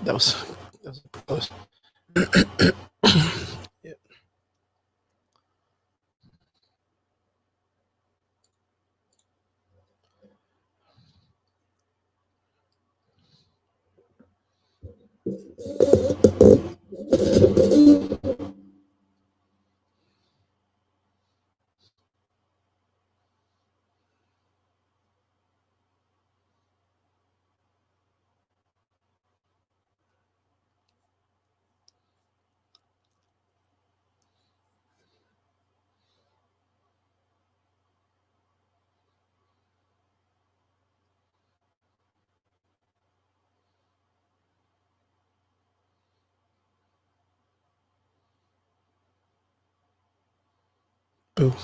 that was close. Yeah. Boo.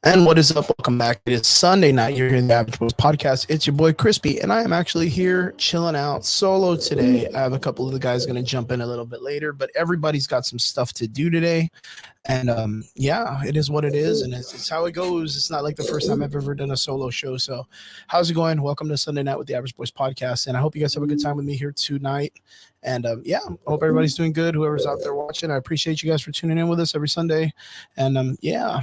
And what is up? Welcome back. It is Sunday night. You're here in the Average Boys podcast. It's your boy Crispy, and I am actually here chilling out solo today. I have a couple of the guys going to jump in a little bit later, but everybody's got some stuff to do today. And yeah, it is what it is, and it's how it goes. It's not like the first time I've ever done a solo show. So how's it going? Welcome to Sunday night with the Average Boys podcast, and I hope you guys have a good time with me here tonight. And yeah, I hope everybody's doing good. Whoever's out there watching, I appreciate you guys for tuning in with us every Sunday. And yeah,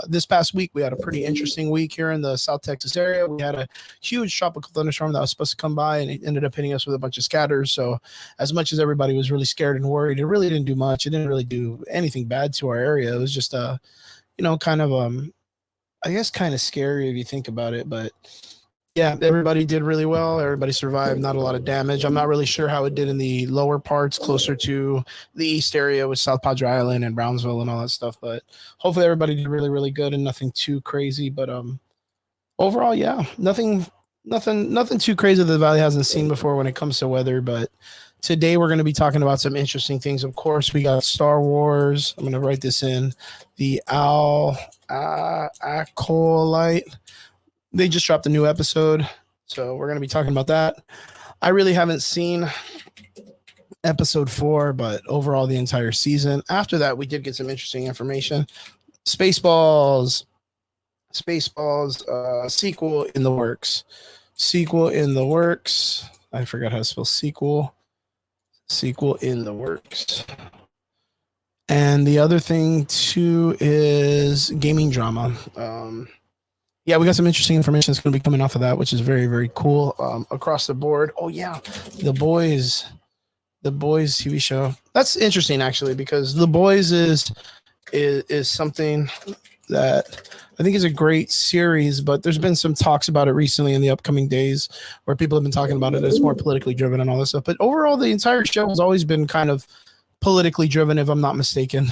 this past week we had a pretty interesting week here in the South Texas area. We had a huge tropical thunderstorm that was supposed to come by, and it ended up hitting us with a bunch of scatters. So as much as everybody was really scared and worried, it really didn't do much. It didn't really do anything bad to our area. It was just kind of I guess kind of scary if you think about it, but yeah, everybody did really well. Everybody survived. Not a lot of damage. I'm not really sure how it did in the lower parts, closer to the east area with South Padre Island and Brownsville and all that stuff. But hopefully, everybody did really, really good and nothing too crazy. But overall, yeah, nothing too crazy that the Valley hasn't seen before when it comes to weather. But today we're going to be talking about some interesting things. Of course, we got Star Wars. I'm going to write this in. The Acolyte. They just dropped a new episode, so we're going to be talking about that. I really haven't seen episode 4, but overall the entire season. After that, we did get some interesting information. Spaceballs, sequel in the works. I forgot how to spell sequel. Sequel in the works. And the other thing, too, is gaming drama. Yeah, we got some interesting information that's going to be coming off of that, which is very, very cool across the board. Oh, yeah, The Boys TV show. That's interesting, actually, because The Boys is something that I think is a great series, but there's been some talks about it recently in the upcoming days where people have been talking about it as more politically driven and all this stuff. But overall, the entire show has always been kind of politically driven, if I'm not mistaken.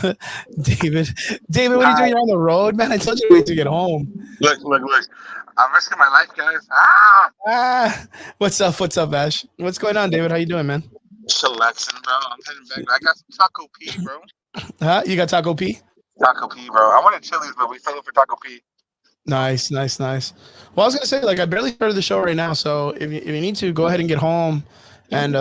David, what are you doing? You're on the road, man. I told you to wait to get home. Look. I'm risking my life, guys. What's up, Ash? What's going on, David? How you doing, man? Chillaxing, bro. I'm heading back. I got some Taco P, bro. Huh? You got Taco P? Taco P, bro. I wanted Chili's, but we settled for Taco P. Nice. Well, I was gonna say, I barely started the show right now, so if you need to, go ahead and get home. And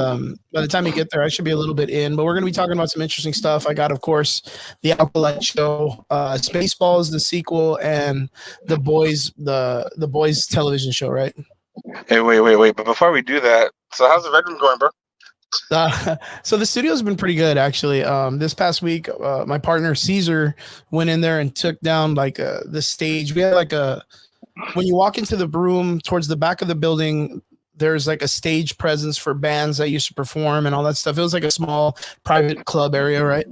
by the time you get there, I should be a little bit in. But we're going to be talking about some interesting stuff. I got, of course, the Acolyte show, Spaceballs, the sequel, and the Boys television show, right? Hey, wait. But before we do that, so how's the Red Room going, bro? So the studio's been pretty good, actually. This past week, my partner Caesar went in there and took down the stage. We had when you walk into the room towards the back of the building, there's a stage presence for bands that used to perform and all that stuff. It was a small private club area, right?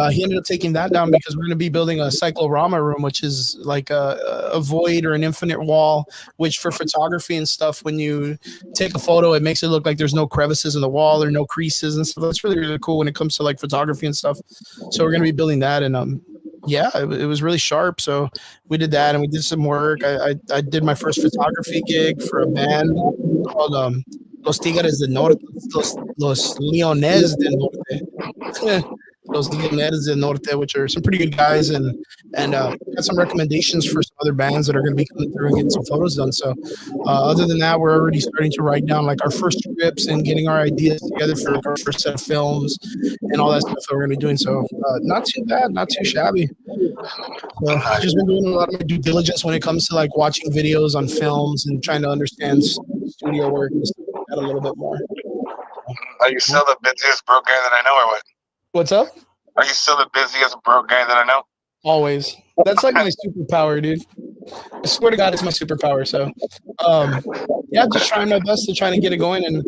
He ended up taking that down because we're going to be building a cyclorama room, which is a void or an infinite wall, which for photography and stuff, when you take a photo, it makes it look like there's no crevices in the wall or no creases and stuff. That's really, really cool when it comes to photography and stuff. So we're going to be building that. And yeah, it was really sharp. So we did that, and we did some work. I did my first photography gig for a band called Los Tigres del Norte, Los Leones del Norte. Los Leones del Norte, which are some pretty good guys, and got some recommendations for some other bands that are going to be coming through and getting some photos done. So, other than that, we're already starting to write down like our first scripts and getting our ideas together for like our first set of films and all that stuff that we're going to be doing. So, not too bad, not too shabby. So, just been doing a lot of my due diligence when it comes to like watching videos on films and trying to understand studio work and stuff like that a little bit more. Are you still the busiest broke guy that I know, or what? What's up? Are you still the busiest broke guy that I know? Always. That's like my superpower, dude. I swear to God, it's my superpower. So, yeah, just trying my best to try to get it going and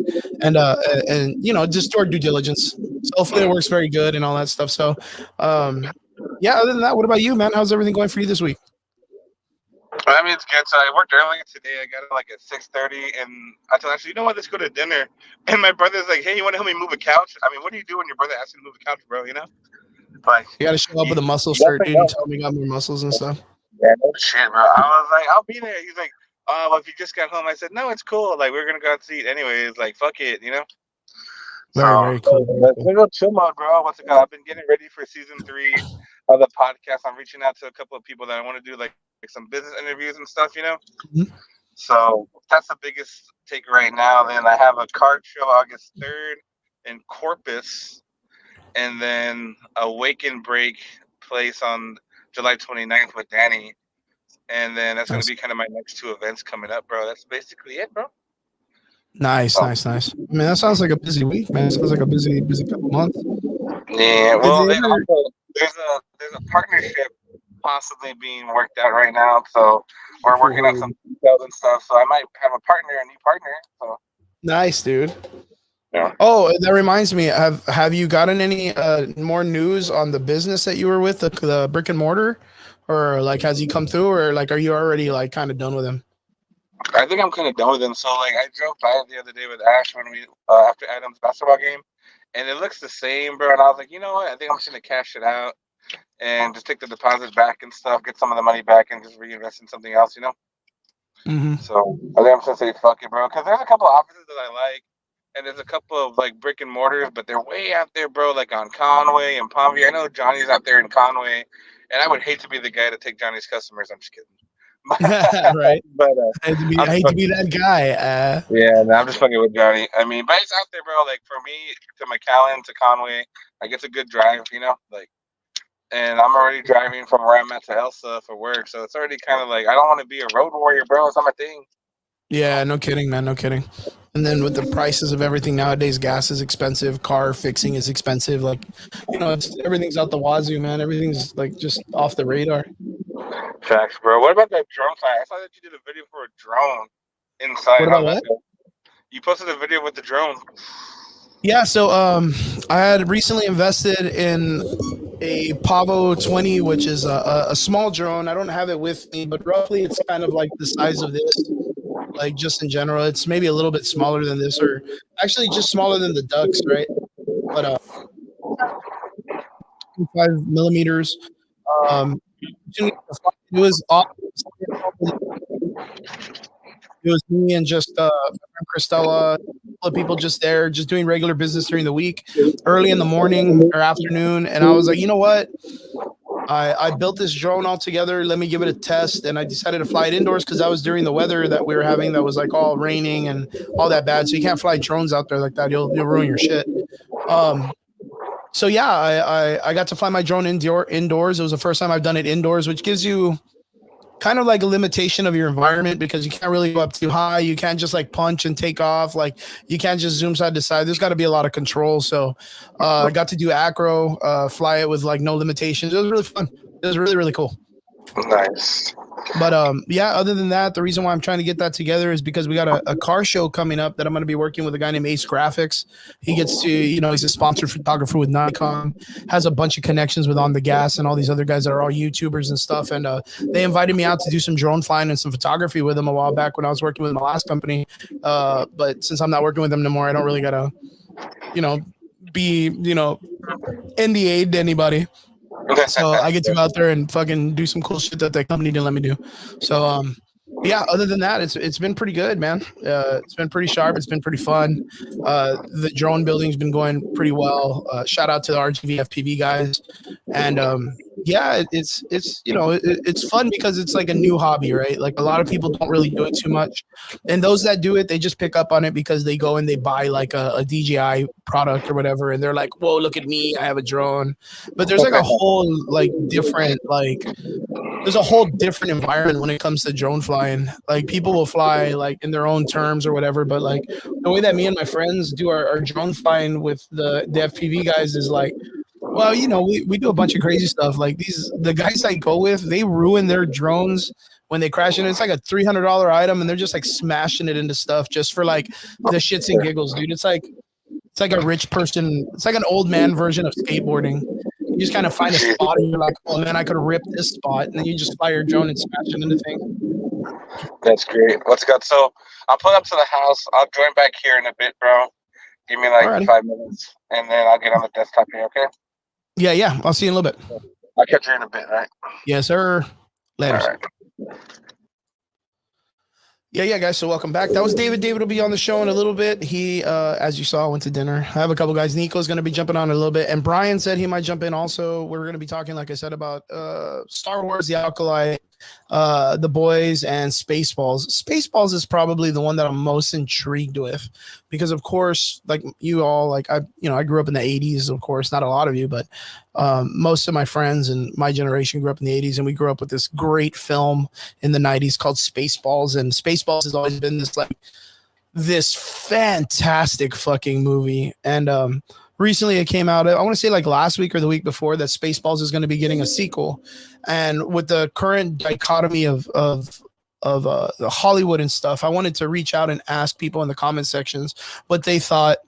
you know, just do our due diligence. So hopefully it works very good and all that stuff. So, yeah. Other than that, what about you, man? How's everything going for you this week? I mean, it's good. So I worked early today. I got it like at 6:30, and I told Ashley, you know what? Let's go to dinner. And my brother's like, hey, you want to help me move a couch? I mean, what do you do when your brother asks you to move a couch, bro? You know, like you got to show up with a muscle shirt, dude, and tell me you got more muscles and stuff. Yeah, no shit, bro. I was like, I'll be there. He's like, well, if you just got home, I said, no, it's cool. Like, we're gonna go out to eat anyways. Like, fuck it, you know. Very cool. Let's go chill mode, bro. What's it called? I've been getting ready for season 3 of the podcast. I'm reaching out to a couple of people that I want to do like some business interviews and stuff, you know. Mm-hmm. So that's the biggest take right now. Then I have a card show August 3rd in Corpus, and then a Wake and Break place on July 29th with Danny, and then that's going to be kind of my next 2 events coming up, bro. That's basically it, bro. Nice. I mean, that sounds like a busy week, man. It sounds like a busy couple months. Yeah, well, there's a partnership possibly being worked out right now, so we're working on some details and stuff. So I might have a new partner. So nice, dude. Yeah. Oh, that reminds me. Have you gotten any more news on the business that you were with, the brick and mortar, or like has he come through, or like are you already like kind of done with him? I think I'm kind of done with him. So like I drove by it the other day with Ash when we after Adam's basketball game, and it looks the same, bro. And I was like, you know what? I think I'm just gonna cash it out and just take the deposit back and stuff, get some of the money back, and just reinvest in something else, you know. Mm-hmm. So I think I'm just gonna say fuck it, bro. Because there's a couple of offices that I like, and there's a couple of like brick and mortars, but they're way out there, bro. Like on Conway and Palmview. I know Johnny's out there in Conway, and I would hate to be the guy to take Johnny's customers. I'm just kidding. Right. But I hate to be that guy. Yeah, no, I'm just fucking with Johnny. I mean, but it's out there, bro. Like for me to McAllen to Conway, like it's a good drive, you know. Like, and I'm already driving from where I'm at to Elsa for work, so it's already kind of like I don't want to be a road warrior, bro. It's not my thing. Yeah, no kidding, man. No kidding. And then with the prices of everything nowadays, gas is expensive, car fixing is expensive. Like, you know, everything's out the wazoo, man. Everything's like just off the radar. Facts, bro. What about that drone flight? I saw that you did a video for a drone inside. What about what? You posted a video with the drone. Yeah, so I had recently invested in a Pavo 20, which is a small drone. I don't have it with me, but roughly it's kind of like the size of this. Like just in general, it's maybe a little bit smaller than this, or actually just smaller than the Ducks, right? But 5 millimeters. It was awesome. It was me and just my friend Christella, a couple of people just there, just doing regular business during the week, early in the morning or afternoon. And I was like, you know what? I built this drone all together. Let me give it a test. And I decided to fly it indoors because that was during the weather that we were having that was like all raining and all that bad. So you can't fly drones out there like that. You'll ruin your shit. So yeah, I got to fly my drone indoors. It was the first time I've done it indoors, which gives you kind of like a limitation of your environment because you can't really go up too high. You can't just like punch and take off. Like you can't just zoom side to side. There's got to be a lot of control. So I got to do acro, fly it with like no limitations. It was really fun. It was really, really cool. Nice. But yeah, other than that, the reason why I'm trying to get that together is because we got a car show coming up that I'm going to be working with a guy named Ace Graphics. He gets to, you know, he's a sponsored photographer with Nikon, has a bunch of connections with On the Gas and all these other guys that are all YouTubers and stuff. And they invited me out to do some drone flying and some photography with them a while back when I was working with my last company. But since I'm not working with them anymore, I don't really got to, you know, be, you know, NDA'd to anybody. So I get to go out there and fucking do some cool shit that company didn't let me do. So yeah, other than that, it's been pretty good, man. It's been pretty sharp. It's been pretty fun. The drone building's been going pretty well. Shout out to the RGV FPV guys, and yeah, it's it's fun because it's like a new hobby, right? Like a lot of people don't really do it too much, and those that do it, they just pick up on it because they go and they buy like a DJI product or whatever, and they're like, "Whoa, look at me! I have a drone." But there's like a whole like different like there's a whole different environment when it comes to drone flying. Like people will fly like in their own terms or whatever, but like the way that me and my friends do our drone flying with the FPV guys is like, well, we do a bunch of crazy stuff. Like the guys I go with, they ruin their drones when they crash in. It's like a $300 item, and they're just like smashing it into stuff just for like the shits and giggles, dude. It's like a rich person. It's like an old man version of skateboarding. You just kind of find a spot and you're like, oh man, I could have ripped this spot. And then you just fly your drone and smash it into things. That's great. Let's go. So I'll pull up to the house. I'll join back here in a bit, bro. Give me like Alrighty. 5 minutes, and then I'll get on the desktop here, okay? Yeah. I'll see you in a little bit. I'll catch you in a bit, all right? Yes, sir. Later. All right. Yeah, guys. So welcome back. That was David. David will be on the show in a little bit. He, as you saw, went to dinner. I have a couple guys. Nico's going to be jumping on a little bit, and Brian said he might jump in also. We're going to be talking, like I said, about Star Wars, The Acolyte, The Boys, and Spaceballs. Spaceballs is probably the one that I'm most intrigued with because, of course, like you all, like I grew up in the 80s, of course, not a lot of you, but most of my friends and my generation grew up in the 80s, and we grew up with this great film in the 90s called Spaceballs, and Spaceballs has always been this fantastic fucking movie. And recently it came out, I want to say like last week or the week before, that Spaceballs is going to be getting a sequel. And with the current dichotomy of the Hollywood and stuff, I wanted to reach out and ask people in the comment sections what they thought,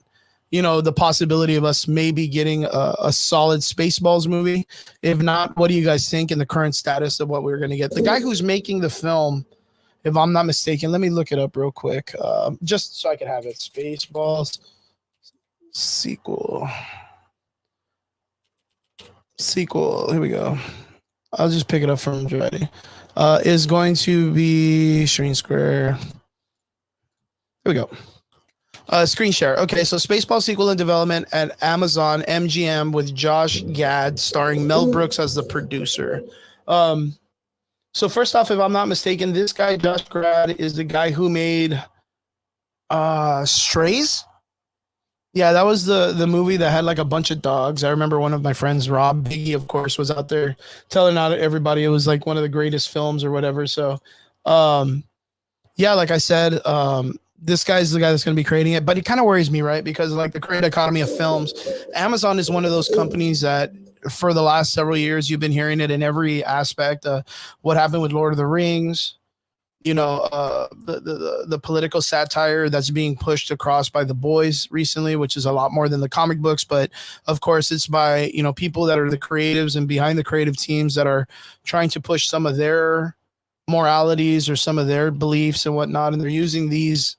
the possibility of us maybe getting a solid Spaceballs movie. If not, what do you guys think in the current status of what we're going to get? The guy who's making the film, if I'm not mistaken, let me look it up real quick, just so I can have it. Spaceballs sequel. Here we go. I'll just pick it up from Jody. Is going to be Screen Square. Here we go. Screen share. Okay, so Spaceball sequel in development at Amazon MGM with Josh Gad, starring Mel Brooks as the producer. So first off, if I'm not mistaken, this guy Josh Gad is the guy who made Strays. Yeah, that was the movie that had like a bunch of dogs. I remember one of my friends, Rob Biggie, of course, was out there telling out everybody it was like one of the greatest films or whatever. So, yeah, like I said, this guy's the guy that's going to be creating it, but it kind of worries me, right? Because like the current economy of films, Amazon is one of those companies that for the last several years, you've been hearing it in every aspect. What happened with Lord of the Rings, the political satire that's being pushed across by The Boys recently, which is a lot more than the comic books. But of course, it's by, people that are the creatives and behind the creative teams that are trying to push some of their moralities or some of their beliefs and whatnot. And they're using these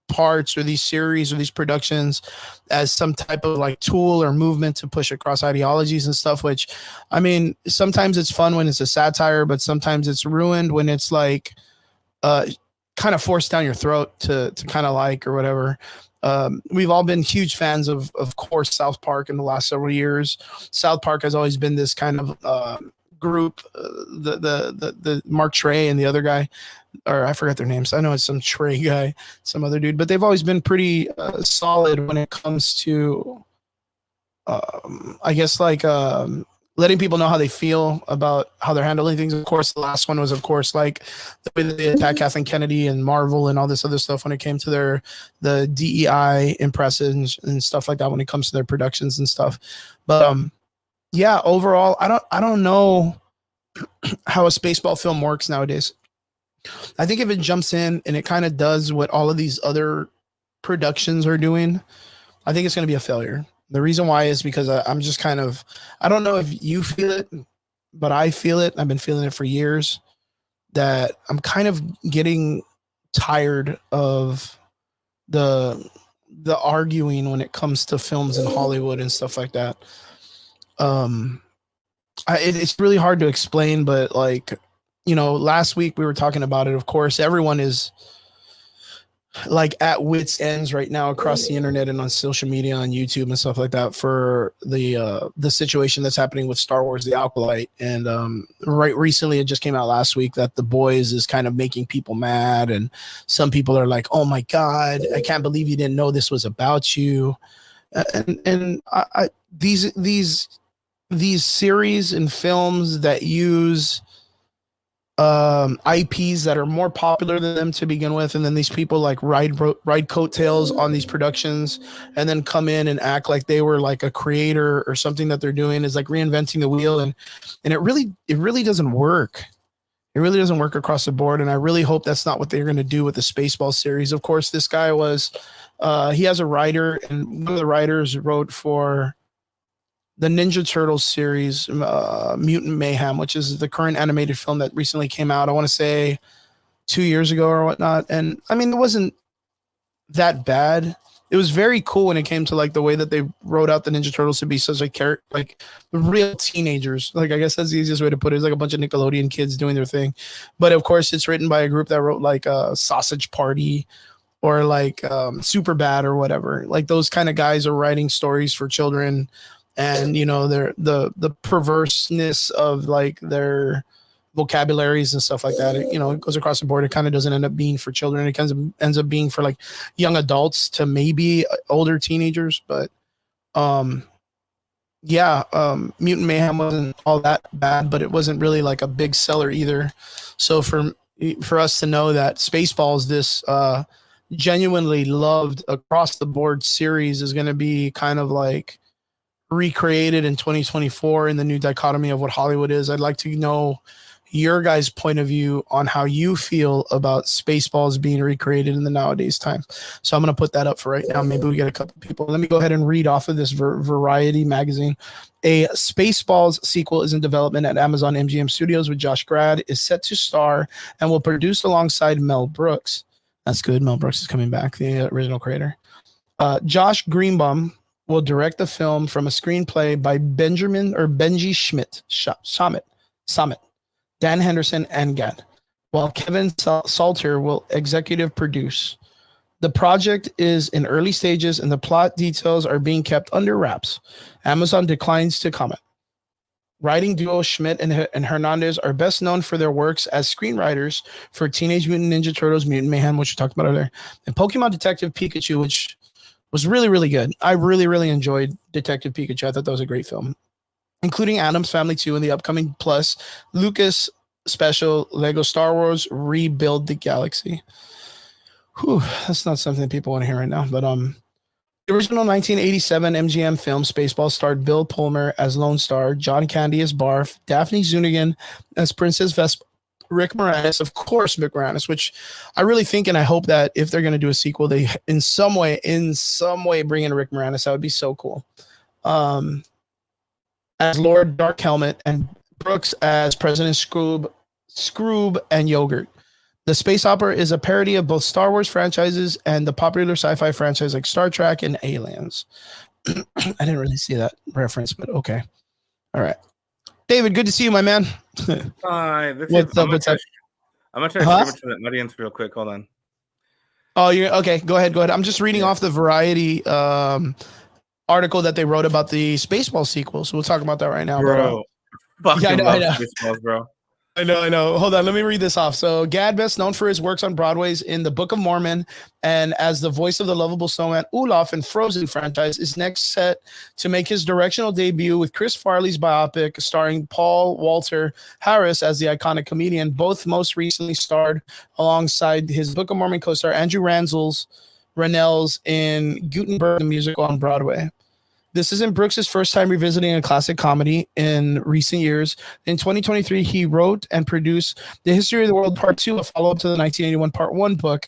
parts or these series or these productions as some type of like tool or movement to push across ideologies and stuff, which, I mean, sometimes it's fun when it's a satire, but sometimes it's ruined when it's like kind of forced down your throat to kind of like or whatever. We've all been huge fans of course, South Park in the last several years. South Park has always been this kind of group, the Mark Trey and the other guy, or I forgot their names. I know it's some Trey guy, some other dude, but they've always been pretty solid when it comes to, I guess, like letting people know how they feel about how they're handling things. Of course, the last one was, of course, like the way that they attacked Kathleen Kennedy and Marvel and all this other stuff when it came to the DEI impressions and stuff like that when it comes to their productions and stuff. But yeah, overall, I don't know how a Spaceball film works nowadays. I think if it jumps in and it kind of does what all of these other productions are doing, I think it's going to be a failure. The reason why is because I'm just kind of, I don't know if you feel it, but I feel it. I've been feeling it for years that I'm kind of getting tired of the arguing when it comes to films in Hollywood and stuff like that. It's really hard to explain, but like, last week we were talking about it. Of course, everyone is like at wits ends right now across the internet and on social media, on YouTube and stuff like that, for the situation that's happening with Star Wars: The Acolyte. And right recently, it just came out last week that The Boys is kind of making people mad, and some people are like, "Oh my God, I can't believe you didn't know this was about you." And these series and films that use IPs that are more popular than them to begin with, and then these people like ride coattails on these productions, and then come in and act like they were like a creator or something that they're doing is like reinventing the wheel, and it really doesn't work. It really doesn't work across the board, and I really hope that's not what they're going to do with the Spaceball series. Of course, this guy was he has a writer, and one of the writers wrote for the Ninja Turtles series, Mutant Mayhem, which is the current animated film that recently came out. I want to say 2 years ago or whatnot. And I mean, it wasn't that bad. It was very cool when it came to like the way that they wrote out the Ninja Turtles to be such a character, like real teenagers. Like, I guess that's the easiest way to put it. It's like a bunch of Nickelodeon kids doing their thing. But of course, it's written by a group that wrote like Sausage Party or like Super Bad or whatever. Like those kind of guys are writing stories for children. And their the perverseness of like their vocabularies and stuff like that, it goes across the board. It kind of doesn't end up being for children. It kind of ends up being for like young adults to maybe older teenagers. But Mutant Mayhem wasn't all that bad, but it wasn't really like a big seller either. So for us to know that Spaceballs, this genuinely loved across the board series, is going to be kind of like recreated in 2024 in the new dichotomy of what Hollywood is. I'd like to know your guys' point of view on how you feel about Spaceballs being recreated in the nowadays time. So I'm going to put that up for right now. Maybe we get a couple people. Let me go ahead and read off of this Variety magazine. A Spaceballs sequel is in development at Amazon MGM Studios with Josh Gad is set to star and will produce alongside Mel Brooks. That's good. Mel Brooks is coming back, the original creator. Josh Greenbaum will direct the film from a screenplay by Benji Schmidt, Summit, Dan Henderson, and Gad, while Kevin Salter will executive produce. The project is in early stages and the plot details are being kept under wraps. Amazon declines to comment. Writing duo Schmidt and Hernandez are best known for their works as screenwriters for Teenage Mutant Ninja Turtles, Mutant Mayhem, which we talked about earlier, and Pokemon Detective Pikachu, which was really, really good. I really, really enjoyed Detective Pikachu. I thought that was a great film, including Addams Family 2 and the upcoming Plus Lucas special Lego Star Wars Rebuild the Galaxy. Whew, that's not something people want to hear right now. But the original 1987 MGM film Spaceballs starred Bill Pullman as Lone Star, John Candy as Barf, Daphne Zuniga as Princess Vespa, Rick Moranis, of course, Rick Moranis, which I really think and I hope that if they're going to do a sequel, they in some way bring in Rick Moranis. That would be so cool. As Lord Dark Helmet, and Brooks as President Scroob and Yogurt. The space opera is a parody of both Star Wars franchises and the popular sci-fi franchise like Star Trek and Aliens. I didn't really see that reference, but okay. All right. David, good to see you, my man. Hi. What's up? I'm going to try to stream it to the audience real quick. Hold on. Oh, you're okay. Go ahead. I'm just reading off the Variety article that they wrote about the Spaceball sequel. So we'll talk about that right now. Bro. Yeah, I know. Spaceballs, bro. I know. Hold on. Let me read this off. So Gad, best known for his works on Broadway's in The Book of Mormon and as the voice of the lovable snowman Olaf in Frozen franchise, is next set to make his directional debut with Chris Farley's biopic starring Paul Walter Harris as the iconic comedian. Both most recently starred alongside his Book of Mormon co-star Andrew Rannells in Gutenberg, the musical on Broadway. This isn't Brooks' first time revisiting a classic comedy in recent years. In 2023, he wrote and produced The History of the World Part 2, a follow-up to the 1981 Part 1 book.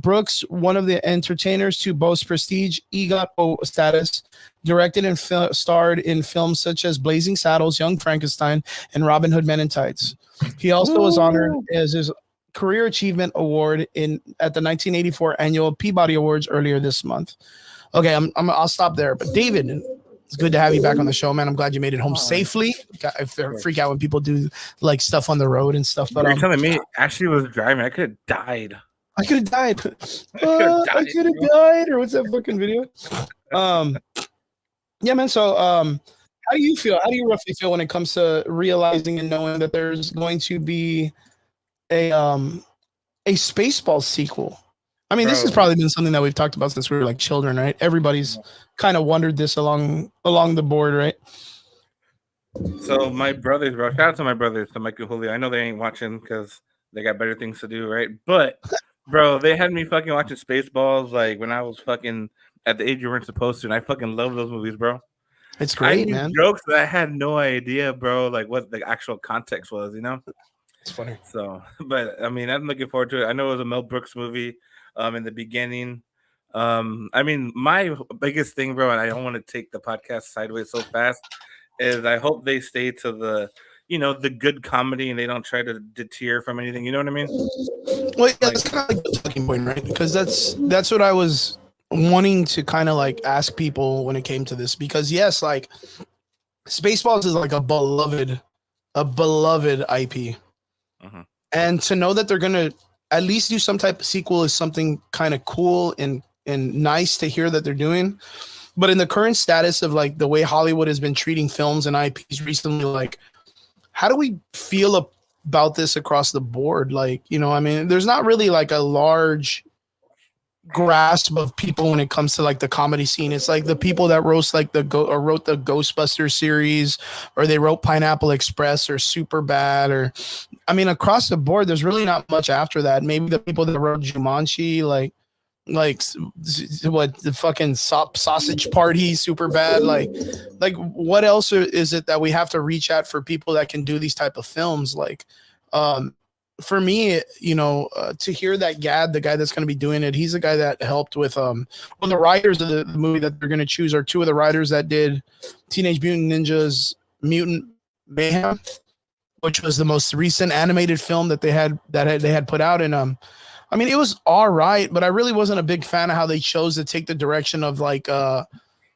Brooks, one of the entertainers to boast prestige EGOT status, directed and starred in films such as Blazing Saddles, Young Frankenstein, and Robin Hood Men in Tights. He also was honored as his Career Achievement Award at the 1984 annual Peabody Awards earlier this month. Okay, I'll stop there. But David, It's good to have you back on the show, man. I'm glad you made it home safely. I freak out when people do like stuff on the road and stuff. But You're telling me Ashley was driving. I could have died. I could have died. I could have died. Or what's that fucking video? Yeah, man. So, how do you feel? How do you roughly feel when it comes to realizing and knowing that there's going to be a Spaceballs sequel? I mean, this has probably been something that we've talked about since we were like children, right? Everybody's kind of wondered this along the board, right? So my brothers, bro. Shout out to my brothers, to Mike and Julio. I know they ain't watching because they got better things to do, right? But, bro, they had me fucking watching Spaceballs like when I was fucking at the age you weren't supposed to, and I fucking love those movies, bro. It's great, man. Jokes that I had no idea, bro, like what the actual context was, you know? It's funny. So, but I mean, I'm looking forward to it. I know it was a Mel Brooks movie in the beginning. I mean, my biggest thing, bro, and I don't want to take the podcast sideways so fast, is I hope they stay to the, you know, the good comedy and they don't try to deter from anything. You know what I mean? Well, yeah, that's kind of like the talking point, right? Because that's what I was wanting to kind of like ask people when it came to this. Because yes, like Spaceballs is like a beloved IP, and to know that they're gonna at least do some type of sequel is something kind of cool and nice to hear that they're doing. But in the current status of like the way Hollywood has been treating films and IPs recently, like how do we feel about this across the board? Like, you know, I mean, there's not really like a large grasp of people when it comes to like the comedy scene. It's like the people that wrote like wrote the Ghostbusters series, or they wrote Pineapple Express or Superbad, or I mean, across the board, there's really not much after that. Maybe the people that wrote Jumanji, like what, the fucking Sausage Party, Superbad, like what else is it that we have to reach at for people that can do these type of films? Like, for me, you know, to hear that Gad, the guy that's going to be doing it, he's the guy that helped with well, the writers of the movie that they're going to choose are two of the writers that did Teenage Mutant Ninjas Mutant Mayhem, which was the most recent animated film that they had put out. And I mean, it was all right, but I really wasn't a big fan of how they chose to take the direction of like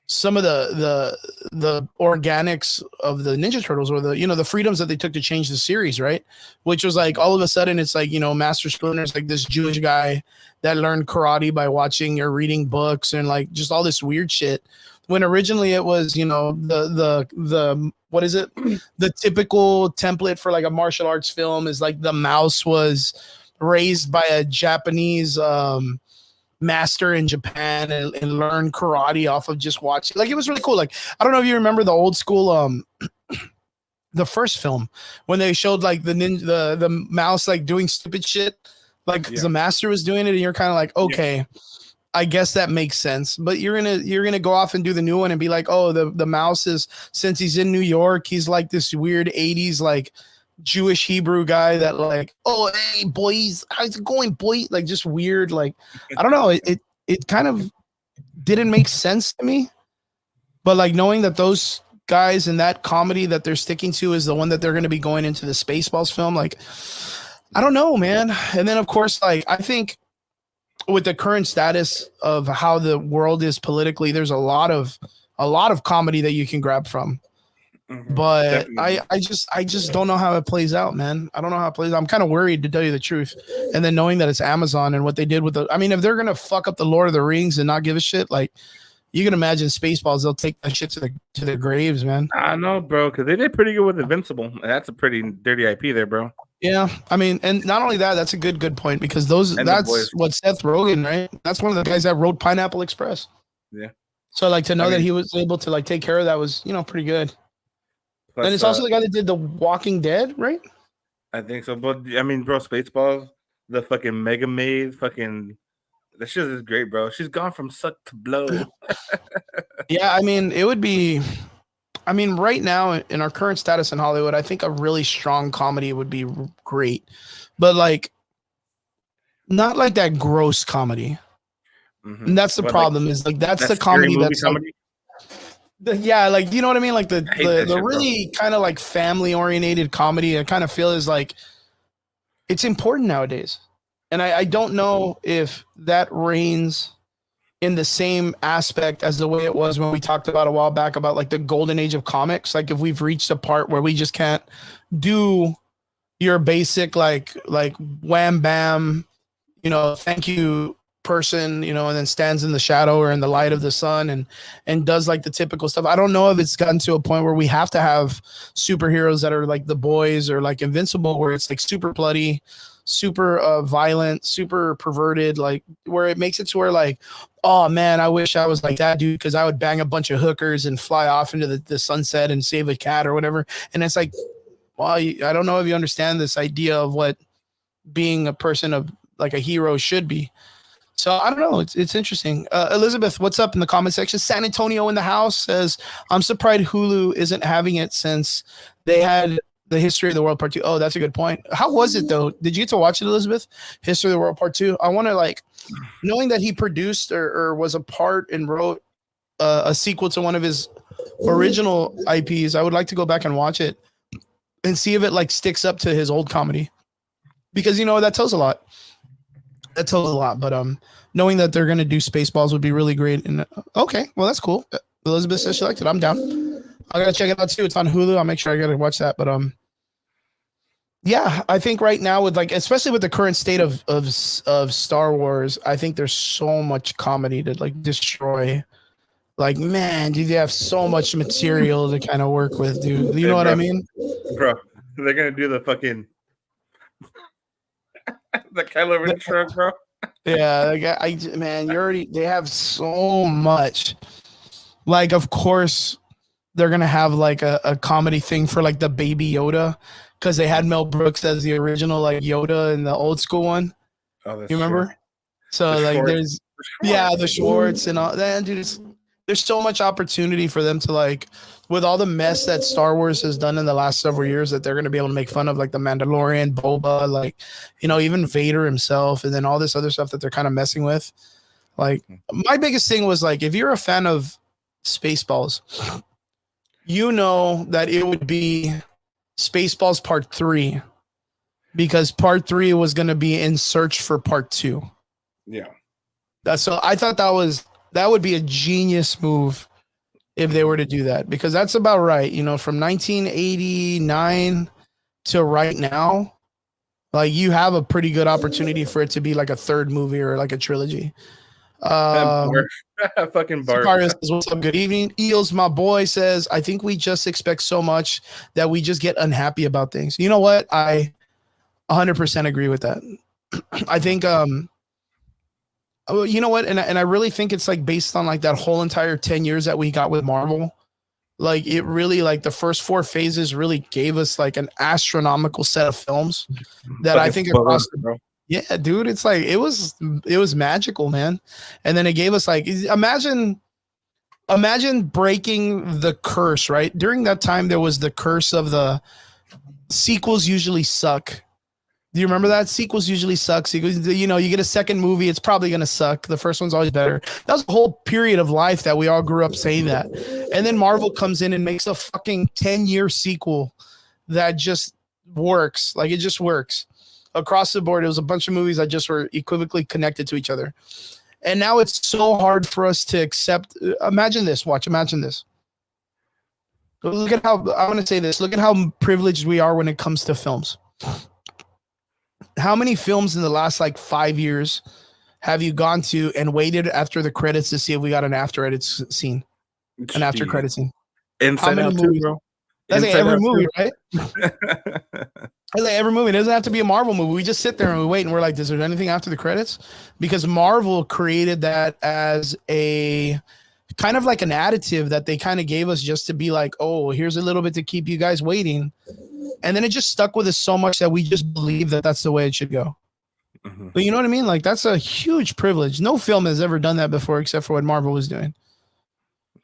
some of the organics of the Ninja Turtles, or the, you know, the freedoms that they took to change the series, right? Which was like all of a sudden it's like, you know, Master Splinter's like this Jewish guy that learned karate by watching or reading books and like just all this weird shit. When originally it was, you know, the what is it? The typical template for like a martial arts film is like the mouse was raised by a Japanese master in Japan and learned karate off of just watching. Like, it was really cool. Like, I don't know if you remember the old school the first film when they showed like the mouse like doing stupid shit, like the master was doing it, and you're kind of like, okay, I guess that makes sense. But you're gonna go off and do the new one and be like, oh, the mouse is, since he's in New York, he's like this weird 80s like Jewish Hebrew guy that like, oh, hey boys, how's it going, boy? Like, just weird. Like, I don't know, it kind of didn't make sense to me. But like, knowing that those guys and that comedy that they're sticking to is the one that they're going to be going into the Spaceballs film, like, I don't know, man. And then of course, like, I think with the current status of how the world is politically, there's a lot of comedy that you can grab from. But definitely. I just don't know how it plays out, man. I don't know how it plays out. I'm kind of worried, to tell you the truth. And then knowing that it's Amazon and what they did with I mean, if they're gonna fuck up the Lord of the Rings and not give a shit, like, you can imagine Spaceballs, they'll take that shit to their graves, man. I know, bro, because they did pretty good with Invincible. That's a pretty dirty IP there, bro. Yeah, I mean, and not only that, that's a good point, because that's what Seth Rogen, right? That's one of the guys that wrote Pineapple Express. Yeah. So like, to know that he was able to like take care of that was, you know, pretty good. Plus, and it's also the guy that did The Walking Dead, right? I think so. But I mean, bro, Spaceballs, the fucking Mega Maid, fucking, that shit is great, bro. She's gone from suck to blow. Yeah, I mean, it would be, I mean, right now in our current status in Hollywood, I think a really strong comedy would be great. But like, not like that gross comedy. Mm-hmm. And that's the problem, like, is like, that's the comedy that's comedy? Yeah, like, you know what I mean? Like the really kind of like family oriented comedy, I kind of feel is like, it's important nowadays. And I don't know if that reigns in the same aspect as the way it was when we talked about a while back about like the golden age of comics. Like if we've reached a part where we just can't do your basic like wham bam, you know, thank you person, you know, and then stands in the shadow or in the light of the sun and does like the typical stuff. I don't know if it's gotten to a point where we have to have superheroes that are like the boys or like Invincible, where it's like super bloody, super violent, super perverted, like where it makes it to where like, oh man, I wish I was like that dude, because I would bang a bunch of hookers and fly off into the sunset and save a cat or whatever. And it's like, well, I don't know if you understand this idea of what being a person of like a hero should be. So I don't know. It's interesting. Elizabeth, what's up in the comment section? San Antonio in the house says, I'm surprised Hulu isn't having it since they had the History of the World Part 2. Oh, that's a good point. How was it though? Did you get to watch it, Elizabeth? History of the World Part 2? I want to like, knowing that he produced or was a part and wrote a sequel to one of his original IPs, I would like to go back and watch it and see if it like sticks up to his old comedy. Because, you know, that tells a lot. That tells a lot, but knowing that they're gonna do Spaceballs would be really great. And okay, well that's cool. Elizabeth says she liked it. I'm down. I gotta check it out too. It's on Hulu. I'll make sure I gotta watch that. But yeah, I think right now with like, especially with the current state of Star Wars, I think there's so much comedy to like destroy. Like, man, dude, they have so much material to kind of work with, dude. You know what I mean, bro? They're gonna do the fucking. The Kylo Ren truck, bro. Yeah, like man, they have so much. Like, of course, they're gonna have like a comedy thing for like the Baby Yoda, because they had Mel Brooks as the original like Yoda in the old school one. Oh, that's you remember? True. So the like, Schwartz. the Schwartz and all that, dude. There's so much opportunity for them to like, with all the mess that Star Wars has done in the last several years, that they're going to be able to make fun of, like the Mandalorian, Boba, like, you know, even Vader himself, and then all this other stuff that they're kind of messing with. Like, my biggest thing was like, if you're a fan of Spaceballs, you know that it would be Spaceballs Part 3, because Part 3 was going to be in search for Part 2. Yeah. So I thought that would be a genius move if they were to do that, because that's about right. You know, from 1989 to right now, like you have a pretty good opportunity for it to be like a third movie or like a trilogy. Fucking Bart. Says, what's up? Good evening. Eels, my boy, says, I think we just expect so much that we just get unhappy about things. You know what? I 100% agree with that. I think, you know what? And I really think it's like based on like that whole entire 10 years that we got with Marvel. Like it really, like the first 4 phases really gave us like an astronomical set of films that I think across the, yeah, dude, it's like, it was magical, man. And then it gave us like, imagine breaking the curse, right? During that time, there was the curse of the sequels usually suck. Do you remember that? Sequels usually suck. You know, you get a second movie, it's probably going to suck. The first one's always better. That was a whole period of life that we all grew up saying that. And then Marvel comes in and makes a fucking 10-year sequel that just works. Like, it just works. Across the board, it was a bunch of movies that just were equivocally connected to each other. And now it's so hard for us to accept. Imagine this. Imagine this. Look at how, I'm going to say this. Look at how privileged we are when it comes to films. How many films in the last like 5 years have you gone to and waited after the credits to see if we got an after credits scene? An after credit scene. Inside Out too, bro. That's like every movie, right? That's like every movie. It doesn't have to be a Marvel movie. We just sit there and we wait and we're like, is there anything after the credits? Because Marvel created that as a kind of like an additive that they kind of gave us just to be like, oh, here's a little bit to keep you guys waiting. And then it just stuck with us so much that we just believe that that's the way it should go. Mm-hmm. But you know what I mean? Like, that's a huge privilege. No film has ever done that before, except for what Marvel was doing.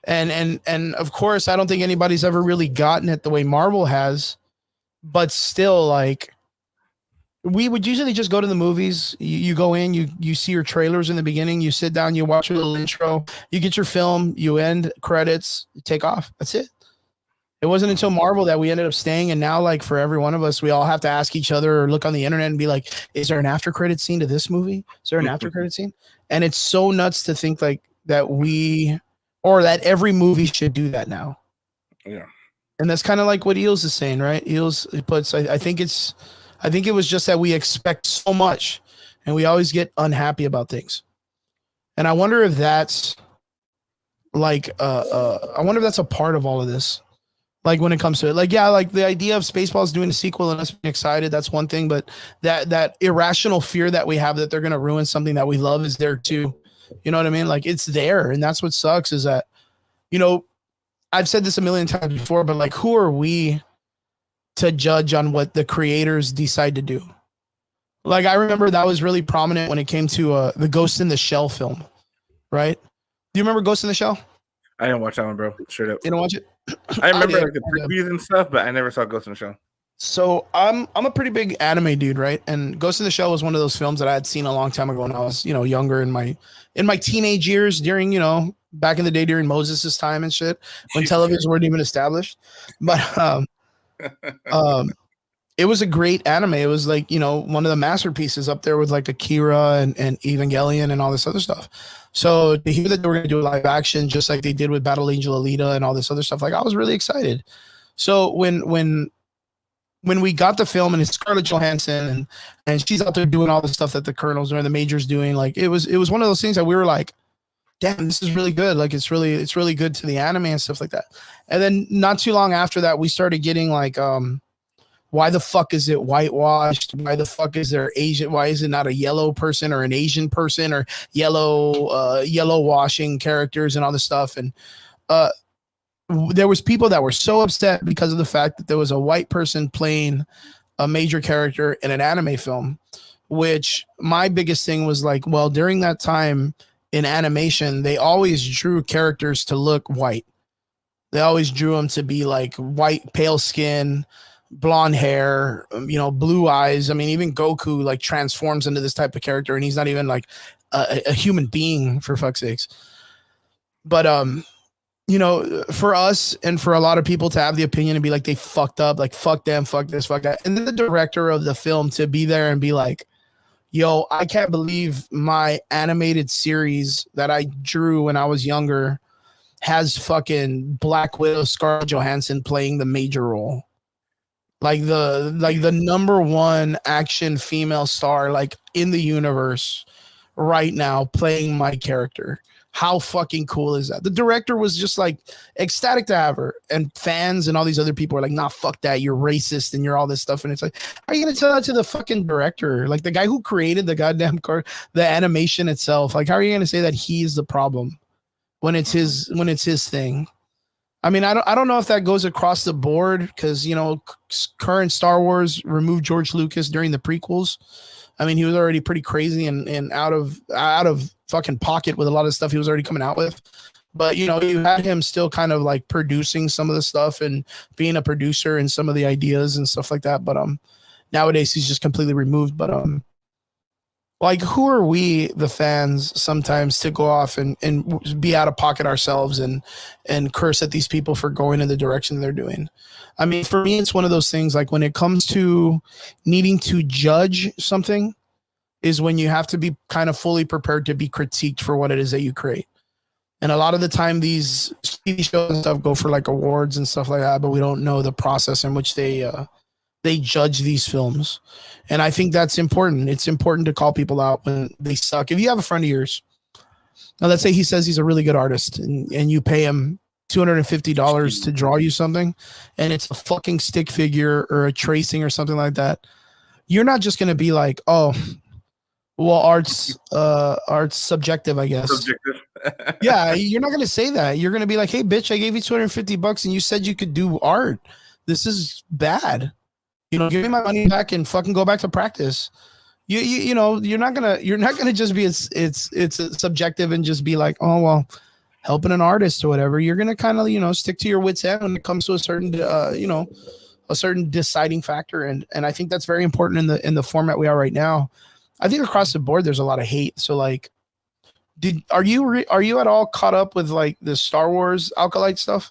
And of course, I don't think anybody's ever really gotten it the way Marvel has. But still, like, we would usually just go to the movies. You go in, you see your trailers in the beginning, you sit down, you watch a little intro, you get your film, you end credits, you take off. That's it. It wasn't until Marvel that we ended up staying. And now, like, for every one of us, we all have to ask each other or look on the internet and be like, is there an after credit scene to this movie? Is there an after credit scene? And it's so nuts to think, like, that we, or that every movie should do that now. Yeah. And that's kind of like what Eels is saying, right? Eels puts, I think it was just that we expect so much and we always get unhappy about things. And I wonder if that's like, I wonder if that's a part of all of this. Like when it comes to it, like, yeah, like the idea of Spaceballs doing a sequel and us being excited, that's one thing. But that irrational fear that we have that they're going to ruin something that we love is there too. You know what I mean? Like it's there. And that's what sucks is that, you know, I've said this a million times before, but like, who are we to judge on what the creators decide to do? Like, I remember that was really prominent when it came to the Ghost in the Shell film, right? Do you remember Ghost in the Shell? I didn't watch that one, bro. Straight up. You don't watch it? I remember did. like the previews and stuff, but I never saw Ghost in the Shell. So I'm a pretty big anime dude, right? And Ghost in the Shell was one of those films that I had seen a long time ago when I was, you know, younger in my teenage years during, you know, back in the day during Moses' time and shit when televisions weren't even established. But it was a great anime. It was like, you know, one of the masterpieces up there with like Akira and Evangelion and all this other stuff. So to hear that they were going to do a live action just like they did with Battle Angel Alita and all this other stuff, like I was really excited. So when we got the film and it's Scarlett Johansson and she's out there doing all the stuff that the colonels or the majors doing, like it was one of those things that we were like, damn, this is really good. Like it's really good to the anime and stuff like that. And then not too long after that, we started getting like, why the fuck is it whitewashed? Why the fuck is there Asian? Why is it not a yellow person or an Asian person or yellow washing characters and all this stuff? And there was people that were so upset because of the fact that there was a white person playing a major character in an anime film, which my biggest thing was like, well, during that time in animation, they always drew characters to look white. They always drew them to be like white, pale skin, blonde hair, you know, blue eyes. I mean, even Goku like transforms into this type of character and he's not even like a human being, for fuck's sakes. But, you know, for us and for a lot of people to have the opinion and be like, they fucked up, like, fuck them, fuck this, fuck that. And then the director of the film to be there and be like, yo, I can't believe my animated series that I drew when I was younger has fucking Black Widow Scarlett Johansson playing the major role. Like the number one action female star like in the universe right now playing my character. How fucking cool is that? The director was just like ecstatic to have her, and fans and all these other people are like, nah, fuck that. You're racist and you're all this stuff. And it's like, how are you going to tell that to the fucking director? Like the guy who created the goddamn the animation itself. Like, how are you going to say that he's the problem when it's his thing? I mean, I don't know if that goes across the board because, you know, current Star Wars removed George Lucas during the prequels. I mean, he was already pretty crazy and out of fucking pocket with a lot of stuff he was already coming out with. But, you know, you had him still kind of like producing some of the stuff and being a producer and some of the ideas and stuff like that. But nowadays he's just completely removed. But like, who are we, the fans, sometimes to go off and be out of pocket ourselves and curse at these people for going in the direction they're doing? I mean, for me, it's one of those things like when it comes to needing to judge something is when you have to be kind of fully prepared to be critiqued for what it is that you create. And a lot of the time these TV shows and stuff go for like awards and stuff like that, but we don't know the process in which they judge these films. And I think that's important. It's important to call people out when they suck. If you have a friend of yours, now let's say he says he's a really good artist and you pay him $250 to draw you something and it's a fucking stick figure or a tracing or something like that. You're not just going to be like, oh, well, art's subjective, I guess. Subjective. Yeah, you're not going to say that. You're going to be like, hey, bitch, I gave you $250 and you said you could do art. This is bad. You know, give me my money back and fucking go back to practice. You know, you're not gonna just be it's subjective and just be like, oh well, helping an artist or whatever. You're gonna kind of, you know, stick to your wits end when it comes to a certain a certain deciding factor, and I think that's very important in the format we are right now. I think across the board there's a lot of hate. So like, are you at all caught up with like the Star Wars Acolyte stuff?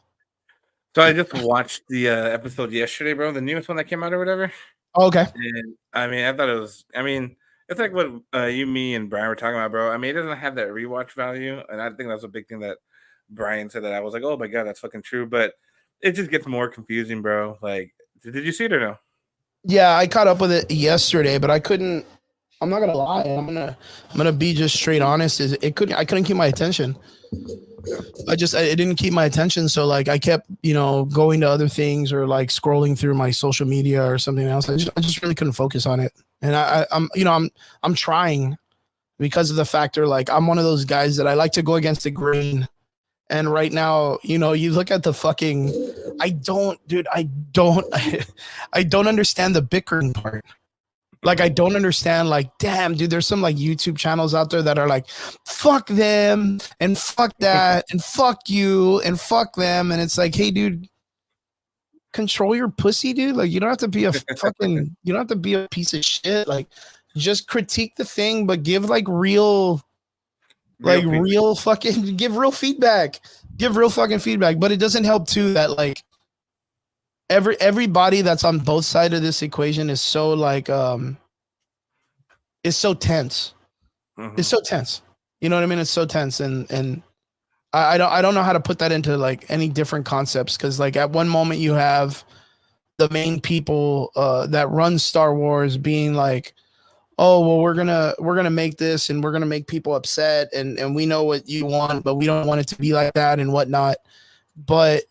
So I just watched the episode yesterday, bro, the newest one that came out or whatever. Oh, okay. And I mean, I thought it was, I mean, It's like what you, me, and Brian were talking about, bro. I mean, it doesn't have that rewatch value, and I think that's a big thing that Brian said that I was like, oh my god, that's fucking true. But it just gets more confusing, bro. Like, did you see it or no? Yeah, I caught up with it yesterday, but I couldn't. I'm not gonna lie. I'm gonna be just straight honest. Is I couldn't keep my attention. It didn't keep my attention. So like I kept, going to other things or like scrolling through my social media or something else. I just really couldn't focus on it. And I'm trying because of the factor, like I'm one of those guys that I like to go against the grain. And right now, you look at the fucking, I don't understand the bickering part. Like, I don't understand, like, damn, dude, there's some like YouTube channels out there that are like, fuck them and fuck that and fuck you and fuck them. And it's like, hey, dude, control your pussy, dude. Like, you don't have to be you don't have to be a piece of shit. Like, just critique the thing, but give like real fucking, give real feedback. Give real fucking feedback. But it doesn't help too that like, everybody that's on both sides of this equation is so like it's so tense. Mm-hmm. It's so tense. You know what I mean? It's so tense, and I don't know how to put that into like any different concepts, because like at one moment you have the main people that run Star Wars being like, oh well, we're gonna make this and we're gonna make people upset, and we know what you want, but we don't want it to be like that and whatnot. But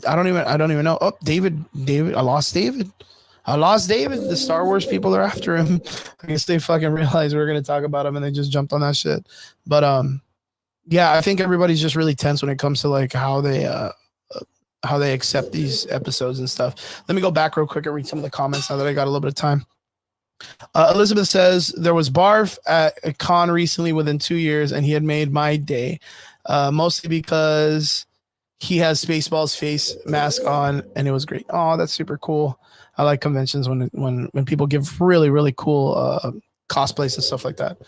I don't even know. Oh, David, I lost David. The Star Wars people are after him. I guess they fucking realized we were going to talk about him and they just jumped on that shit. But yeah, I think everybody's just really tense when it comes to like how they accept these episodes and stuff. Let me go back real quick and read some of the comments now that I got a little bit of time. Elizabeth says there was Barf at a con recently within 2 years, and he had made my day, mostly because he has Spaceball's face mask on, and it was great. Oh, that's super cool. I like conventions when people give really, really cool cosplays and stuff like that.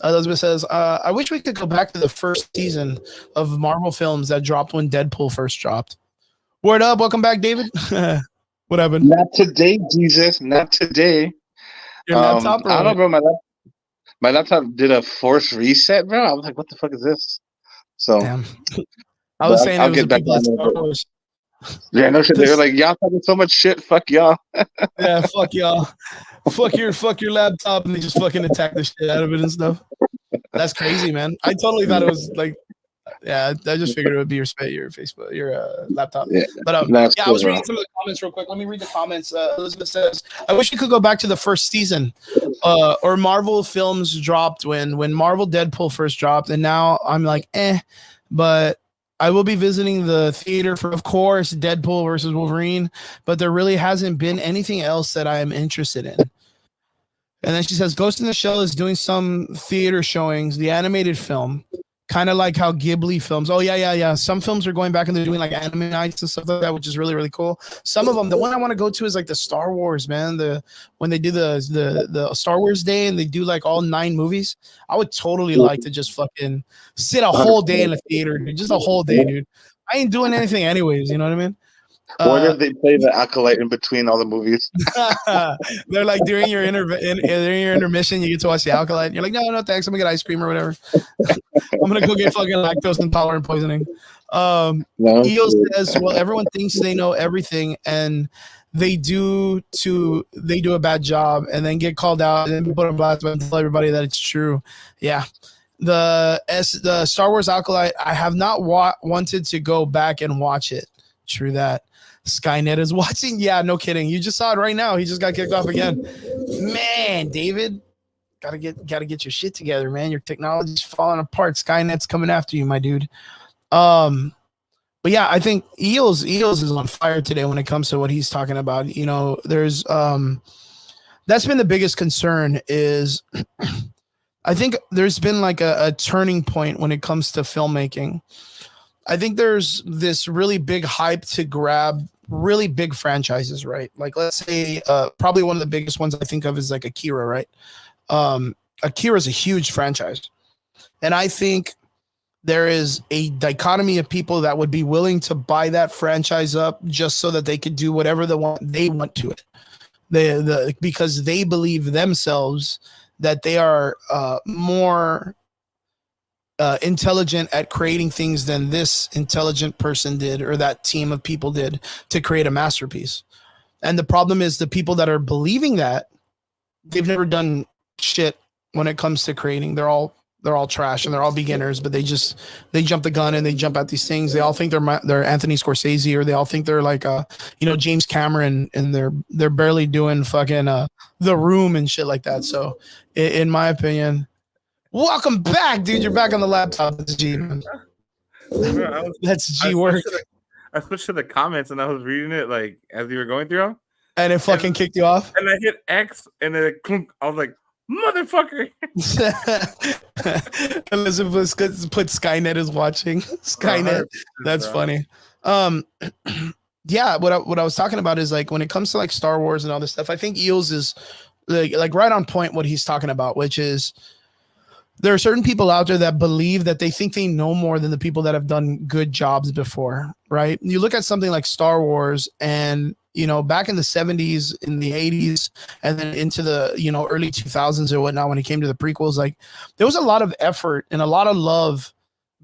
Elizabeth says, I wish we could go back to the first season of Marvel films that dropped when Deadpool first dropped. Word up. Welcome back, David. What happened? Not today, Jesus. Not today. Your laptop? I don't know, bro. My laptop did a forced reset, bro. I was like, what the fuck is this? So... Damn. I was saying I'll get back to Star Wars. Yeah, no shit. They were like, y'all talking so much shit. Fuck y'all. Yeah, fuck y'all. fuck your laptop, and they just fucking attack the shit out of it and stuff. That's crazy, man. I totally thought it was like, yeah. I just figured it would be your Facebook, your laptop. Yeah, but yeah, cool, I was reading some of the comments real quick. Let me read the comments. Elizabeth says, I wish you could go back to the first season, or Marvel films dropped when Marvel Deadpool first dropped, and now I'm like, but I will be visiting the theater for, of course, Deadpool versus Wolverine, but there really hasn't been anything else that I am interested in. And then she says, Ghost in the Shell is doing some theater showings, the animated film, kind of like how Ghibli films. Oh, yeah. Some films are going back and they're doing like anime nights and stuff like that, which is really, really cool. Some of them, the one I want to go to is like the Star Wars, man. When they do the Star Wars Day and they do like all 9 movies, I would totally like to just fucking sit a whole day in the theater, dude. Just a whole day, dude. I ain't doing anything anyways, you know what I mean? What if they play the Acolyte in between all the movies? They're like during your intermission, you get to watch the Acolyte. You're like, no, thanks. I'm gonna get ice cream or whatever. I'm gonna go get fucking lactose intolerant poisoning. EO says, well, everyone thinks they know everything, and they do a bad job, and then get called out and put on blast and tell everybody that it's true. Yeah. The Star Wars Acolyte, I have not wanted to go back and watch it. True that. Skynet is watching. Yeah, no kidding. You just saw it right now. He just got kicked off again. Man, David, gotta get your shit together, man. Your technology's falling apart. Skynet's coming after you, my dude. But yeah, I think Eels is on fire today when it comes to what he's talking about. There's that's been the biggest concern is I think there's been like a turning point when it comes to filmmaking. I think there's this really big hype to grab really big franchises, right? Like, let's say probably one of the biggest ones I think of is like Akira, right? Akira is a huge franchise. And I think there is a dichotomy of people that would be willing to buy that franchise up just so that they could do whatever they want to it. Because they believe themselves that they are more intelligent at creating things than this intelligent person did or that team of people did to create a masterpiece. And the problem is the people that are believing that, they've never done shit when it comes to creating. They're all trash and they're all beginners, but they jump the gun and they jump at these things. They all think they're Anthony Scorsese, or they all think they're like James Cameron, and they're barely doing fucking The Room and shit like that. So in my opinion, welcome back, dude. You're back on the laptop. That's G, man. That's G work. I switched to the comments and I was reading it like as you were going through them. And it fucking kicked you off? And I hit X and then I was like, motherfucker. Elizabeth put Skynet is watching. Skynet. That's funny. Yeah, what I was talking about is like when it comes to like Star Wars and all this stuff, I think Eels is like right on point what he's talking about, which is there are certain people out there that believe that they think they know more than the people that have done good jobs before, right? You look at something like Star Wars and, back in the 70s, in the 80s, and then into the, early 2000s or whatnot, when it came to the prequels, like there was a lot of effort and a lot of love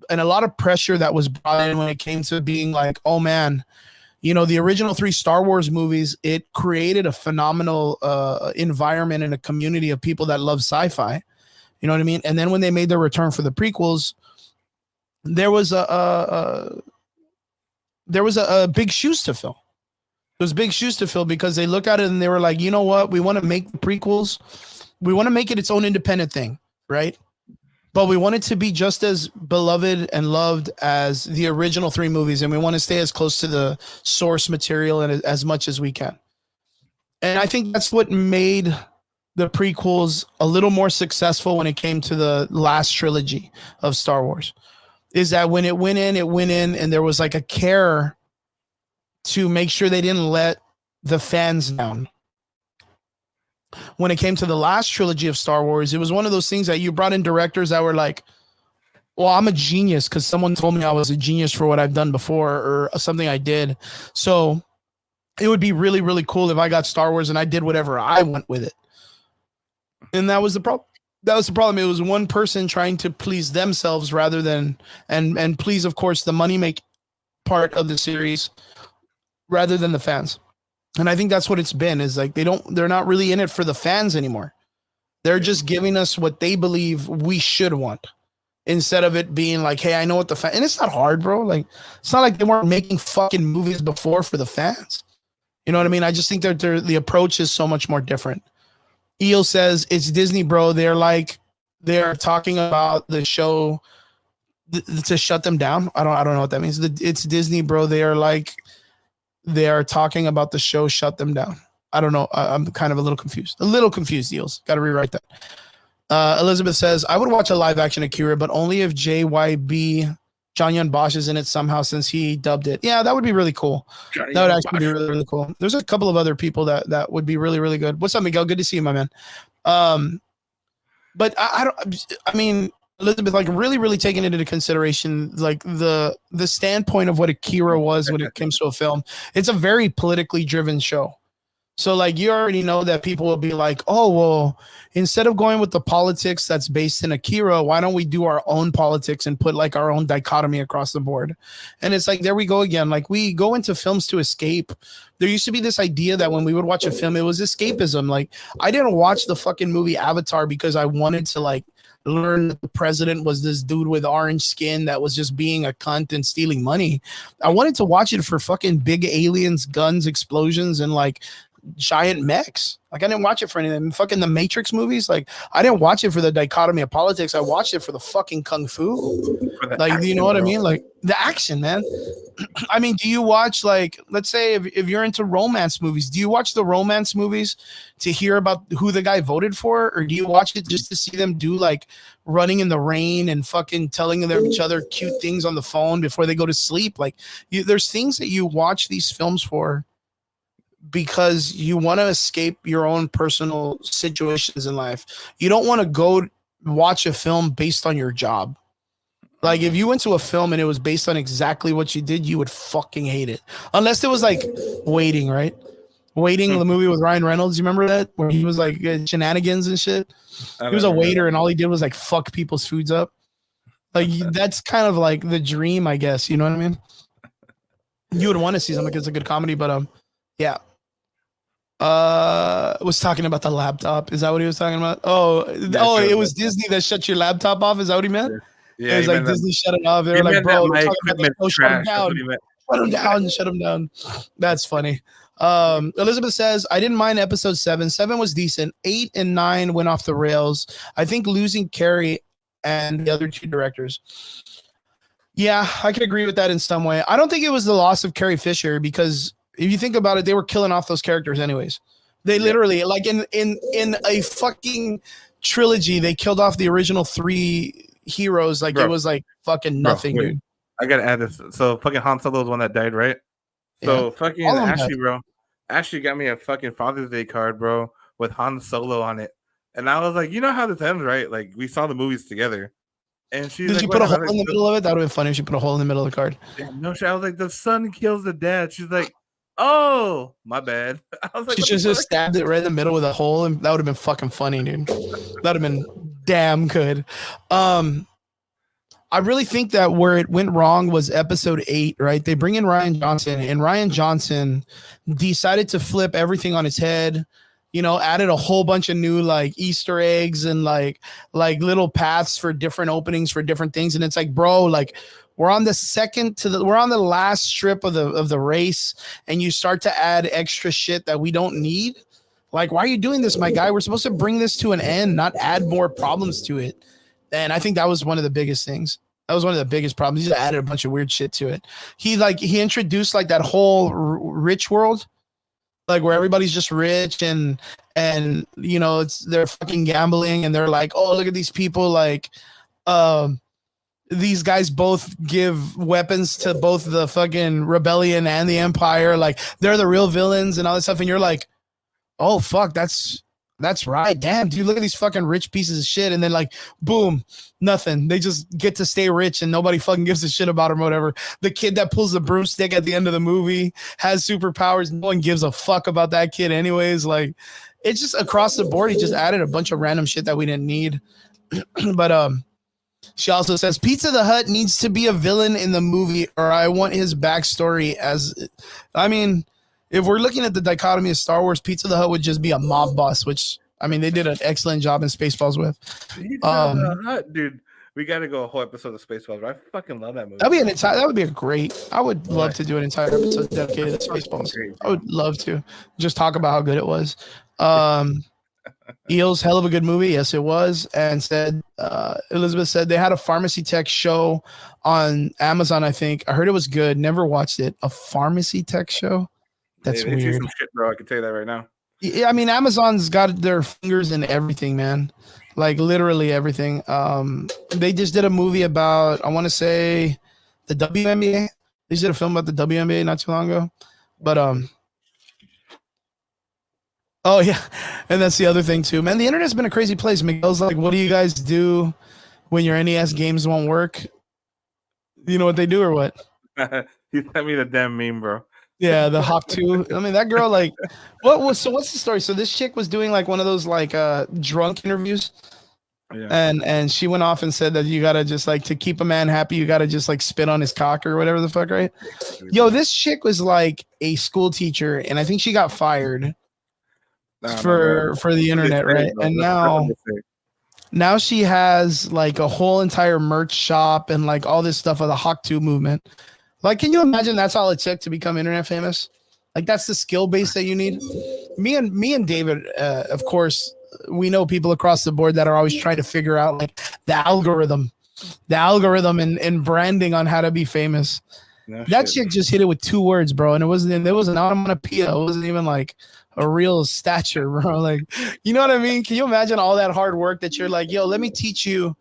and a lot of pressure that was brought in when it came to being like, oh man, the original 3 Star Wars movies, it created a phenomenal environment and a community of people that love sci-fi. You know what I mean? And then when they made their return for the prequels, there was a big shoes to fill. There was big shoes to fill because they look at it and they were like, you know what? We want to make the prequels. We want to make it its own independent thing, right? But we want it to be just as beloved and loved as the original 3 movies, and we want to stay as close to the source material and as much as we can. And I think that's what made the prequels a little more successful when it came to the last trilogy of Star Wars, is that when it went in and there was like a care to make sure they didn't let the fans down. When it came to the last trilogy of Star Wars, it was one of those things that you brought in directors that were like, well, I'm a genius because someone told me I was a genius for what I've done before or something I did. So it would be really, really cool if I got Star Wars and I did whatever I went with it. And that was the problem. It was one person trying to please themselves rather than and please, of course, the money make part of the series rather than the fans. And I think that's what it's been, is like they're not really in it for the fans anymore. They're just giving us what they believe we should want, instead of it being like, hey, I know what and it's not hard, bro. Like, it's not like they weren't making fucking movies before for the fans. You know what I mean? I just think that the approach is so much more different. Eel says it's Disney, bro. They're talking about the show to shut them down. I don't know what that means. It's Disney, bro. They are talking about the show shut them down. I don't know. I'm kind of a little confused. Eels. Got to rewrite that. Elizabeth says, I would watch a live action Akira, but only if JYB John Yun Bosch is in it somehow, since he dubbed it. Yeah, that would be really cool. That would actually be really, really cool. There's a couple of other people that would be really, really good. What's up, Miguel? Good to see you, my man. But I mean, Elizabeth, like really, really taking into consideration like the standpoint of what Akira was when it comes to a film. It's a very politically driven show. So like you already know that people will be like, oh, well, instead of going with the politics that's based in Akira, why don't we do our own politics and put like our own dichotomy across the board? And it's like, there we go again. Like we go into films to escape. There used to be this idea that when we would watch a film, it was escapism. Like I didn't watch the fucking movie Avatar because I wanted to like learn that the president was this dude with orange skin that was just being a cunt and stealing money. I wanted to watch it for fucking big aliens, guns, explosions, and like giant mechs. Like I didn't watch it for anything. Fucking the Matrix movies, like I didn't watch it for the dichotomy of politics. I watched it for the fucking kung fu. Like action, you know what I mean? Like the action, man. I mean, do you watch, like, let's say if you're into romance movies, do you watch the romance movies to hear about who the guy voted for, or do you watch it just to see them do like running in the rain and fucking telling them each other cute things on the phone before they go to sleep? Like there's things that you watch these films for because you want to escape your own personal situations in life. You don't want to go watch a film based on your job. Like if you went to a film and it was based on exactly what you did, you would fucking hate it. Unless it was like Waiting, right? Waiting, the movie with Ryan Reynolds. You remember that where he was like shenanigans and shit? He was a waiter, and all he did was like fuck people's foods up. Like that's kind of like the dream, I guess. You know what I mean? You would want to see something because it's a good comedy, but yeah. Was talking about the laptop. Is that what he was talking about? It was Disney that shut your laptop off. Is that what he meant? Yeah, it was like Disney shut it off. They were like, bro, my equipment's trash. Shut him down. That's funny. Elizabeth says, I didn't mind episode 7. 7 was decent. 8 and 9 went off the rails. I think losing Carrie and the other 2 directors. Yeah, I can agree with that in some way. I don't think it was the loss of Carrie Fisher because if you think about it, they were killing off those characters anyways. They literally, like in a fucking trilogy, they killed off the original 3 heroes. Like it was like fucking nothing, dude. I gotta add this. So fucking Han Solo was one that died, right? So fucking Ashley, bro. Ashley got me a fucking Father's Day card, bro, with Han Solo on it. And I was like, you know how this ends, right? Like we saw the movies together. And she's Did you put a hole in the middle of it? That would have been funny if she put a hole in the middle of the card. Yeah, no shit. I was like, the son kills the dad. She's like, oh, my bad. I was like, she just stabbed it right in the middle with a hole, and that would have been fucking funny, dude. That would have been damn good. I really think that where it went wrong was episode 8, right? They bring in Rian Johnson, and Rian Johnson decided to flip everything on its head. You know, added a whole bunch of new like Easter eggs and like little paths for different openings for different things. And it's like, bro, like we're on the last strip of the race, and you start to add extra shit that we don't need. Like, why are you doing this, my guy? We're supposed to bring this to an end, not add more problems to it. And I think that was one of the biggest things. That was one of the biggest problems. He just added a bunch of weird shit to it. He introduced like that whole rich world. Like where everybody's just rich and you know they're fucking gambling and they're like, oh, look at these people, like these guys both give weapons to both the fucking rebellion and the empire, like they're the real villains and all this stuff, and you're like, oh fuck, that's right, damn dude, look at these fucking rich pieces of shit, and then like boom, nothing, they just get to stay rich and nobody fucking gives a shit about them or whatever. The kid that pulls the broomstick at the end of the movie has superpowers, no one gives a fuck about that kid anyways. Like it's just across the board, he just added a bunch of random shit that we didn't need. But she also says Pizza the Hut needs to be a villain in the movie, or I want his backstory as, I mean, if we're looking at the dichotomy of Star Wars, Pizza the Hut would just be a mob boss, which I mean they did an excellent job in Spaceballs with. Pizza the Hut, dude. We got to go a whole episode of Spaceballs. I fucking love that movie. That would be a great. I would love to do an entire episode dedicated to Spaceballs. I would love to just talk about how good it was. Eels, hell of a good movie. Yes, it was. And said Elizabeth said they had a pharmacy tech show on Amazon. I think I heard it was good. Never watched it. A pharmacy tech show. That's weird. Some shit, bro. I can tell you that right now. Yeah, I mean, Amazon's got their fingers in everything, man. Like literally everything. They just did a movie about, I want to say, the WNBA. They just did a film about the WNBA not too long ago. But oh yeah, and that's the other thing too, man. The internet's been a crazy place. Miguel's like, what do you guys do when your NES games won't work? You know what they do or what? He sent me the damn meme, bro. Yeah, the Hawk 2. I mean, that girl, like, what's the story? So this chick was doing like one of those like drunk interviews. Yeah. And she went off and said that you gotta just like, to keep a man happy, you gotta just like spit on his cock or whatever the fuck, right? Yo, this chick was like a school teacher, and I think she got fired for the internet, right? And now she has like a whole entire merch shop and like all this stuff of the Hawk 2 movement. Like, can you imagine that's all it took to become internet famous? Like, that's the skill base that you need. Me and David, of course, we know people across the board that are always trying to figure out like the algorithm and branding on how to be famous. That chick just hit it with 2 words, bro, and it was an onomatopoeia. It wasn't even like a real stature, bro. Like, you know what I mean? Can you imagine all that hard work that you're like, yo, let me teach you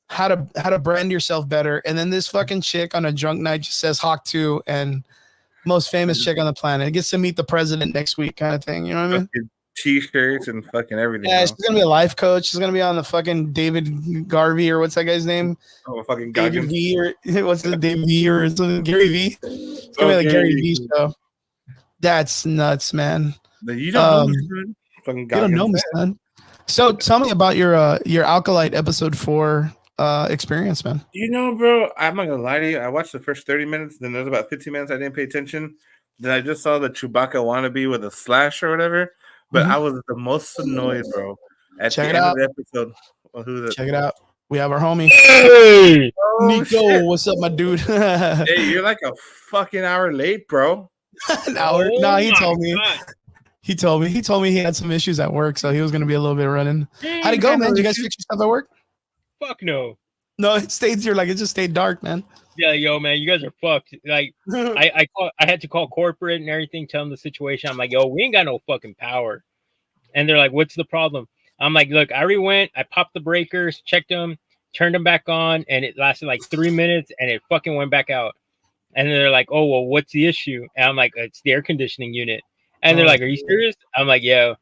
how to brand yourself better, and then this fucking chick on a drunk night just says Hawk 2 and most famous chick on the planet. It gets to meet the president next week, kind of thing. You know what I mean? T-shirts and fucking everything. Yeah, she's gonna be a life coach. She's gonna be on the fucking David Garvey or what's that guy's name? Oh, fucking David V or what's the David V or something? Gary V. It's gonna be like Gary V show. That's nuts, man. You don't know Um, me, son. Fucking You don't know me, son. So tell me about your Alkalite episode 4 experience, man. You know, bro, I'm not gonna lie to you. I watched the first 30 minutes, then there's about 15 minutes I didn't pay attention. Then I just saw the Chewbacca wannabe with a slash or whatever. But I was the most annoyed, bro. At Check the it end out. of the episode. Well, who's it? Check it out. We have our homie Hey, Oh, Nico. shit. What's up, my dude? Hey, you're like a fucking hour late, bro. An hour? oh No, he my told me. God. He told me he had some issues at work, so he was gonna be a little bit running. How'd it go, man? Did you guys fix your stuff at work? Fuck no. No, it stayed here. Like it just stayed dark, man. Yeah, yo, man, you guys are fucked. Like, I had to call corporate and everything, tell them the situation. I'm like, yo, we ain't got no fucking power. And they're like, what's the problem? I'm like, look, I already went, I popped the breakers, checked them, turned them back on, and it lasted like 3 minutes, and it fucking went back out. And they're like, oh, well, what's the issue? And I'm like, it's the air conditioning unit. And they're like, are you serious? I'm like, yeah.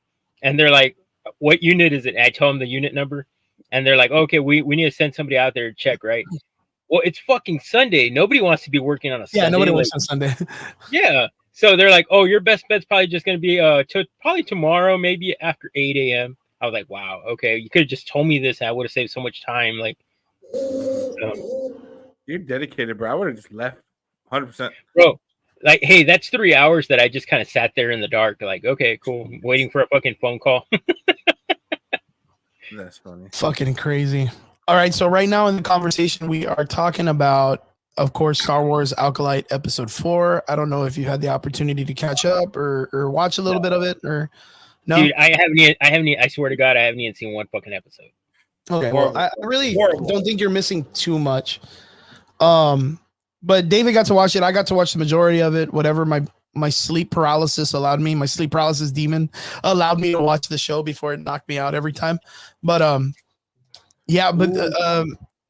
And they're like, what unit is it? And I tell them the unit number. And they're like, okay, we need to send somebody out there to check, right? Well, it's fucking Sunday. Nobody wants to be working on a Sunday. Yeah, nobody like, works on Sunday. yeah. So they're like, oh, your best bet's probably just going to be probably tomorrow, maybe after 8 a.m. I was like, wow, okay. You could have just told me this and I would have saved so much time. Like, so. You're dedicated, bro. I would have just left 100%. Bro, like, hey, that's 3 hours that I just kind of sat there in the dark. Like, okay, cool. Waiting for a fucking phone call. That's funny. Fucking crazy. All right, so right now in the conversation, we are talking about, of course, Star Wars Alkalite Episode 4. I don't know if you had the opportunity to catch up or watch a little bit of it, or no. Dude, I haven't, I swear to God, I haven't even seen one fucking episode. Okay, well, I really Horrible. don't think you're missing too much. But David got to watch it. I got to watch the majority of it. Whatever my sleep paralysis allowed me, my sleep paralysis demon allowed me to watch the show before it knocked me out every time. But yeah, but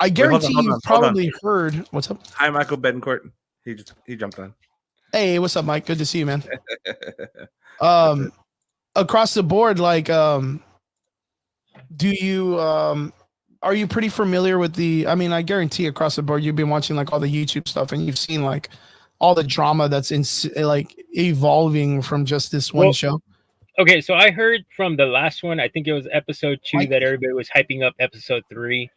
I guarantee hold on, you probably heard. What's up? Hi, Michael Betancourt. He jumped on. Hey, what's up, Mike? Good to see you, man. Across the board, like, do you are you pretty familiar with the? I mean, I guarantee across the board, you've been watching like all the YouTube stuff, and you've seen like all the drama that's in like evolving from just this one show. Okay, so I heard from the last one, I think it was episode 2, Mike? that everybody was hyping up episode 3.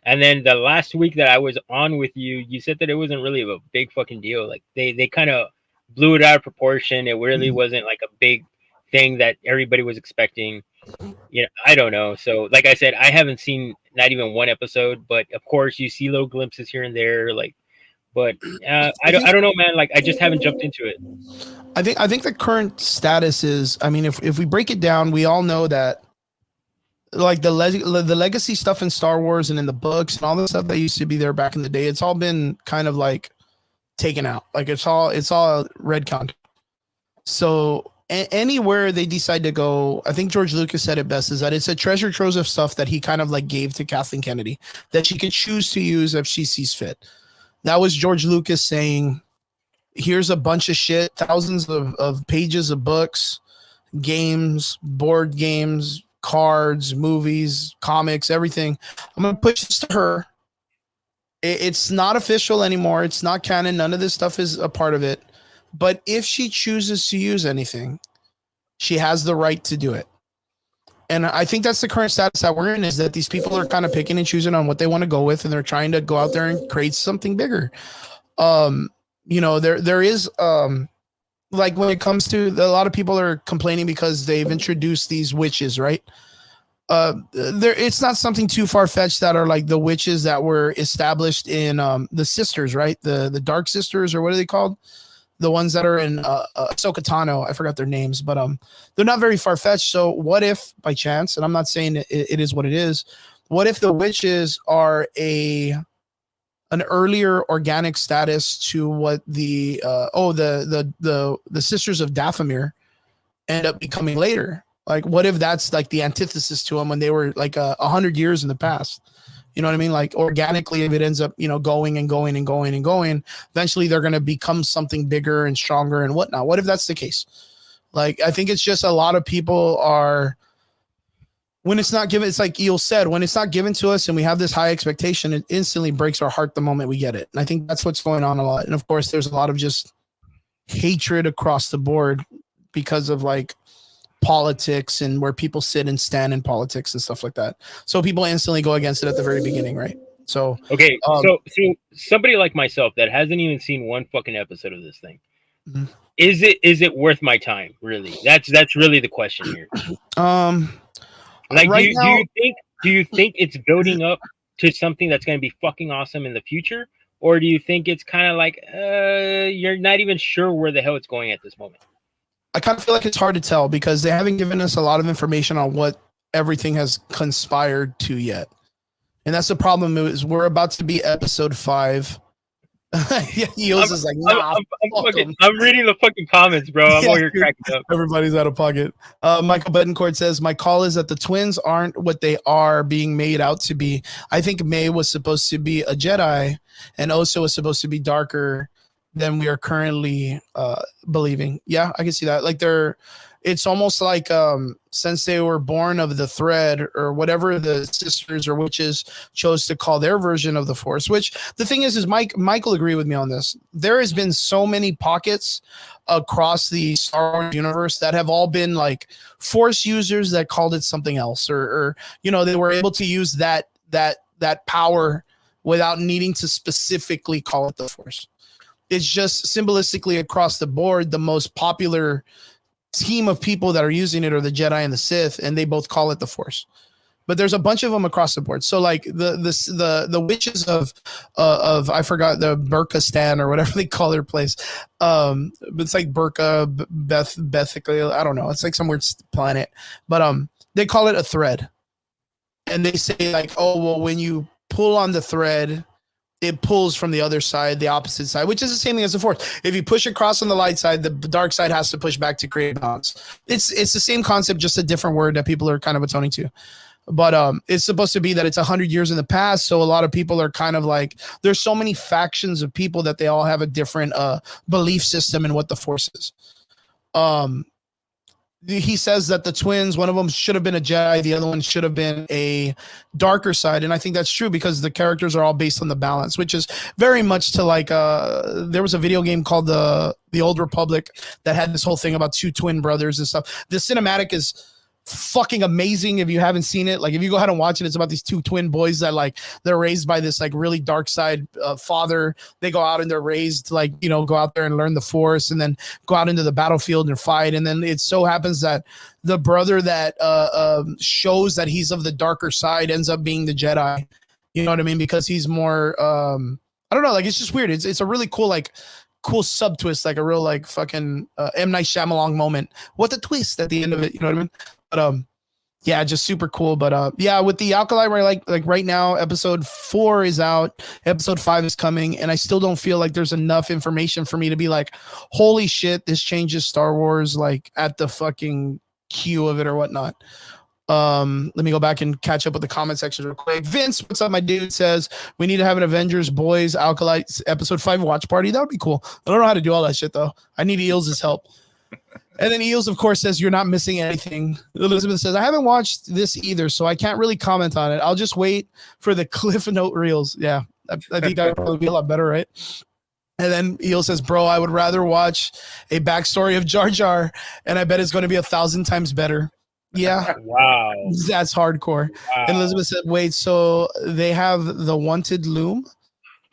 And then the last week that I was on with you, you said that it wasn't really a big fucking deal. Like they kind of blew it out of proportion. It really wasn't like a big thing that everybody was expecting. You know, I don't know. So like I said, I haven't seen not even one episode, but of course you see little glimpses here and there. Like, but I don't know, man. Like I just haven't jumped into it. I think the current status is, I mean, if we break it down, we all know that like the legacy stuff in Star Wars and in the books and all the stuff that used to be there back in the day, it's all been kind of like taken out. Like it's all retconned. So anywhere they decide to go, I think George Lucas said it best, is that it's a treasure trove of stuff that he kind of like gave to Kathleen Kennedy that she could choose to use if she sees fit. That was George Lucas saying, here's a bunch of shit, thousands of pages of books, games, board games, cards, movies, comics, everything. I'm going to push this to her. It's not official anymore. It's not canon. None of this stuff is a part of it. But if she chooses to use anything, she has the right to do it. And I think that's the current status that we're in, is that these people are kind of picking and choosing on what they want to go with, and they're trying to go out there and create something bigger. You know, there is like when it comes to a lot of people are complaining because they've introduced these witches, right? It's not something too far-fetched that are like the witches that were established in the sisters, right? The Dark Sisters, or what are they called? The ones that are in Ahsoka Tano, I forgot their names, but they're not very far-fetched. So what if by chance, and I'm not saying it is what it is, what if the witches are an earlier organic status to what the Sisters of Dathomir end up becoming later? Like, what if that's like the antithesis to them when they were like 100 years in the past? You know what I mean? Like organically, if it ends up, you know, going and going and going and going, eventually they're going to become something bigger and stronger and whatnot. What if that's the case? Like, I think it's just a lot of people are, when it's not given, it's like Eel said, when it's not given to us and we have this high expectation, it instantly breaks our heart the moment we get it. And I think that's what's going on a lot. And of course, there's a lot of just hatred across the board because of like politics and where people sit and stand in politics and stuff like that. So people instantly go against it at the very beginning, right? So Okay, so somebody like myself that hasn't even seen one fucking episode of this thing, Mhm. is it worth my time? Really, that's really the question here. Like, right now, do you think it's building up to something that's going to be fucking awesome in the future, or do you think it's kind of like you're not even sure where the hell it's going at this moment? I kind of feel like it's hard to tell because they haven't given us a lot of information on what everything has conspired to yet. And that's the problem is we're about to be episode 5. Eels is like, nah, I'm reading the fucking comments, bro. I'm over here cracking up. Everybody's out of pocket. Michael Betancourt says, my call is that the twins aren't what they are being made out to be. I think May was supposed to be a Jedi and Oso was supposed to be darker than we are currently believing. Yeah, I can see that. Like it's almost like since they were born of the thread or whatever the sisters or witches chose to call their version of the Force, which the thing is Michael agreed with me on this. There has been so many pockets across the Star Wars universe that have all been like Force users that called it something else or they were able to use that power without needing to specifically call it the Force. It's just symbolistically across the board, the most popular team of people that are using it are the Jedi and the Sith, and they both call it the Force. But there's a bunch of them across the board. So like the witches of I forgot, the Burkistan or whatever they call their place. It's like Burka, Bethically, I don't know. It's like some weird planet. But they call it a thread. And they say like, oh well, when you pull on the thread, it pulls from the other side, the opposite side, which is the same thing as the Force. If you push across on the light side, the dark side has to push back to create balance. It's the same concept, just a different word that people are kind of atoning to. But it's supposed to be that it's 100 years in the past, so a lot of people are kind of like, there's so many factions of people that they all have a different belief system in what the Force is. He says that the twins, one of them should have been a Jedi, the other one should have been a darker side, and I think that's true because the characters are all based on the balance, which is very much to like there was a video game called the Old Republic that had this whole thing about two twin brothers and stuff. The cinematic is fucking amazing if you haven't seen it. Like if you go ahead and watch it, it's about these two twin boys that like they're raised by this like really dark side father. They go out and they're raised to like go out there and learn the Force and then go out into the battlefield and fight. And then it so happens that the brother that shows that he's of the darker side ends up being the Jedi. You know what I mean? Because he's more I don't know, like it's just weird. It's a really cool sub twist, like a real like fucking M. Night Shyamalan moment. What the twist at the end of it, you know what I mean? But yeah, just super cool. But yeah, with the Alkali, like right now, episode 4 is out, episode 5 is coming, and I still don't feel like there's enough information for me to be like, holy shit, this changes Star Wars like at the fucking queue of it or whatnot. Let me go back and catch up with the comment section real quick. Vince, what's up, my dude? Says we need to have an Avengers Boys Alkali episode 5 watch party. That would be cool. I don't know how to do all that shit though. I need Eels' help. And then Eels, of course, says you're not missing anything. Elizabeth says I haven't watched this either, so I can't really comment on it. I'll just wait for the Cliff Note reels. Yeah, I think that would probably be a lot better, right? And then Eel says, bro, I would rather watch a backstory of Jar Jar, and I bet it's going to be 1,000 times better. Yeah. Wow. That's hardcore. Wow. And Elizabeth said, wait, so they have the wanted loom?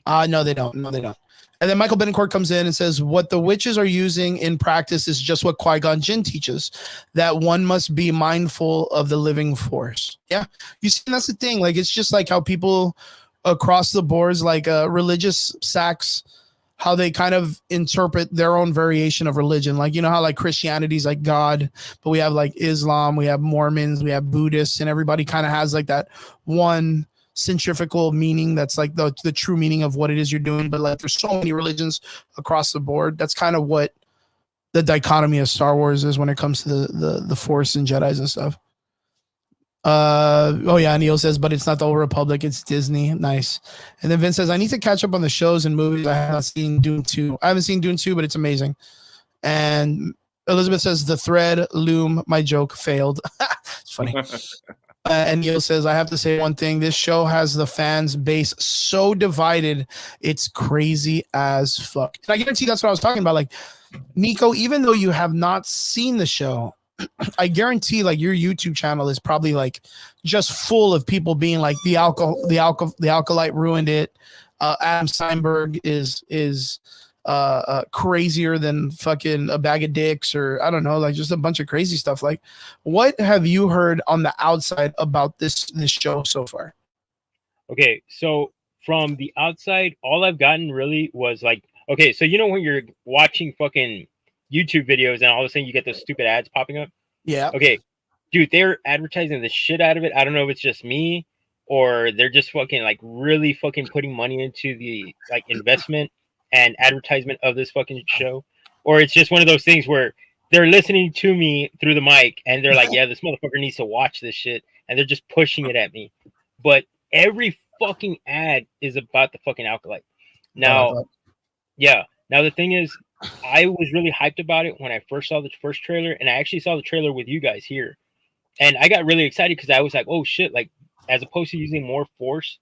No, they don't. No, they don't. And then Michael Betancourt comes in and says, what the witches are using in practice is just what Qui-Gon Jinn teaches, that one must be mindful of the living Force. Yeah. You see, that's the thing. Like, it's just like how people across the boards, like religious sects, how they kind of interpret their own variation of religion. Like, you know how like Christianity's like God, but we have like Islam, we have Mormons, we have Buddhists, and everybody kind of has like that one centrifugal meaning that's like the true meaning of what it is you're doing. But like there's so many religions across the board. That's kind of what the dichotomy of Star Wars is when it comes to the Force and Jedis and stuff. Oh yeah, Neil says, but it's not the Old Republic, it's Disney. Nice. And then Vince says, I need to catch up on the shows and movies. I haven't seen Dune 2. I haven't seen Dune 2, but it's amazing. And Elizabeth says, the thread loom, my joke failed. It's funny. And Neil says, I have to say one thing. This show has the fans base so divided. It's crazy as fuck. And I guarantee that's what I was talking about. Like, Nico, even though you have not seen the show, I guarantee like your YouTube channel is probably like just full of people being like the Alkalite ruined it. Adam Steinberg is crazier than fucking a bag of dicks, or I don't know, like just a bunch of crazy stuff. Like, what have you heard on the outside about this show so far? Okay, so from the outside, all I've gotten really was like, okay, so you know when you're watching fucking YouTube videos and all of a sudden you get those stupid ads popping up? Yeah. Okay, dude, they're advertising the shit out of it. I don't know if it's just me or they're just fucking like really fucking putting money into the like investment and advertisement of this fucking show, or it's just one of those things where they're listening to me through the mic and they're like, yeah, this motherfucker needs to watch this shit, and they're just pushing it at me. But every fucking ad is about the fucking Alkalite. Now, yeah. Now the thing is, I was really hyped about it when I first saw the first trailer, and I actually saw the trailer with you guys here, and I got really excited because I was like, oh shit, like as opposed to using more force,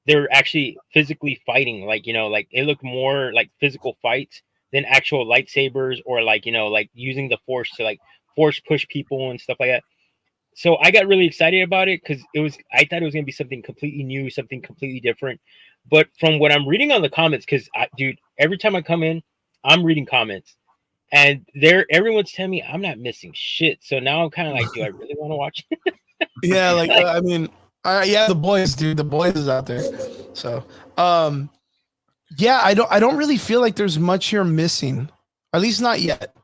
they're actually physically fighting. Like, you know, like it looked more like physical fights than actual lightsabers or like, you know, like using the force to like force push people and stuff like that. So I got really excited about it because I thought it was gonna be something completely new, something completely different. But from what I'm reading on the comments, because dude, every time I come in, I'm reading comments, and everyone's telling me I'm not missing shit. So now I'm kind of like, do I really want to watch it? Yeah, like I mean, yeah, the boys, dude, the boys is out there. So, yeah, I don't really feel like there's much here missing, at least not yet.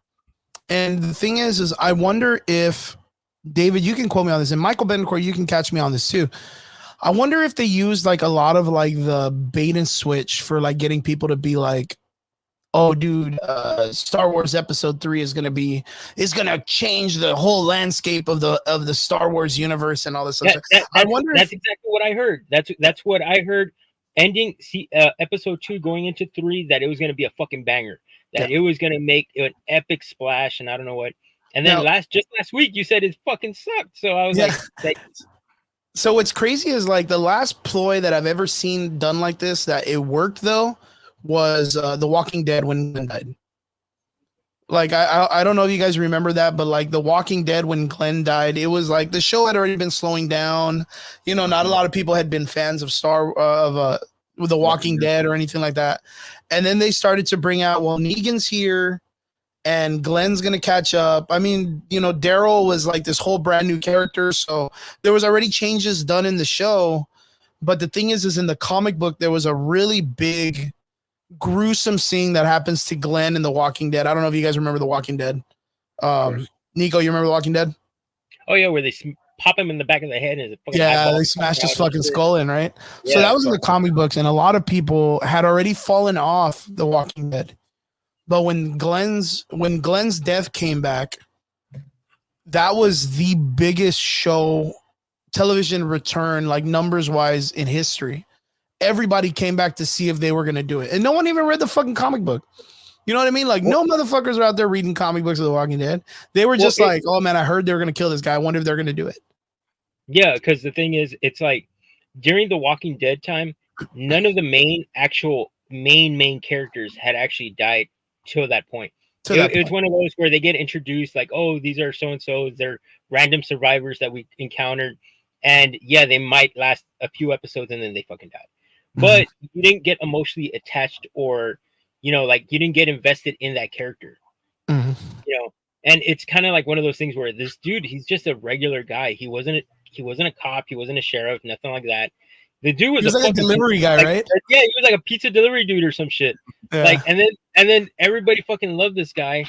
And the thing is I wonder if David, you can quote me on this, and Michael Bencourt, you can catch me on this too. I wonder if they used like a lot of like the bait and switch for like getting people to be like, oh dude, Star Wars episode 3 is gonna change the whole landscape of the Star Wars universe and all this stuff. I wonder that's exactly what I heard. That's what I heard. Ending episode 2 going into 3, that it was gonna be a fucking banger. That it was gonna make an epic splash, and I don't know what. And then just last week you said it fucking sucked. So I was like so what's crazy is like the last ploy that I've ever seen done like this that it worked though was The Walking Dead when Glenn died. Like I don't know if you guys remember that, but like The Walking Dead when Glenn died, it was like the show had already been slowing down. You know, not a lot of people had been fans of The Walking Dead or anything like that. And then they started to bring out, well, Negan's here and Glenn's gonna catch up. I mean, you know, Daryl was like this whole brand new character, so there was already changes done in the show. But the thing is in the comic book, there was a really big, gruesome scene that happens to Glenn in The Walking Dead. I don't know if you guys remember The Walking Dead. Nico, you remember The Walking Dead? Oh yeah, where they pop him in the back of the head and they smashed his fucking skull in, right? Yeah, so that was in the comic books, and a lot of people had already fallen off The Walking Dead. But when Glenn's death came back, that was the biggest television return, like numbers wise, in history. Everybody came back to see if they were going to do it. And no one even read the fucking comic book. You know what I mean? Like no motherfuckers are out there reading comic books of The Walking Dead. They were just like, oh man, I heard they were going to kill this guy. I wonder if they're going to do it. Yeah. Cause the thing is, it's like during The Walking Dead time, none of the main characters had actually died till that point. It's one of those where they get introduced like, oh, these are so-and-so, they're random survivors that we encountered. And yeah, they might last a few episodes and then they fucking die. But you didn't get emotionally attached, or, you know, like you didn't get invested in that character. You know, and it's kind of like one of those things where this dude, he's just a regular guy. He wasn't a cop, he wasn't a sheriff, nothing like that. The dude was like a delivery guy, right? Yeah, he was like a pizza delivery dude or some shit. Yeah. Like, and then everybody fucking loved this guy.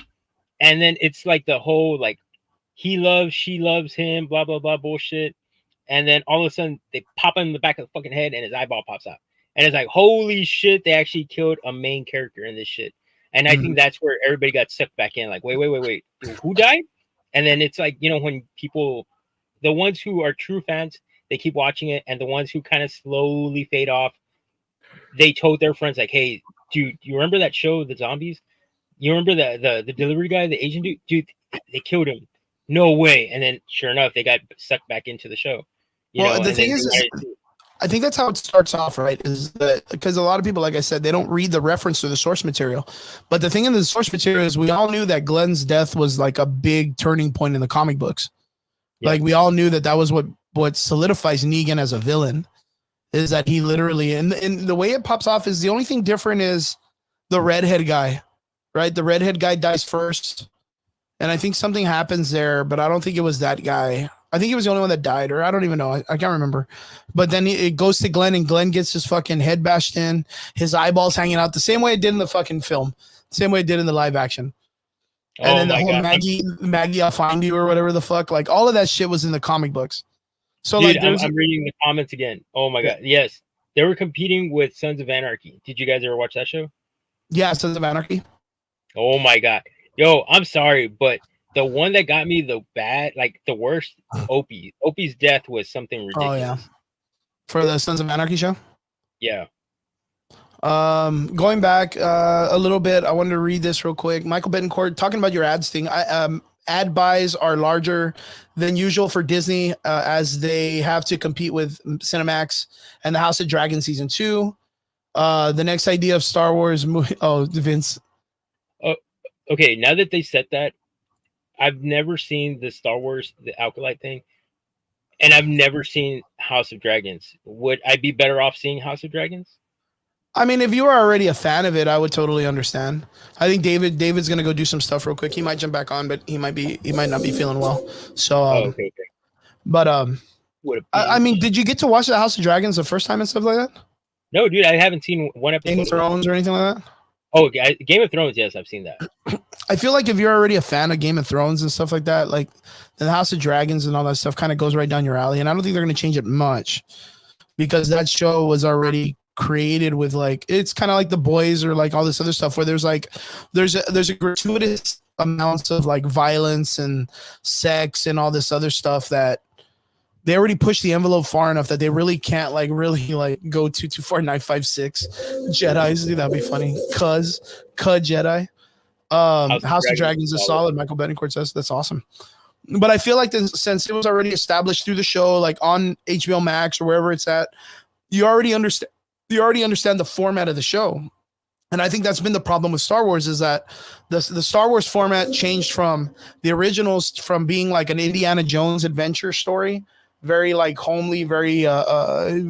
And then it's like the whole like she loves him, blah blah blah bullshit. And then all of a sudden they pop him in the back of the fucking head and his eyeball pops out. And it's like, holy shit, they actually killed a main character in this shit. And I think that's where everybody got sucked back in. Like, wait, who died? And then it's like, you know, when people, the ones who are true fans, they keep watching it, and the ones who kind of slowly fade off, they told their friends like, hey, dude, you remember that show, The Zombies? You remember the delivery guy, the Asian dude? Dude, they killed him. No way. And then sure enough, they got sucked back into the show. Well, the and thing then is I think that's how it starts off, right? Is that because a lot of people, like I said, they don't read the reference to the source material. But the thing in the source material is we all knew that Glenn's death was like a big turning point in the comic books. Yeah. Like we all knew that that was what solidifies Negan as a villain, is that he literally, and the way it pops off is the only thing different is the redhead guy, right? The redhead guy dies first. And I think something happens there, but I don't think it was that guy. I think he was the only one that died, or I don't even know. I can't remember. But then it goes to Glenn, and Glenn gets his fucking head bashed in, his eyeballs hanging out the same way it did in the fucking film, same way it did in the live action. And then the whole Maggie, I'll find you, or whatever the fuck, like all of that shit was in the comic books. So Dude, like, I'm reading the comments again. Oh my god, yes, they were competing with Sons of Anarchy. Did you guys ever watch that show? Yeah, Sons of Anarchy. Oh my god, yo, I'm sorry, but the one that got me the worst, Opie. Opie's death was something ridiculous. Oh yeah, for the Sons of Anarchy show. Yeah. Going back a little bit, I wanted to read this real quick. Michael Betancourt talking about your ads thing. Ad buys are larger than usual for Disney as they have to compete with Cinemax and the House of Dragon season 2. The next idea of Star Wars movie. Oh, Vince. Oh, okay. Now that they said that, I've never seen the Star Wars, the Acolyte thing, and I've never seen House of Dragons. Would I be better off seeing House of Dragons? I mean, if you are already a fan of it, I would totally understand. I think David's gonna go do some stuff real quick. He might jump back on, but he might not be feeling well. So, okay. But I mean, did you get to watch the House of Dragons the first time and stuff like that? No, dude, I haven't seen one episode. Game of Thrones or anything like that? Oh, Game of Thrones, yes, I've seen that. I feel like if you're already a fan of Game of Thrones and stuff like that, like the House of Dragons and all that stuff kind of goes right down your alley. And I don't think they're going to change it much because that show was already created with like, it's kind of like The Boys or like all this other stuff where there's a gratuitous amounts of like violence and sex and all this other stuff that they already pushed the envelope far enough that they really can't really go too far. 956 Jedis, dude, that'd be funny. Cud Jedi. House of Dragons is solid. Michael Betancourt says that's awesome. But I feel like since it was already established through the show, like on HBO Max or wherever it's at, you already understand the format of the show. And I think that's been the problem with Star Wars is that the Star Wars format changed from the originals from being like an Indiana Jones adventure story, very like homely, very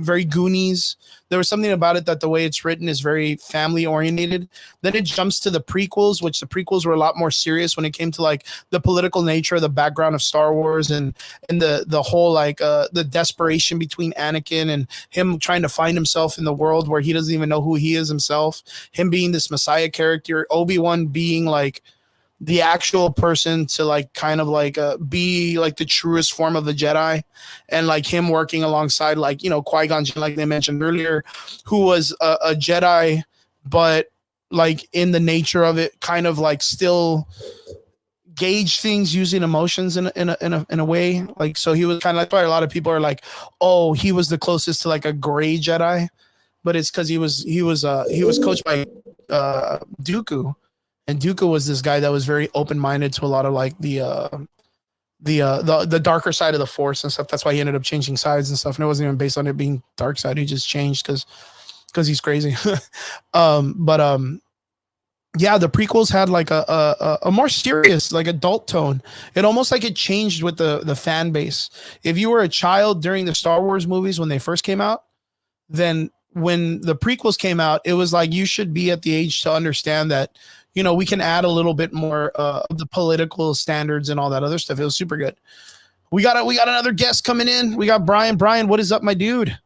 very Goonies. There was something about it that the way it's written is very family oriented. Then it jumps to the prequels, which the prequels were a lot more serious when it came to like the political nature of the background of Star Wars and the whole like the desperation between Anakin and him trying to find himself in the world where he doesn't even know who he is himself. Him being this Messiah character, Obi-Wan being like the actual person to like kind of like be like the truest form of the Jedi, and like him working alongside like, you know, Qui-Gon Jinn, like they mentioned earlier, who was a Jedi, but like in the nature of it kind of like still gauge things using emotions in a way. Like, so he was kind of like, probably a lot of people are like, oh, he was the closest to like a gray Jedi, but it's because he was coached by Dooku. And Dooku was this guy that was very open-minded to a lot of like the darker side of the Force and stuff. That's why he ended up changing sides and stuff. And it wasn't even based on it being dark side. He just changed because he's crazy. Yeah, the prequels had like a more serious, like adult tone. It almost like it changed with the fan base. If you were a child during the Star Wars movies when they first came out, then when the prequels came out, it was like you should be at the age to understand that, you know, we can add a little bit more of the political standards and all that other stuff. It was super good. We got another guest coming in. We got Brian. Brian, what is up, my dude?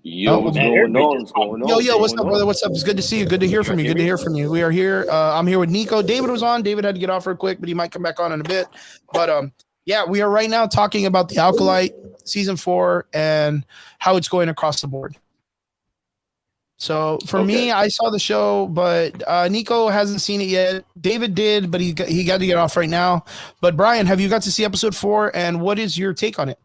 Yo, what's going on? Yo, what's up, brother? What's up? It's good to see you. Good to hear from you. Good to hear from you. We are here. I'm here with Nico. David was on. David had to get off real quick, but he might come back on in a bit. But yeah, we are right now talking about the Acolyte season 4 and how it's going across the board. So for me, I saw the show, but Nico hasn't seen it yet. David did, but he got to get off right now. But Brian, have you got to see episode 4? And what is your take on it?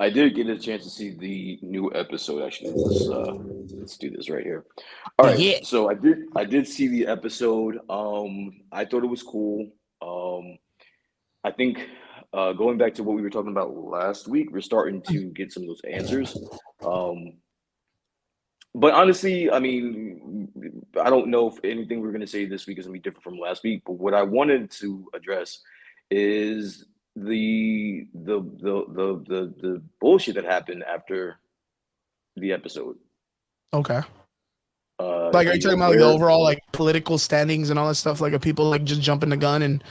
I did get a chance to see the new episode. Actually, let's do this right here. All right. Yeah. So I did see the episode. I thought it was cool. I think Going back to what we were talking about last week, we're starting to get some of those answers. But honestly, I mean, I don't know if anything we're going to say this week is going to be different from last week. But what I wanted to address is the bullshit that happened after the episode. Okay. Like, are you talking about like the overall like political standings and all that stuff? Like, are people like just jumping the gun and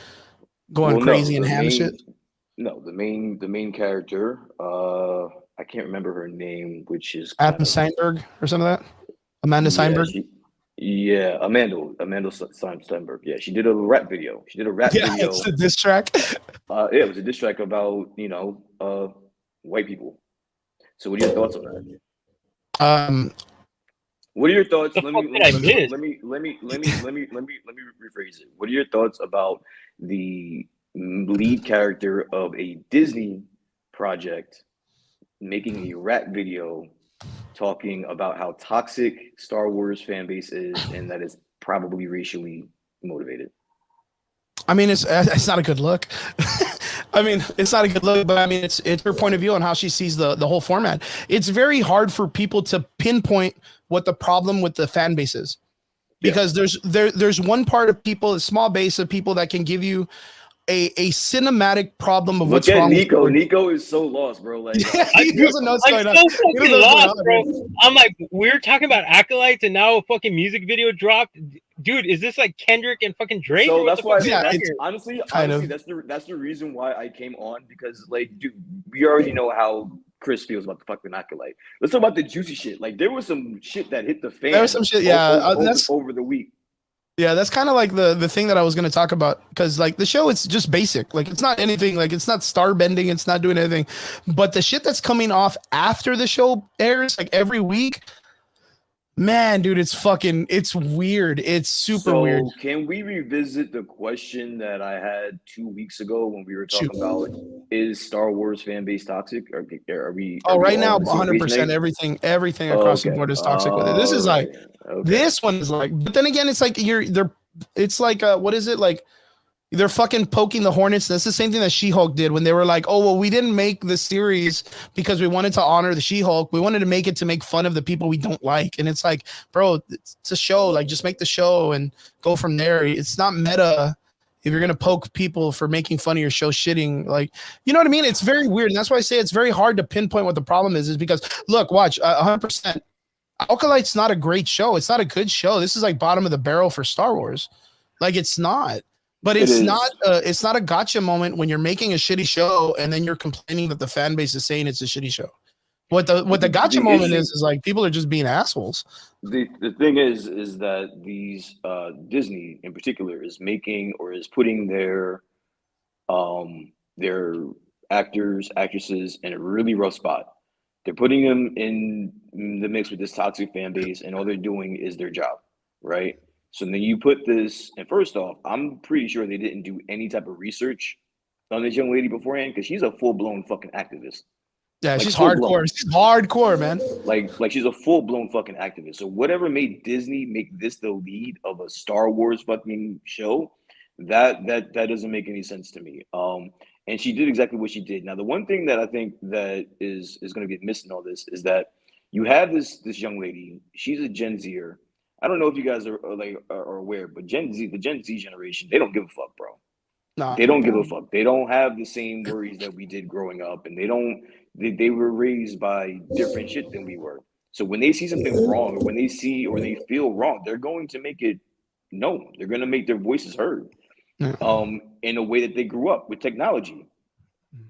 going crazy and ham shit? No, the main character. I can't remember her name, which is Adam Steinberg or something like that. Amanda Steinberg. Amanda Steinberg. Yeah, she did a rap video. Yeah, it's a diss track. It was a diss track about white people. So, what are your thoughts on that? What are your thoughts? Let me rephrase it. What are your thoughts about the lead character of a Disney project making a rap video talking about how toxic Star Wars fan base is and that it's probably racially motivated? I mean, it's not a good look. I mean, it's not a good look, but I mean, it's her point of view on how she sees the whole format. It's very hard for people to pinpoint what the problem with the fan base is, because there's one part of people, a small base of people that can give you a cinematic problem of what's wrong. Nico. Nico is so lost, bro. Like, he doesn't know what's going on. I'm so fucking lost, bro. I'm like, we're talking about Acolytes, and now a fucking music video dropped. Dude, is this like Kendrick and fucking Drake? So that's why. Honestly, that's the reason why I came on, because like, dude, we already know how Chris feels about the fucking Acolyte. Let's talk about the juicy shit. Like, there was some shit that hit the fan. There was some shit, over the week. Yeah, that's kind of like the thing that I was going to talk about, because like the show, it's just basic. Like, it's not anything, like it's not star bending, it's not doing anything. But the shit that's coming off after the show airs, like every week, man, dude, it's weird. It's super weird. Can we revisit the question that I had 2 weeks ago when we were talking about, is Star Wars fan base toxic? Are we? Right now, 100%. Everything across the board is toxic with it. This is like, this one is like, but then again, it's like it's like what is it like? They're fucking poking the hornets. That's the same thing that She-Hulk did when they were like, oh, well, we didn't make the series because we wanted to honor the She-Hulk. We wanted to make it to make fun of the people we don't like. And it's like, bro, it's a show. Like, just make the show and go from there. It's not meta if you're going to poke people for making fun of your show shitting. Like, you know what I mean? It's very weird. And that's why I say it's very hard to pinpoint what the problem is because, look, watch, 100%. Acolyte's not a great show. It's not a good show. This is like bottom of the barrel for Star Wars. Like, it's not. But it's not a gotcha moment when you're making a shitty show and then you're complaining that the fan base is saying it's a shitty show. What the gotcha moment is like people are just being assholes. The thing is that these Disney in particular is making or is putting their actors, actresses in a really rough spot. They're putting them in the mix with this toxic fan base, and all they're doing is their job, right? So then you put this, and first off, I'm pretty sure they didn't do any type of research on this young lady beforehand, because she's a full-blown fucking activist. Yeah, like, she's hardcore. She's hardcore, man. Like she's a full-blown fucking activist. So whatever made Disney make this the lead of a Star Wars fucking show, that doesn't make any sense to me. And she did exactly what she did. Now, the one thing that I think that is going to get missed in all this is that you have this young lady. She's a Gen Zer. I don't know if you guys are aware, but the Gen Z generation, they don't give a fuck, bro. No, they don't give a fuck. They don't have the same worries that we did growing up, and they were raised by different shit than we were. So when they see something wrong, or when they see or they feel wrong, they're going to make it known. They're going to make their voices heard, in a way that they grew up with technology.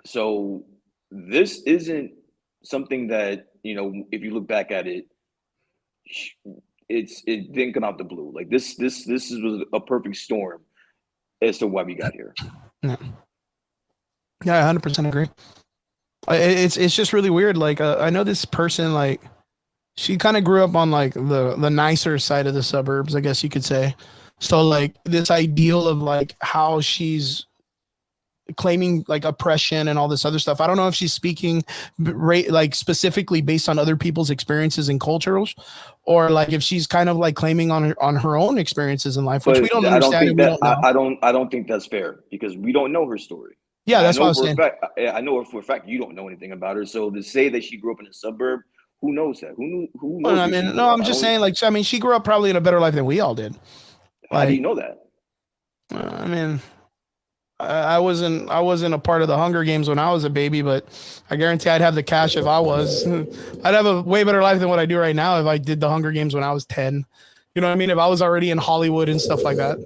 So this isn't something that, if you look back at it, it didn't come out the blue. Like this was a perfect storm as to why we got here. Yeah, 100% agree. It's just really weird. Like I know this person, like she kind of grew up on like the nicer side of the suburbs, I guess you could say. So like this ideal of like how she's claiming like oppression and all this other stuff. I don't know if she's speaking like specifically based on other people's experiences and cultures, or like if she's kind of like claiming on her own experiences in life, which we don't understand. I don't think that's fair, because we don't know her story. Yeah, that's I know what I'm for saying. a fact. I know for a fact you don't know anything about her. So to say that she grew up in a suburb, who knows that? Who Well, knows I where she mean, no, grew up? I'm I just don't. saying, like, I mean, she grew up probably in a better life than we all did. How do you Like, know that? I mean, I wasn't a part of the Hunger Games when I was a baby, but I guarantee I'd have the cash if I was. I'd have a way better life than what I do right now if I did the Hunger Games when I was 10. You know what I mean? If I was already in Hollywood and stuff like that.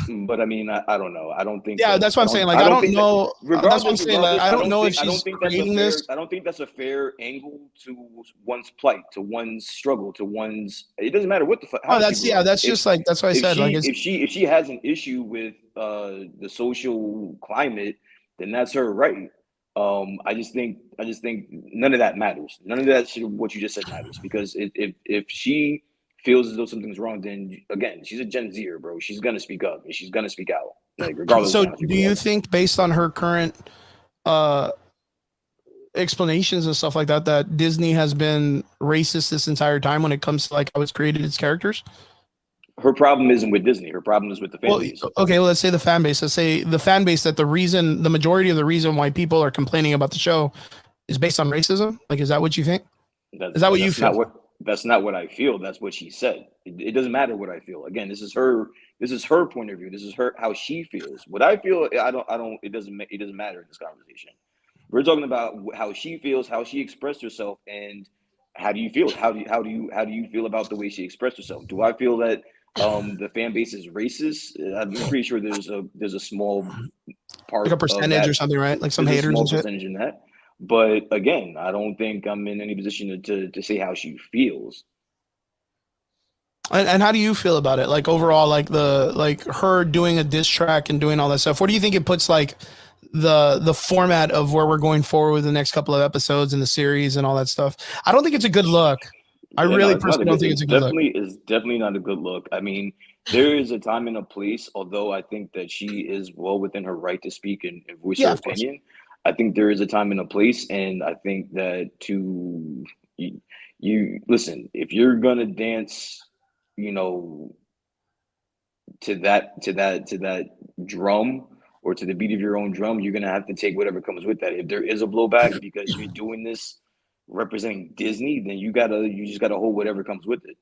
But I mean, I don't know. I don't think Yeah, that. that's what I'm saying. Like, I I don't don't think that. know. That's what I'm saying. Like, Regardless, I don't know if I don't she's think that's a creating fair. this. I don't think that's a fair angle to one's plight, to one's struggle, to one's. It doesn't matter what the fuck. Oh, How she that's grew yeah. up. That's just like that's what I If said. she Like, it's if she has an issue with the social climate, then that's her right. I just think none of that matters. None of that shit, what you just said matters, because if she feels as though something's wrong, then again, she's a Gen Zer, bro. She's gonna speak up and she's gonna speak out, like regardless so. of how she Do grew you up. think, based on her current uh explanations and stuff like that, that Disney has been racist this entire time when it comes to like how it's created its characters? Her problem isn't with Disney. Her problem is with the fan Well, base. okay, well, let's say the fan base. Let's say the fan base that the majority of the reason why people are complaining about the show is based on racism. Like, is that what you think? Is that what you feel? That's not what I feel. That's what she said. It doesn't matter what I feel. Again, this is her point of view. This is her how she feels. What I feel, I don't. It doesn't matter in this conversation. We're talking about how she feels, how she expressed herself, and how do you feel? How do you feel about the way she expressed herself? Do I feel that the fan base is racist? I'm pretty sure there's a small part Like a of percentage that. or something, right? Like some There's a haters small and shit. percentage in that. But again, I don't think I'm in any position to say how she feels. And how do you feel about it? Like overall, like her doing a diss track and doing all that stuff. What do you think it puts like the format of where we're going forward with the next couple of episodes in the series and all that stuff? I don't think it's a good look. I really personally don't think it's a good look. It's definitely not a good look. I mean, there is a time and a place, although I think that she is well within her right to speak and voice Yeah, her of course. opinion. I think there is a time and a place, and I think that you listen, if you're gonna dance, you know, to that drum or to the beat of your own drum, you're gonna have to take whatever comes with that. If there is a blowback because you're doing this representing Disney, then you just gotta hold whatever comes with it.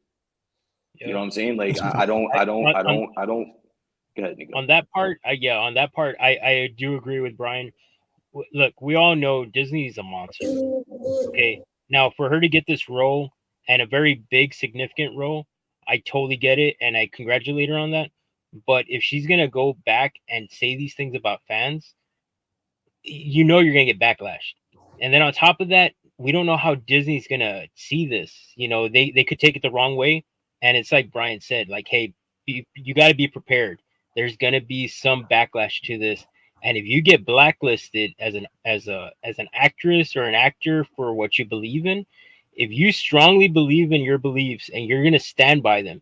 Yeah. You know what I'm saying? Like I don't. Go ahead, Nico. On that part, I do agree with Brian. Look, we all know Disney's a monster. Okay, now for her to get this role and a very big, significant role, I totally get it, and I congratulate her on that. But if she's gonna go back and say these things about fans, you know you're gonna get backlash. And then on top of that, we don't know how Disney's gonna see this. You know, they could take it the wrong way, and it's like Brian said, like, hey, you got to be prepared. There's gonna be some backlash to this, and if you get blacklisted as an actress or an actor for what you believe in, if you strongly believe in your beliefs and you're gonna stand by them,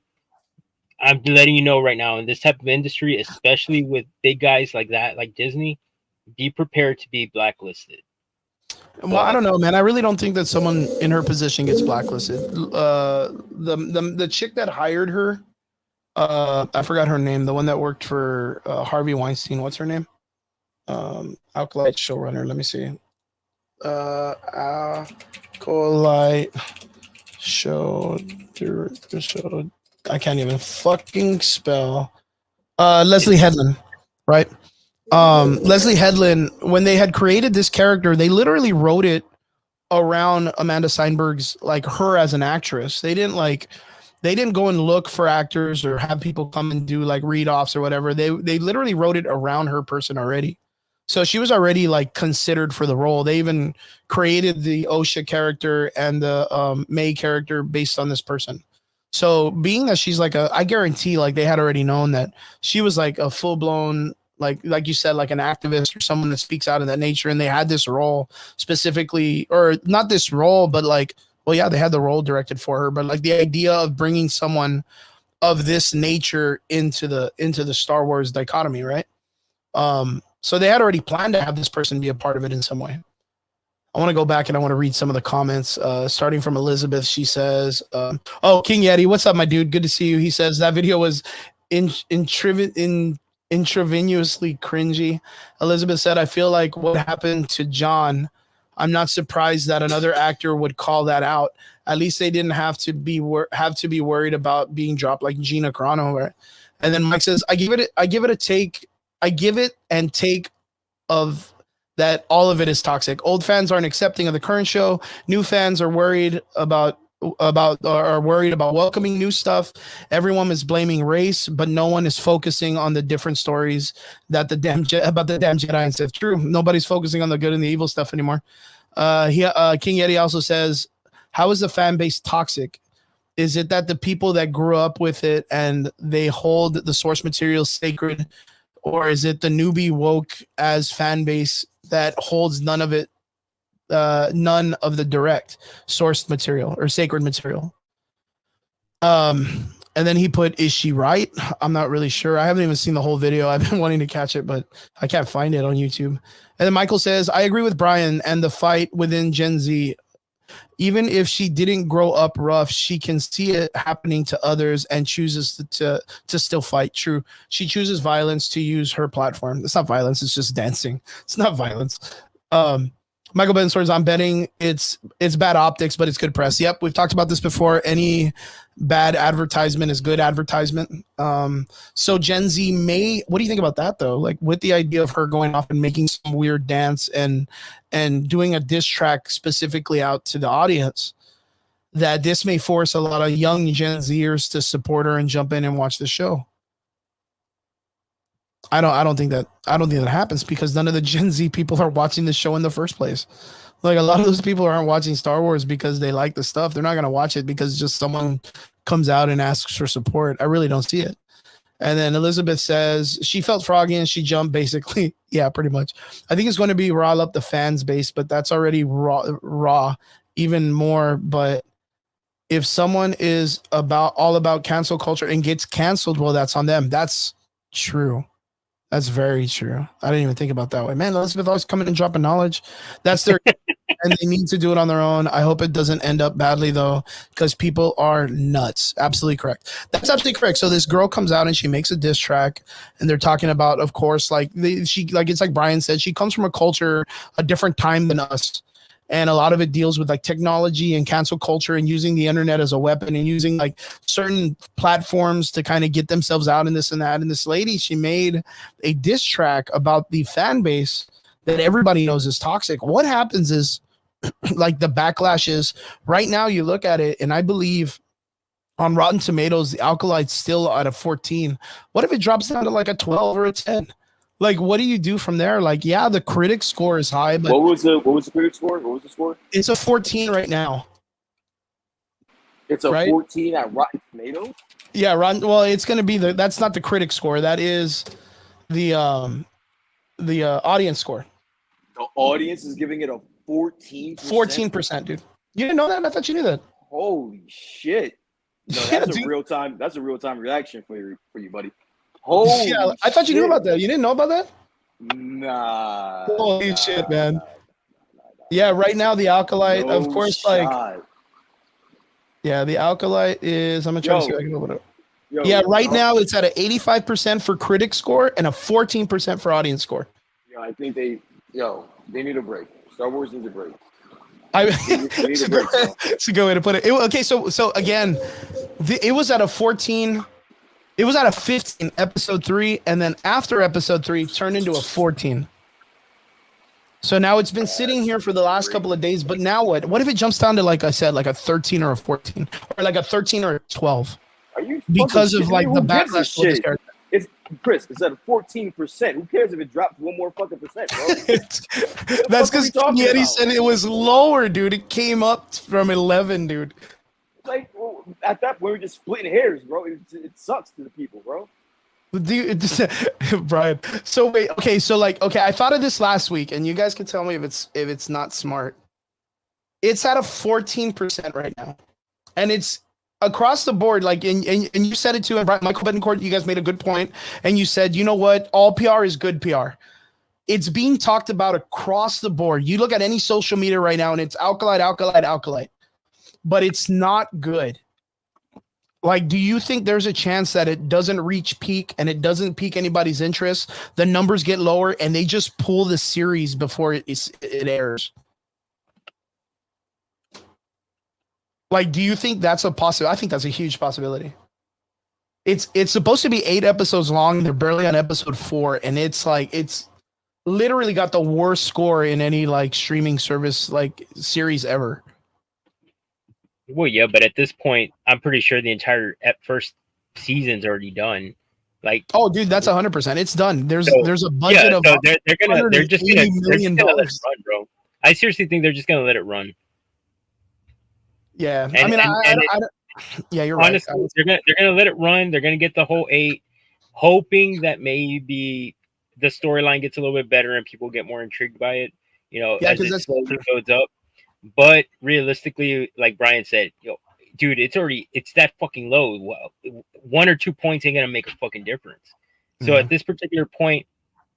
I'm letting you know right now, in this type of industry, especially with big guys like that, like Disney, be prepared to be blacklisted. Well, I don't know, man. I really don't think that someone in her position gets blacklisted. The chick that hired her, I forgot her name. The one that worked for Harvey Weinstein. What's her name? Alkalite showrunner. Let me see. Alkalite show. I can't even fucking spell. Leslie Headland, right? Leslie Headland, when they had created this character, they literally wrote it around Amanda Seinberg's, like, her as an actress. They didn't go and look for actors or have people come and do like read-offs or whatever. They literally wrote it around her person already. So she was already like considered for the role. They even created the OSHA character and the May character based on this person. So being that she's like I guarantee like they had already known that she was like a full-blown, like you said, like an activist or someone that speaks out of that nature. And they had this role specifically, or not this role, but like, well, yeah, they had the role directed for her, but like the idea of bringing someone of this nature into the Star Wars dichotomy, right? So they had already planned to have this person be a part of it in some way. I want to go back and I want to read some of the comments, starting from Elizabeth. She says, oh, King Yeti, what's up, my dude? Good to see you. He says that video was intriguing intravenously cringy. Elizabeth said, I feel like what happened to John. I'm not surprised that another actor would call that out. At least they didn't have to be worried about being dropped like Gina Carano. Right? And then Mike says, I give it and take of that all of it is toxic. Old fans aren't accepting of the current show. New fans are worried about welcoming new stuff. Everyone is blaming race, but no one is focusing on the different stories that about the damn Jedi and Sith. True, nobody's focusing on the good and the evil stuff anymore. King Yeti also says, how is the fan base toxic? Is it that the people that grew up with it and they hold the source material sacred, or is it the newbie woke as fan base that holds none of it, none of the direct sourced material or sacred material? And then he put, is she right? I'm not really sure. I haven't even seen the whole video. I've been wanting to catch it, but I can't find it on YouTube. And then Michael says, I agree with Brian and the fight within Gen Z. Even if she didn't grow up rough, she can see it happening to others and chooses to still fight. True. She chooses violence to use her platform. It's not violence. It's just dancing. It's not violence. Michael Bensworth, I'm betting it's bad optics, but it's good press. Yep, we've talked about this before. Any bad advertisement is good advertisement. So Gen Z what do you think about that though? Like with the idea of her going off and making some weird dance and doing a diss track specifically out to the audience, that this may force a lot of young Gen Zers to support her and jump in and watch the show. I don't think that happens because none of the Gen Z people are watching the show in the first place. Like a lot of those people aren't watching Star Wars because they like the stuff. They're not going to watch it because just someone comes out and asks for support. I really don't see it. And then Elizabeth says she felt froggy and she jumped basically. Yeah, pretty much. I think it's going to be rile up the fans base, but that's already raw even more. But if someone is all about cancel culture and gets canceled, well, that's on them. That's true. That's very true. I didn't even think about that way. Man, Elizabeth always coming and dropping knowledge. That's their and they need to do it on their own. I hope it doesn't end up badly though, because people are nuts. Absolutely correct. That's absolutely correct. So this girl comes out and she makes a diss track, and they're talking about, of course, it's like Brian said, she comes from a culture, a different time than us. And a lot of it deals with like technology and cancel culture and using the internet as a weapon and using like certain platforms to kind of get themselves out and this and that. And this lady, she made a diss track about the fan base that everybody knows is toxic. What happens is like the backlash is right now you look at it, and I believe on Rotten Tomatoes, the Alkalite's still at a 14. What if it drops down to like a 12 or a 10? Like, what do you do from there? Like, yeah, the critic score is high, but what was the critic score? What was the score? It's a 14 right now. It's a 14 at Rotten Tomatoes. Yeah, Rotten. Well, it's going to be that's not the critic score. That is the audience score. The audience is giving it a 14%. 14%, dude. You didn't know that? I thought you knew that. Holy shit! No, that's a real time. That's a real time reaction for you, buddy. Holy yeah, I thought you knew about that. You didn't know about that? Nah. Holy shit, man. Yeah, right now the Alkalite, of course, like. Yeah, the Alkalite is. I'm gonna try to see if I can open it up. Right now it's at an 85% for critic score and a 14% for audience score. Yeah, I think they need a break. Star Wars needs a break. It's a good way to put it. So again, it was at a 14. It was at a 15 episode 3, and then after episode 3 turned into a 14. So now it's been sitting here for the last couple of days, but now what? What if it jumps down to, like I said, like a 13 or a 14, or like a 13 or a 12? Are you because of like the backlash? It's Chris. It's at 14%. Who cares if it drops one more fucking percent, bro? That's because Yeti said it was lower, dude. It came up from 11, dude. Like at that point, we're just splitting hairs, bro. It sucks to the people, bro. Dude, Brian. So wait, okay. So I thought of this last week, and you guys can tell me if it's not smart. It's at a 14% right now, and it's across the board. Like, and you said it too, and Michael Betancourt, you guys made a good point, and you said, you know what, all PR is good PR. It's being talked about across the board. You look at any social media right now, and it's Alkalite. But it's not good. Like, do you think there's a chance that it doesn't reach peak and it doesn't pique anybody's interest? The numbers get lower and they just pull the series before it airs. Like, do you think that's a possibility? I think that's a huge possibility. It's supposed to be 8 episodes long. They're barely on episode 4, and it's literally got the worst score in any like streaming service like series ever. Well, yeah, but at this point, I'm pretty sure the entire first season's already done. Like, oh, dude, that's 100%. It's done. There's a budget yeah, of so they're just gonna $180 million. let it run, bro. I seriously think they're just gonna let it run. Yeah, And- I mean, and yeah, you're Honestly, right. they're gonna let it run. They're gonna get the whole 8, hoping that maybe the storyline gets a little bit better and people get more intrigued by it. You know, Yeah, as 'cause it that's- slowly builds up. But realistically, like Brian said, dude, it's that fucking low. 1 or 2 points ain't gonna make a fucking difference. So at this particular point,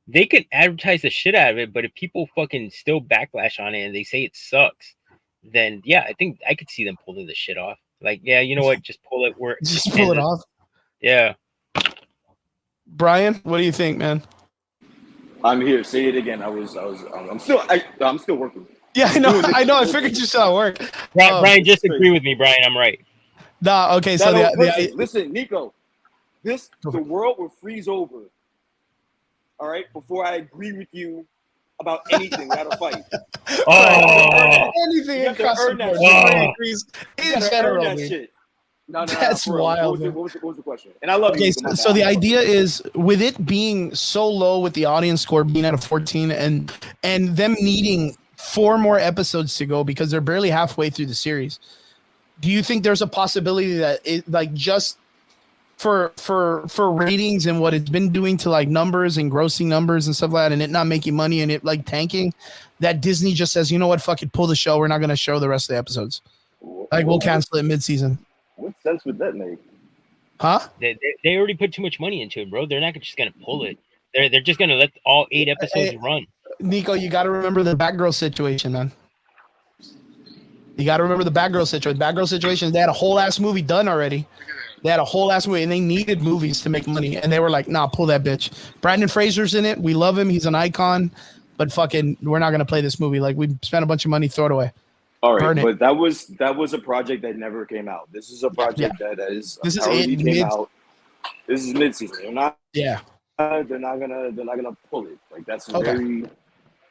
they could advertise the shit out of it, but if people fucking still backlash on it and they say it sucks, then yeah, I think I could see them pulling the shit off. Like, yeah, you know what? Just pull it. Just pull it off. Yeah. Brian, what do you think, man? I'm here. Say it again. I'm still working. Yeah, I know. I figured you still at work. Brian, just agree with me, Brian. I'm right. Nah, okay. So listen, Nico, the world will freeze over. All right, before I agree with you about anything without a fight. Oh, anything You have to across the earn that board. shit. Nobody agrees You in gotta earn general. that dude. shit. No, That's for real. wild, What was the question? And I love Okay, you. so the idea is with it being so low, with the audience score being at a 14, and them needing 4 more episodes to go because they're barely halfway through the series. Do you think there's a possibility that it, like, just for ratings and what it's been doing to like numbers and grossing numbers and stuff like that, and it not making money and it like tanking, that Disney just says, you know what, fuck it, pull the show. We're not going to show the rest of the episodes. Like, we'll cancel it mid-season. What sense would that make? Huh? they already put too much money into it, bro. They're not just gonna pull it. They're just gonna let all 8 episodes run. Nico, you got to remember the Batgirl situation, man. You got to remember the Batgirl situation. Batgirl situation, they had a whole ass movie done already. They had a whole ass movie, and they needed movies to make money. And they were like, nah, pull that bitch. Brandon Fraser's in it. We love him. He's an icon. But fucking, we're not going to play this movie. Like, we spent a bunch of money, throw it away. All right, Burn it. but that was a project that never came out. This is a project that is This is already it, came out. This is mid-season. They're not gonna pull it. Like, that's a Okay. very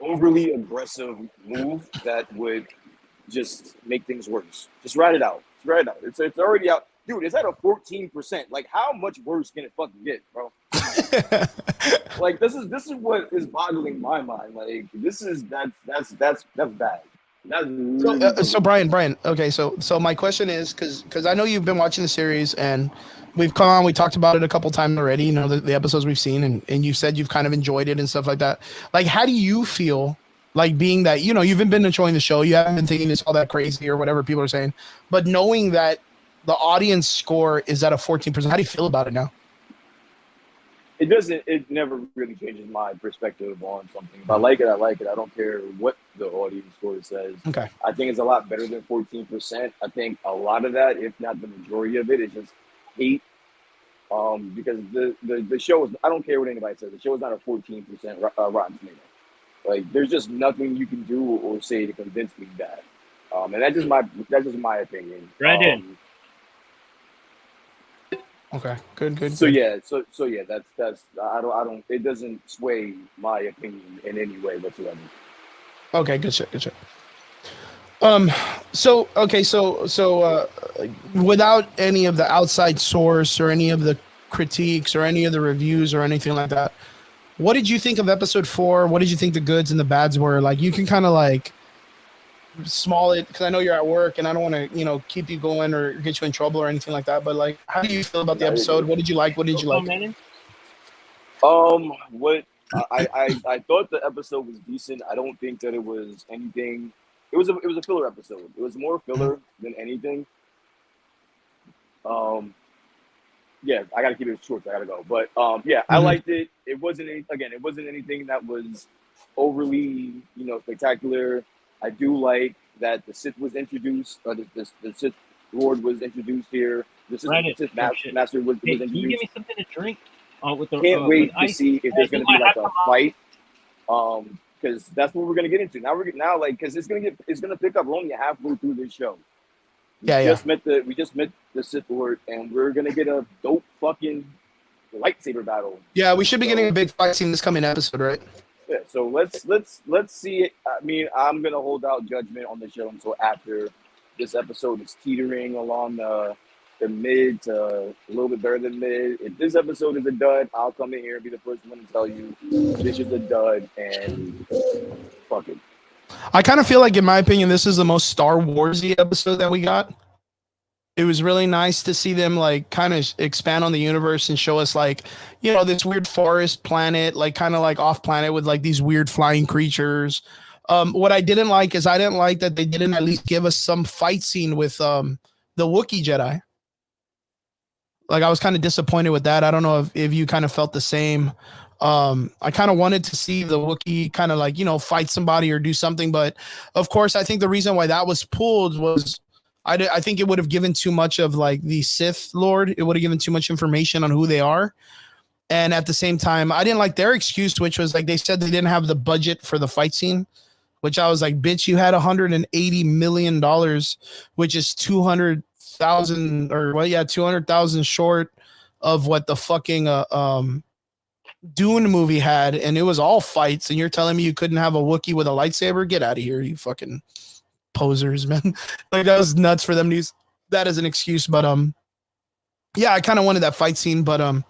overly aggressive move that would just make things worse. Just write it out. It's already out. Dude, it's at a 14%. Like, how much worse can it fucking get, bro? Like, this is what is boggling my mind. Like, that's bad. That's really So Brian. Okay, so my question is, because I know you've been watching the series and we've come on, we talked about it a couple times already. You know, the episodes we've seen, and you said you've kind of enjoyed it and stuff like that. Like, how do you feel? Like, being that, you know, you've been enjoying the show, you haven't been thinking it's all that crazy or whatever people are saying, but knowing that the audience score is at a 14%, how do you feel about it now? it never really changes my perspective on something. If I like it, I like it. I don't care what the audience score says. Okay. I think it's a lot better than 14%. I think a lot of that, if not the majority of it, is just hate. Because the show is, I don't care what anybody says, the show is not a 14% Rotten Tomato. Like, there's just nothing you can do or say to convince me that. And that's just my opinion. Brandon. Okay. Good. So yeah, that's I don't it doesn't sway my opinion in any way whatsoever. Okay, good shit. So without any of the outside source or any of the critiques or any of the reviews or anything like that, what did you think of episode 4? What did you think the goods and the bads were? Like, you can kind of like small it, because I know you're at work and I don't want to, you know, keep you going or get you in trouble or anything like that. But like, how do you feel about the episode? What did you like? What did you like? What I thought the episode was decent. I don't think that it was anything. It was a filler episode. It was more filler than anything. Yeah, I gotta keep it short. So I gotta go. But yeah, I liked it. It wasn't anything that was overly, you know, spectacular. I do like that the Sith was introduced, or the Sith Lord was introduced here. This is Right. Master was Hey, can you give introduced. me something to drink? With the Can't with wait to ice? see if there's You gonna be might like have a some, fight. Because that's what we're gonna get into. Now like because it's gonna pick up. We're only halfway through this show. We just met the Sith Lord, and we're gonna get a dope fucking lightsaber battle. Yeah, we should be getting a big fight scene this coming episode, right? Yeah, so let's see it. I mean, I'm gonna hold out judgment on the show until after this episode is teetering along the mid to a little bit better than mid. If this episode is a dud, I'll come in here and be the first one to tell you this is a dud and fuck it. I kind of feel like, in my opinion, this is the most Star Warsy episode that we got. It was really nice to see them like kind of expand on the universe and show us like, you know, this weird forest planet, like kind of like off planet with like these weird flying creatures. What I didn't like is I didn't like that they didn't at least give us some fight scene with the Wookiee Jedi. Like I was kind of disappointed with that. I don't know if you kind of felt the same. I kind of wanted to see the Wookiee kind of like, you know, fight somebody or do something. But of course, I think the reason why that was pulled was I think it would have given too much of like the Sith Lord. It would have given too much information on who they are. And at the same time, I didn't like their excuse, which was like they said they didn't have the budget for the fight scene, which I was like, bitch, you had $180 million, which is 200,000 or well, yeah, 200,000 short of what the fucking Dune movie had, and it was all fights. And you're telling me you couldn't have a Wookiee with a lightsaber? Get out of here, you fucking posers, man. Like that was nuts for them to use that as an excuse. But yeah, I kind of wanted that fight scene. But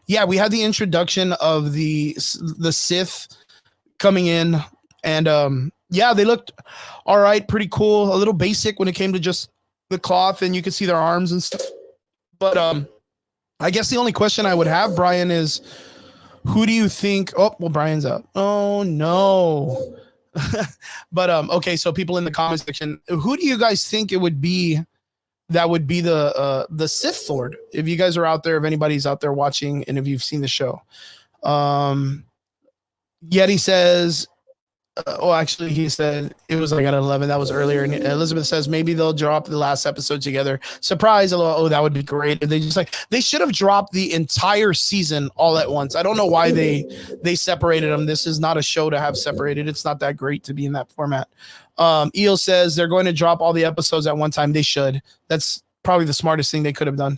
yeah, we had the introduction of the Sith coming in, and yeah, they looked all right, pretty cool, a little basic when it came to just the cloth, and you could see their arms and stuff. But I guess the only question I would have, Brian, is who do you think? Oh, well, Brian's up. Oh no. But okay, so people in the comment section, who do you guys think it would be that would be the Sith Lord? If you guys are out there, if anybody's out there watching, and if you've seen the show, Yeti says, oh, actually, he said it was like at 11. That was earlier. And Elizabeth says maybe they'll drop the last episode together. Surprise! Oh, that would be great. They just like they should have dropped the entire season all at once. I don't know why they separated them. This is not a show to have separated. It's not that great to be in that format. Eel says they're going to drop all the episodes at one time. They should. That's probably the smartest thing they could have done.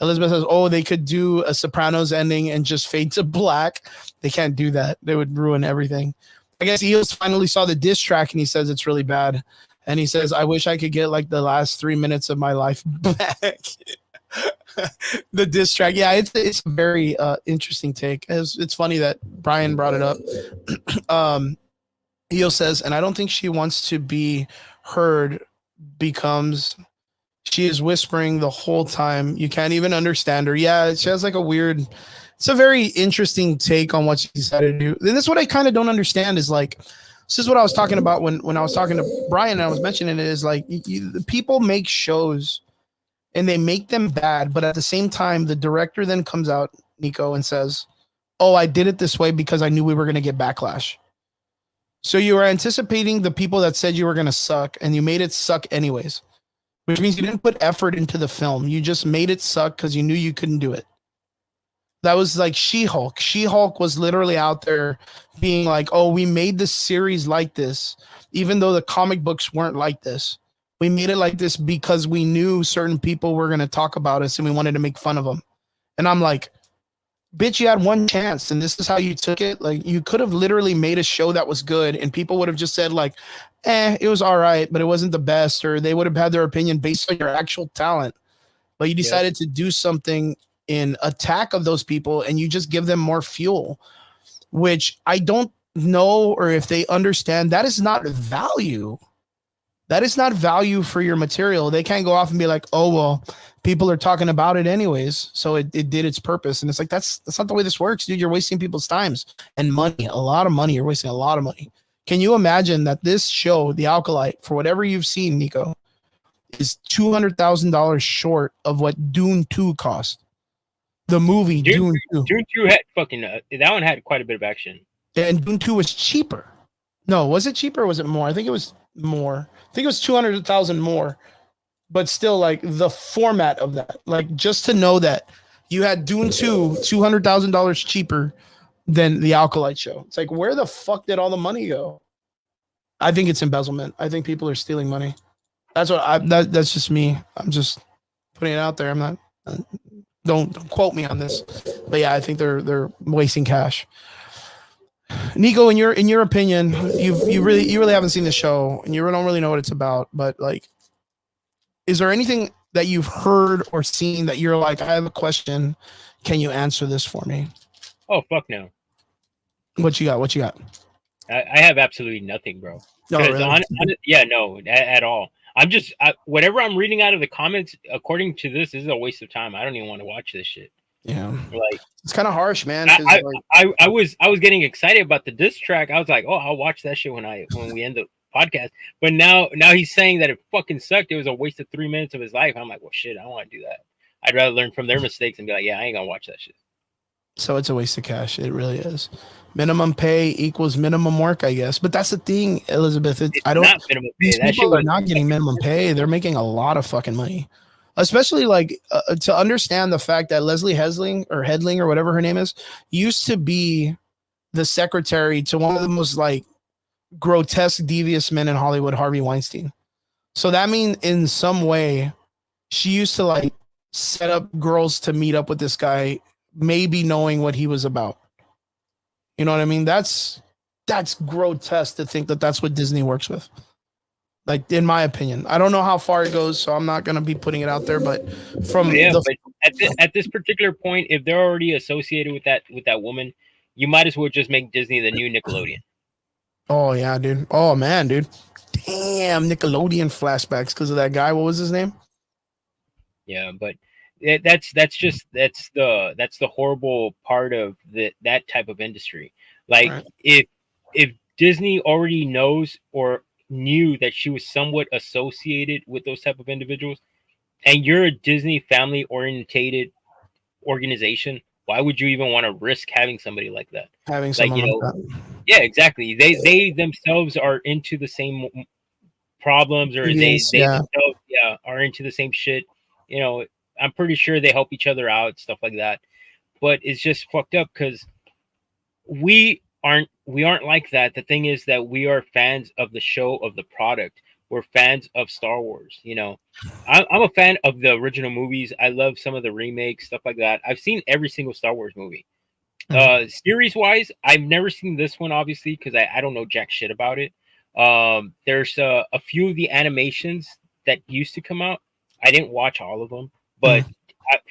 Elizabeth says, oh, they could do a Sopranos ending and just fade to black. They can't do that. They would ruin everything. I guess Eels finally saw the diss track and he says it's really bad. And he says, I wish I could get like the last 3 minutes of my life back. The diss track. Yeah, it's a very interesting take. It's funny that Brian brought it up. Eel says, and I don't think she wants to be heard becomes she is whispering the whole time. You can't even understand her. Yeah, she has like a weird... It's a very interesting take on what she decided to do. And this is what I kind of don't understand is like, this is what I was talking about when I was talking to Brian and I was mentioning it is like the people make shows and they make them bad. But at the same time, the director then comes out, Nico, and says, oh, I did it this way because I knew we were going to get backlash. So you were anticipating the people that said you were going to suck and you made it suck anyways, which means you didn't put effort into the film. You just made it suck because you knew you couldn't do it. That was like She-Hulk. She-Hulk was literally out there being like, oh, we made this series like this, even though the comic books weren't like this. We made it like this because we knew certain people were going to talk about us and we wanted to make fun of them. And I'm like, bitch, you had one chance and this is how you took it. Like you could have literally made a show that was good and people would have just said like, it was all right, but it wasn't the best, or they would have had their opinion based on your actual talent. But you decided to do something in attack of those people and you just give them more fuel, which I don't know, or if they understand that is not value. That is not value for your material. They can't go off and be like, oh, well, people are talking about it anyways, so it did its purpose. And it's like, that's not the way this works, dude. You're wasting people's times and money, a lot of money. You're wasting a lot of money. Can you imagine that this show, The Alkalite, for whatever you've seen, Nico, is $200,000 short of what Dune 2 cost? The movie Dune 2. Dune 2 had fucking that one had quite a bit of action. And Dune 2 was cheaper. No, was it cheaper or was it more? I think it was more. I think it was 200,000 more. but still, like the format of that, like just to know that you had Dune 2 $200,000 cheaper than the Alkalite show. It's like, where the fuck did all the money go? I think it's embezzlement. I think people are stealing money. That's just me. I'm just putting it out there. I'm not. Don't quote me on this, but yeah, I think they're wasting cash. Nico, in your opinion, you really haven't seen the show and you don't really know what it's about, but like, is there anything that you've heard or seen that you're like, I have a question, can you answer this for me? Oh fuck no. What you got? I have absolutely nothing, bro. No, really? Yeah, no, at all. I'm just whatever I'm reading out of the comments. According to this is a waste of time. I don't even want to watch this shit. Yeah, like it's kind of harsh, man. I was getting excited about the diss track. I was like, oh, I'll watch that shit when we end the podcast. But now he's saying that it fucking sucked. It was a waste of 3 minutes of his life. I'm like, well, shit, I don't want to do that. I'd rather learn from their mistakes and be like, yeah, I ain't gonna watch that shit. So it's a waste of cash. It really is. Minimum pay equals minimum work, I guess. But that's the thing, Elizabeth. I don't. Not minimum pay. These people are not getting minimum pay. They're making a lot of fucking money. Especially like to understand the fact that Leslie Hesling or Headling or whatever her name is used to be the secretary to one of the most like grotesque, devious men in Hollywood, Harvey Weinstein. So that means in some way she used to like set up girls to meet up with this guy, maybe knowing what he was about. You know what I mean? That's grotesque to think that that's what Disney works with. Like, in my opinion, I don't know how far it goes, so I'm not going to be putting it out there. But but at this particular point, if they're already associated with that woman, you might as well just make Disney the new Nickelodeon. Oh yeah, dude. Oh man, dude. Damn, Nickelodeon flashbacks because of that guy. What was his name? Yeah, but that's the horrible part of that type of industry. Like, right. if Disney already knows or knew that she was somewhat associated with those type of individuals, and you're a Disney family orientated organization, why would you even want to risk having somebody like that? Having someone like that. Yeah, exactly. They themselves are into the same problems, or they themselves are into the same shit. You know, I'm pretty sure they help each other out, stuff like that. But it's just fucked up because we aren't like that. The thing is that we are fans of the show, of the product. We're fans of Star Wars. You know, I'm a fan of the original movies. I love some of the remakes, stuff like that. I've seen every single Star Wars movie. Series wise, I've never seen this one, obviously, because I don't know jack shit about it. There's a few of the animations that used to come out. I didn't watch all of them, but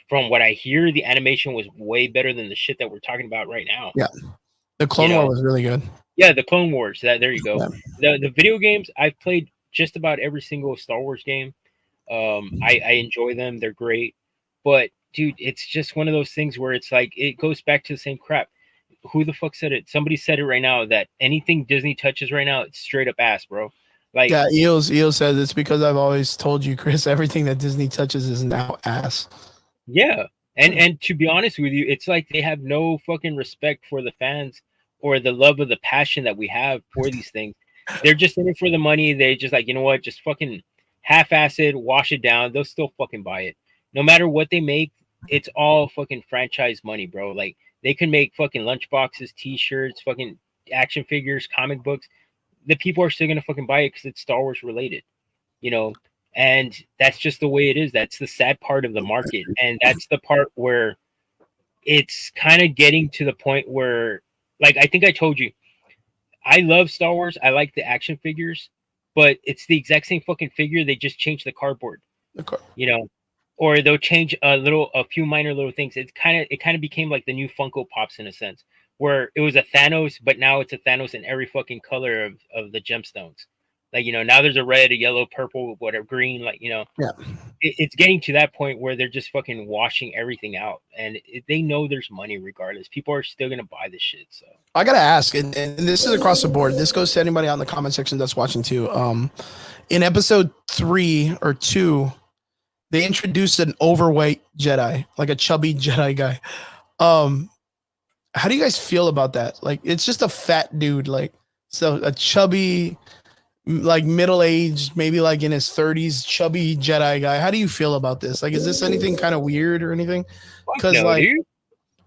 from what I hear, the animation was way better than the shit that we're talking about right now. Yeah. The Clone War was really good. Yeah, the Clone Wars. There you go. Yeah. The video games, I've played just about every single Star Wars game. I enjoy them. They're great. But, dude, it's just one of those things where it's like, it goes back to the same crap. Who the fuck said it? Somebody said it right now that anything Disney touches right now, it's straight up ass, bro. Like, yeah, Eels says it's because I've always told you, Chris, everything that Disney touches is now ass. Yeah. And to be honest with you, it's like they have no fucking respect for the fans or the love of the passion that we have for these things. They're just in it for the money. They just like, you know what, just fucking half-ass it, wash it down. They'll still fucking buy it. No matter what they make, it's all fucking franchise money, bro. Like, they can make fucking lunchboxes, t-shirts, fucking action figures, comic books. The people are still gonna fucking buy it because it's Star Wars related, you know. And that's just the way it is. That's the sad part of the market, and that's the part where it's kind of getting to the point where, like, I think I told you, I love Star Wars. I like the action figures, but it's the exact same fucking figure. They just change the cardboard, you know, or they'll change a few minor little things. It kind of became like the new Funko Pops in a sense, where it was a Thanos, but now it's a Thanos in every fucking color of the gemstones. Like, you know, now there's a red, a yellow, purple, whatever, green, like, you know, yeah. It's getting to that point where they're just fucking washing everything out, and they know there's money regardless. People are still going to buy this shit. So I got to ask, and this is across the board. This goes to anybody on the comment section that's watching too. In episode 3 or 2, they introduced an overweight Jedi, like a chubby Jedi guy. How do you guys feel about that? Like, it's just a fat dude, like, so a chubby like middle-aged, maybe like in his 30s, chubby Jedi guy. How do you feel about this? Like, is this anything kind of weird or anything? Fuck Because no, like, dude.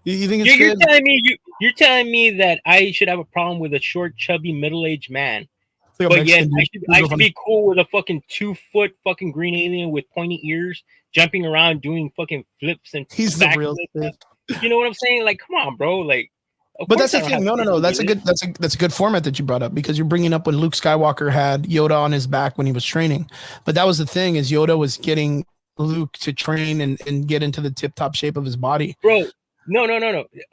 you think it's You're good? telling me you're telling me that I should have a problem with a short, chubby, middle-aged man, It's like a but yet Mexican dude. I should be cool with a fucking 2-foot fucking green alien with pointy ears jumping around doing fucking flips and He's the real backflips. thing. You know what I'm saying? Like, come on, bro. Like, of But course that's the I don't thing. have No. issues That's a with good. it. That's a good format that you brought up because you're bringing up when Luke Skywalker had Yoda on his back when he was training. But that was the thing is Yoda was getting Luke to train and get into the tip top shape of his body. Bro. No.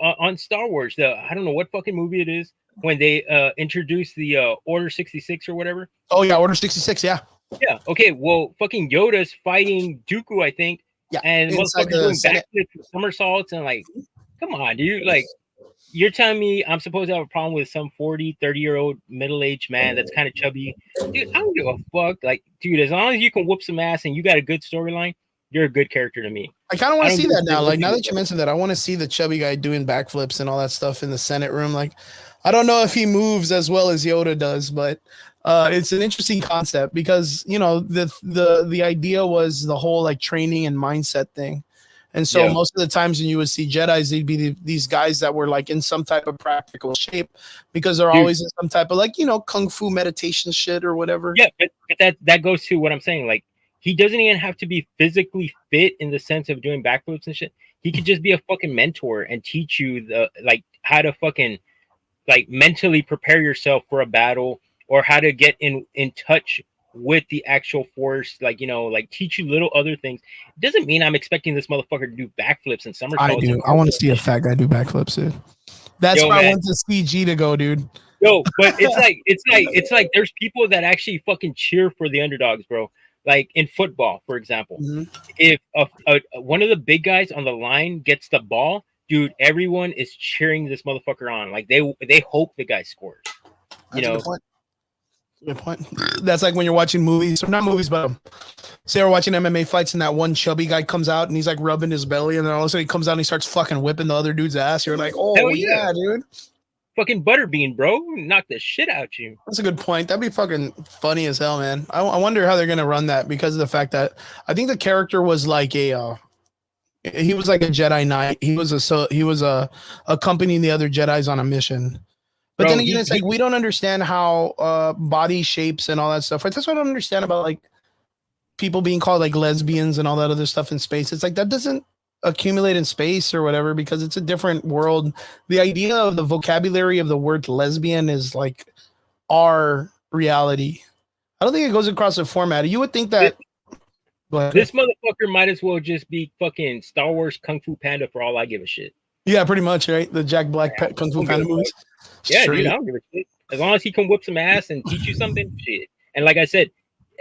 On Star Wars, I don't know what fucking movie it is when they introduced the Order 66 or whatever. Oh yeah, Order 66. Yeah. Yeah. Okay. Well, fucking Yoda's fighting Dooku, I think. Yeah. And Inside motherfuckers the doing Senate. backflips and somersaults and like, come on, dude. Like, you're telling me I'm supposed to have a problem with some 40, 30-year-old middle-aged man that's kind of chubby? Dude, I don't give a fuck. Like, dude, as long as you can whoop some ass and you got a good storyline, you're a good character to me. I kind of want I to don't see give that a now. shit Like what now you that you mentioned that, I want to see the chubby guy doing backflips and all that stuff in the Senate room. Like, I don't know if he moves as well as Yoda does, but it's an interesting concept because you know the idea was the whole like training and mindset thing. And so Yeah. most of the times when you would see Jedis, they'd be these guys that were like in some type of practical shape because they're Dude. always in some type of like, you know, kung fu meditation shit or whatever. Yeah, but that goes to what I'm saying. Like, he doesn't even have to be physically fit in the sense of doing backflips and shit. He could just be a fucking mentor and teach you the like how to fucking like mentally prepare yourself for a battle or how to get in touch with the actual force, like, you know, like teach you little other things. It doesn't mean I'm expecting this motherfucker to do backflips and somersaults. I do. I want to see a fat guy do backflips, dude. That's Yo, where I man. want the CG to go, dude. Yo, but it's like there's people that actually fucking cheer for the underdogs, bro. Like in football, for example, Mhm. if one of the big guys on the line gets the ball, dude, everyone is cheering this motherfucker on. Like they hope the guy scores. You That's a know, good point. Good point. That's like when you're watching movies, or not movies, but say we're watching MMA fights and that one chubby guy comes out and he's like rubbing his belly, and then all of a sudden he comes out and he starts fucking whipping the other dude's ass. You're like, oh Hell yeah, yeah. dude. fucking Butterbean, bro, knock the shit out you. That's a good point. That'd be fucking funny as hell, man. I wonder how they're gonna run that because of the fact that I think the character was like a he was like a Jedi Knight. He was accompanying the other Jedis on a mission. But Bro, then again, it's like we don't understand how body shapes and all that stuff. Right? That's what I don't understand about like people being called like lesbians and all that other stuff in space. It's like that doesn't accumulate in space or whatever because it's a different world. The idea of the vocabulary of the word lesbian is like our reality. I don't think it goes across the format. You would think that this motherfucker might as well just be fucking Star Wars Kung Fu Panda for all I give a shit. Yeah, pretty much, right? The Jack Black Kung Fu Panda movies. Yeah, dude, I don't give a shit. As long as he can whip some ass and teach you something, shit. And like I said,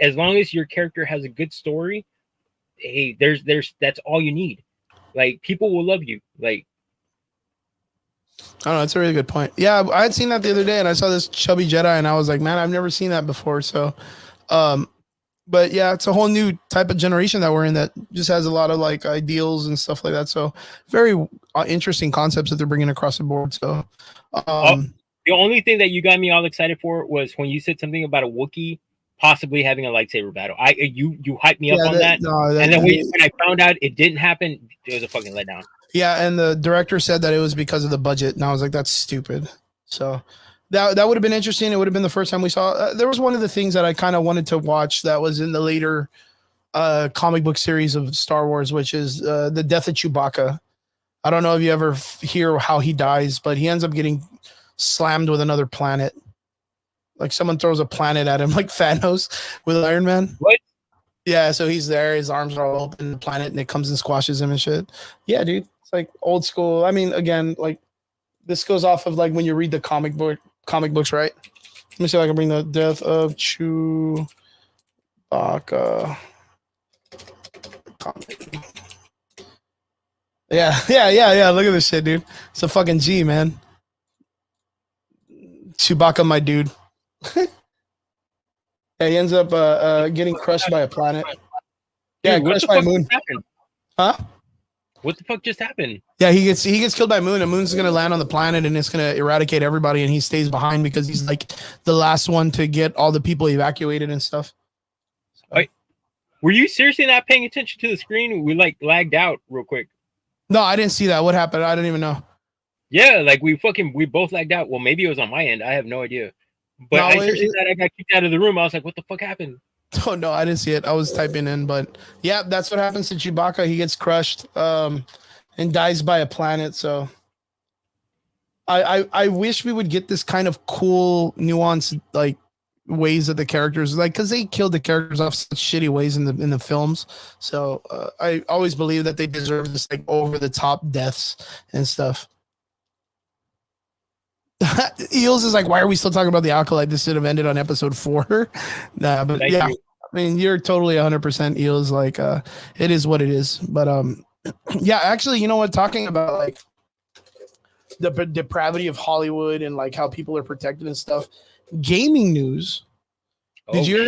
as long as your character has a good story, hey, there's that's all you need. Like people will love you. Like I don't know. That's a really good point. Yeah, I had seen that the other day, and I saw this chubby Jedi, and I was like, man, I've never seen that before. So, but yeah, it's a whole new type of generation that we're in that just has a lot of like ideals and stuff like that. So, very interesting concepts that they're bringing across the board. So, the only thing that you got me all excited for was when you said something about a Wookiee possibly having a lightsaber battle. You hyped me up on that. And then when I found out it didn't happen, it was a fucking letdown. Yeah, and the director said that it was because of the budget, and I was like, that's stupid. So that would have been interesting. It would have been the first time we saw. There was one of the things that I kind of wanted to watch that was in the later comic book series of Star Wars, which is the death of Chewbacca. I don't know if you ever hear how he dies, but he ends up getting slammed with another planet. Like someone throws a planet at him, like Thanos with Iron Man. What? Yeah, so he's there. His arms are all open, the planet, and it comes and squashes him and shit. Yeah, dude. It's like old school. I mean, again, like this goes off of like when you read the comic books, right? Let me see if I can bring the death of Chewbacca comic. Yeah. Look at this shit, dude. It's a fucking G, man. Chewbacca, my dude. Yeah, he ends up getting crushed by a planet. Yeah, Dude, crushed by a moon. happened? Huh? What the fuck just happened? Yeah, he gets killed by Moon, and Moon's gonna land on the planet, and it's gonna eradicate everybody, and he stays behind because he's like the last one to get all the people evacuated and stuff. Wait, were you seriously not paying attention to the screen? We like lagged out real quick. No, I didn't see that. What happened? I didn't even know. Yeah, like we both lagged out. Well, maybe it was on my end. I have no idea. But No, I seriously thought I got kicked out of the room. I was like, what the fuck happened? Oh no, I didn't see it. I was typing in, but yeah, that's what happens to Chewbacca. He gets crushed, and dies by a planet. So I wish we would get this kind of cool, nuanced like ways that the characters like, because they killed the characters off such shitty ways in the films. So I always believe that they deserve this like over the top deaths and stuff. Eels is like, why are we still talking about the Acolyte? This should have ended on episode 4. Nah, but Thank yeah, you. I mean, you're totally 100% Eels. Like, it is what it is. But yeah, actually, you know what? Talking about like the depravity of Hollywood and like how people are protected and stuff. Gaming news. Did you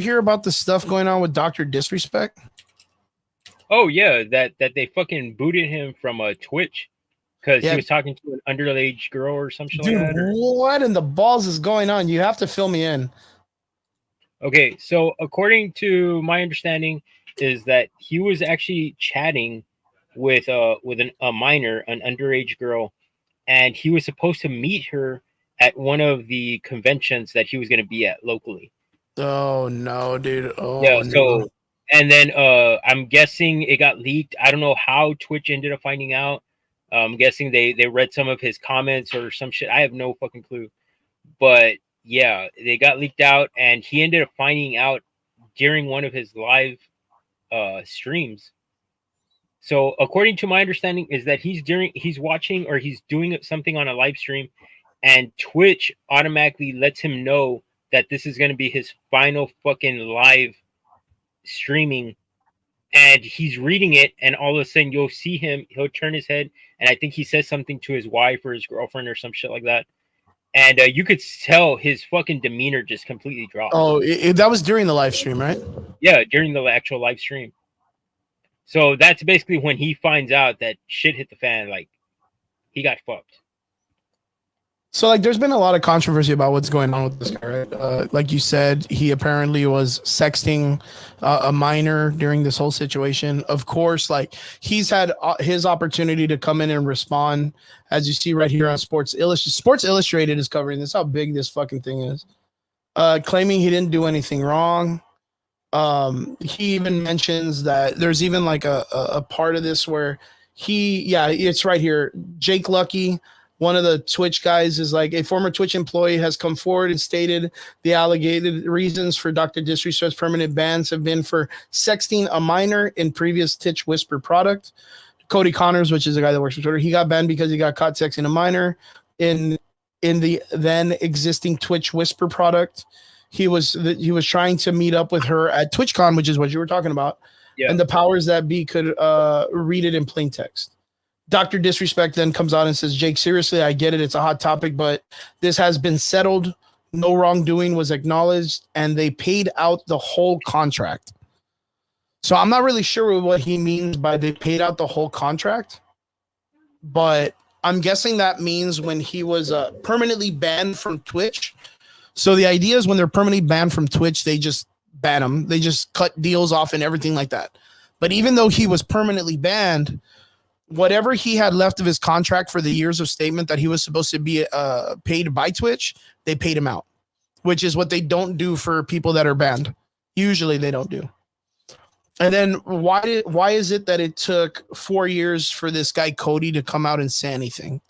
hear about the stuff going on with Dr. Disrespect? Oh yeah, that they fucking booted him from Twitch because he was talking to an underage girl or something Dude, like that. Or... what in the balls is going on? You have to fill me in. Okay, so according to my understanding, is that he was actually chatting with a minor, an underage girl, and he was supposed to meet her at one of the conventions that he was going to be at locally. Oh no, dude. Oh yeah. no. So, and then I'm guessing it got leaked. I don't know how Twitch ended up finding out. I'm guessing they read some of his comments or some shit. I have no fucking clue. But yeah, they got leaked out, and he ended up finding out during one of his live streams. So according to my understanding is that he's watching or he's doing something on a live stream, and Twitch automatically lets him know that this is going to be his final fucking live streaming, and he's reading it, and all of a sudden you'll see him, he'll turn his head, and I think he says something to his wife or his girlfriend or some shit like that, and you could tell his fucking demeanor just completely dropped. Oh, that was during the live stream, right? Yeah, during the actual live stream. So that's basically when he finds out that shit hit the fan, like he got fucked. So like there's been a lot of controversy about what's going on with this guy, right? Like you said, he apparently was sexting a minor during this whole situation. Of course, like he's had his opportunity to come in and respond, as you see right here on Sports Illustrated. Sports Illustrated is covering this, how big this fucking thing is. Claiming he didn't do anything wrong. He even mentions that there's even like a part of this where it's right here. Jake Lucky, one of the Twitch guys, is like, a former Twitch employee has come forward and stated the alleged reasons for Dr. Disrespect's permanent bans have been for sexting a minor in previous Twitch Whisper product. Cody Connors, which is a guy that works for Twitter, he got banned because he got caught sexting a minor in the then existing Twitch Whisper product. He was trying to meet up with her at TwitchCon, which is what you were talking about. Yeah. And the powers that be could read it in plain text. Dr. Disrespect then comes out and says, Jake, seriously, I get it. It's a hot topic, but this has been settled. No wrongdoing was acknowledged, and they paid out the whole contract. So I'm not really sure what he means by they paid out the whole contract, but I'm guessing that means when he was permanently banned from Twitch. So the idea is when they're permanently banned from Twitch, they just ban them. They just cut deals off and everything like that. But even though he was permanently banned, whatever he had left of his contract for the years of statement that he was supposed to be paid by Twitch, they paid him out, which is what they don't do for people that are banned. Usually they don't do. And then why is it that it took 4 years for this guy Cody to come out and say anything,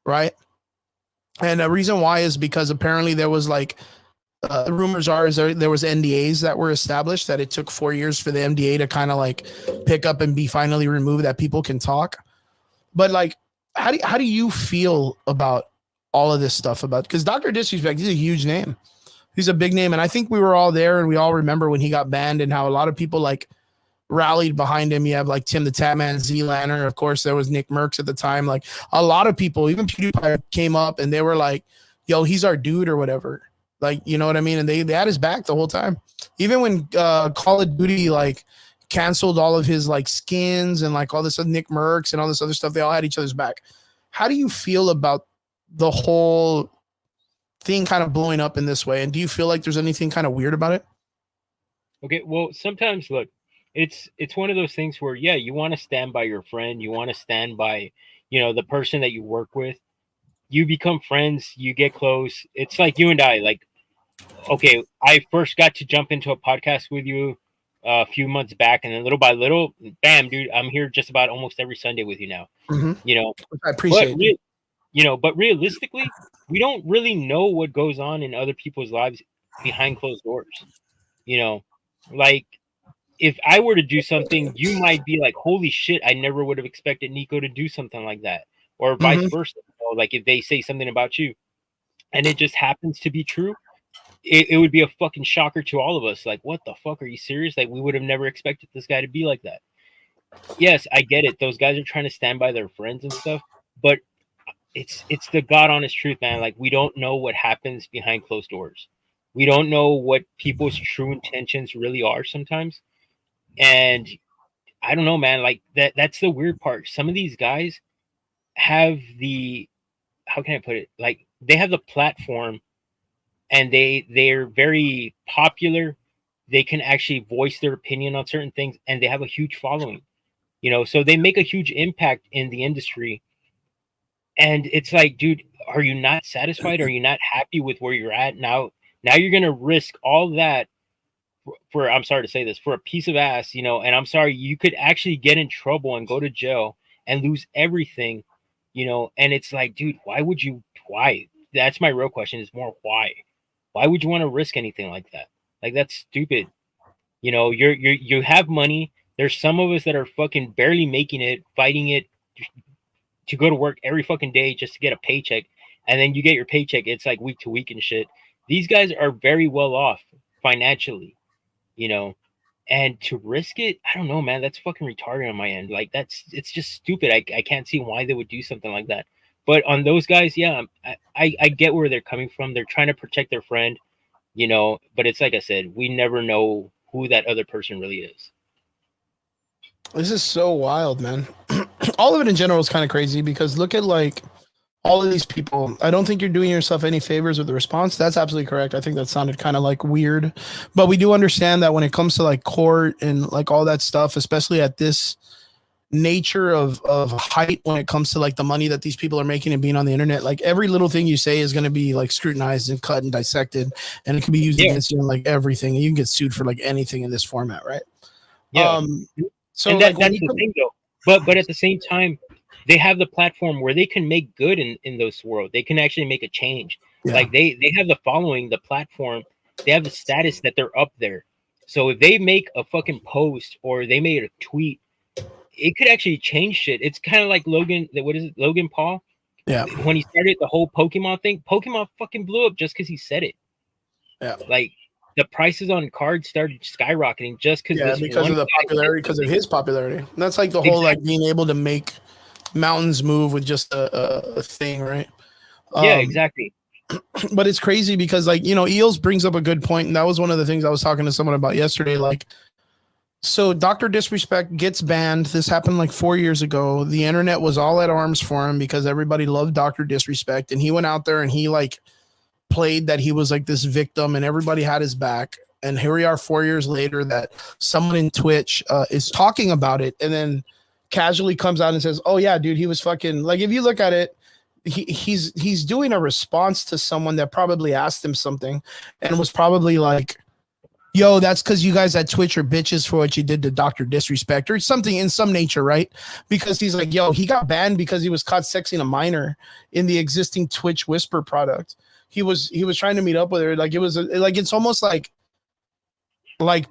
right? And the reason why is because apparently there was like rumors are is there was NDAs that were established, that it took 4 years for the NDA to kind of like pick up and be finally removed, that people can talk. But like, how do you feel about all of this stuff? About, because Dr. Disrespect, he's a huge name. He's a big name. And I think we were all there and we all remember when he got banned and how a lot of people like rallied behind him. You have like Tim the Tatman, Z-Lanner. Of course, there was Nick Merckx at the time. Like a lot of people, even PewDiePie came up and they were like, yo, he's our dude or whatever. Like, you know what I mean? And they had his back the whole time. Even when Call of Duty like canceled all of his like skins and like all this other Nick Merckx and all this other stuff. They all had each other's back. How do you feel about the whole thing kind of blowing up in this way? And do you feel like there's anything kind of weird about it? Okay, well, sometimes look, it's one of those things where yeah, you want to stand by your friend, you want to stand by, the person that you work with. You become friends, you get close. It's like you and I, like, okay, I first got to jump into a podcast with you a few months back, and then little by little, bam, dude, I'm here just about almost every Sunday with you now. I appreciate it. But realistically, we don't really know what goes on in other people's lives behind closed doors. Like if I were to do something, you might be like, holy shit, I never would have expected Nico to do something like that, or vice versa. Like if they say something about you and it just happens to be true, it would be a fucking shocker to all of us. Like, what the fuck? Are you serious? Like, we would have never expected this guy to be like that. Yes, I get it. Those guys are trying to stand by their friends and stuff, but it's the God honest truth, man. Like, we don't know what happens behind closed doors. We don't know what people's true intentions really are sometimes. And I don't know, man. Like that's the weird part. Some of these guys have how can I put it? Like they have the platform and they're very popular. They can actually voice their opinion on certain things and they have a huge following, so they make a huge impact in the industry. And it's like, dude, are you not satisfied? Are you not happy with where you're at now? Now you're going to risk all that for, I'm sorry to say this, for a piece of ass, and I'm sorry, you could actually get in trouble and go to jail and lose everything, and it's like, dude, why? That's my real question is more why? Why would you want to risk anything like that? Like, that's stupid. You have money. There's some of us that are fucking barely making it, fighting it to go to work every fucking day just to get a paycheck. And then you get your paycheck. It's like week to week and shit. These guys are very well off financially, and to risk it, I don't know, man, that's fucking retarded on my end. Like it's just stupid. I can't see why they would do something like that. But on those guys, yeah, I get where they're coming from. They're trying to protect their friend, but it's like I said, we never know who that other person really is. This is so wild, man. All of it in general is kind of crazy because look at like all of these people. I don't think you're doing yourself any favors with the response. That's absolutely correct. I think that sounded kind of like weird, but we do understand that when it comes to like court and like all that stuff, especially at this nature of height, when it comes to like the money that these people are making and being on the internet, like every little thing you say is going to be like scrutinized and cut and dissected, and it can be used against you in like everything. And you can get sued for like anything in this format, right? Yeah. So and like, that's the thing though. But at the same time, they have the platform where they can make good in those world. They can actually make a change. Yeah. Like they have the following, the platform, they have the status that they're up there. So if they make a fucking post or they made a tweet, it could actually change shit. It's kind of like Logan Paul? Yeah. When he started the whole Pokemon thing, Pokemon fucking blew up just because he said it. Yeah. Like the prices on cards started skyrocketing just because because of the popularity, because of his popularity. And that's like the whole like being able to make mountains move with just a thing, right? Yeah, exactly. But it's crazy because like, Eels brings up a good point, and that was one of the things I was talking to someone about yesterday. Like, so Dr. Disrespect gets banned. This happened like 4 years ago. The internet was all at arms for him because everybody loved Dr. Disrespect, and he went out there and he like played that he was like this victim and everybody had his back. And here we are 4 years later that someone in Twitch is talking about it and then casually comes out and says, oh yeah, dude, he was fucking, like, if you look at it, he's doing a response to someone that probably asked him something and was probably like, yo, that's because you guys at Twitch are bitches for what you did to Dr. Disrespect or something in some nature, right? Because he's like, yo, he got banned because he was caught sexing a minor in the existing Twitch Whisper product. He was trying to meet up with her. Like it was like, it's almost like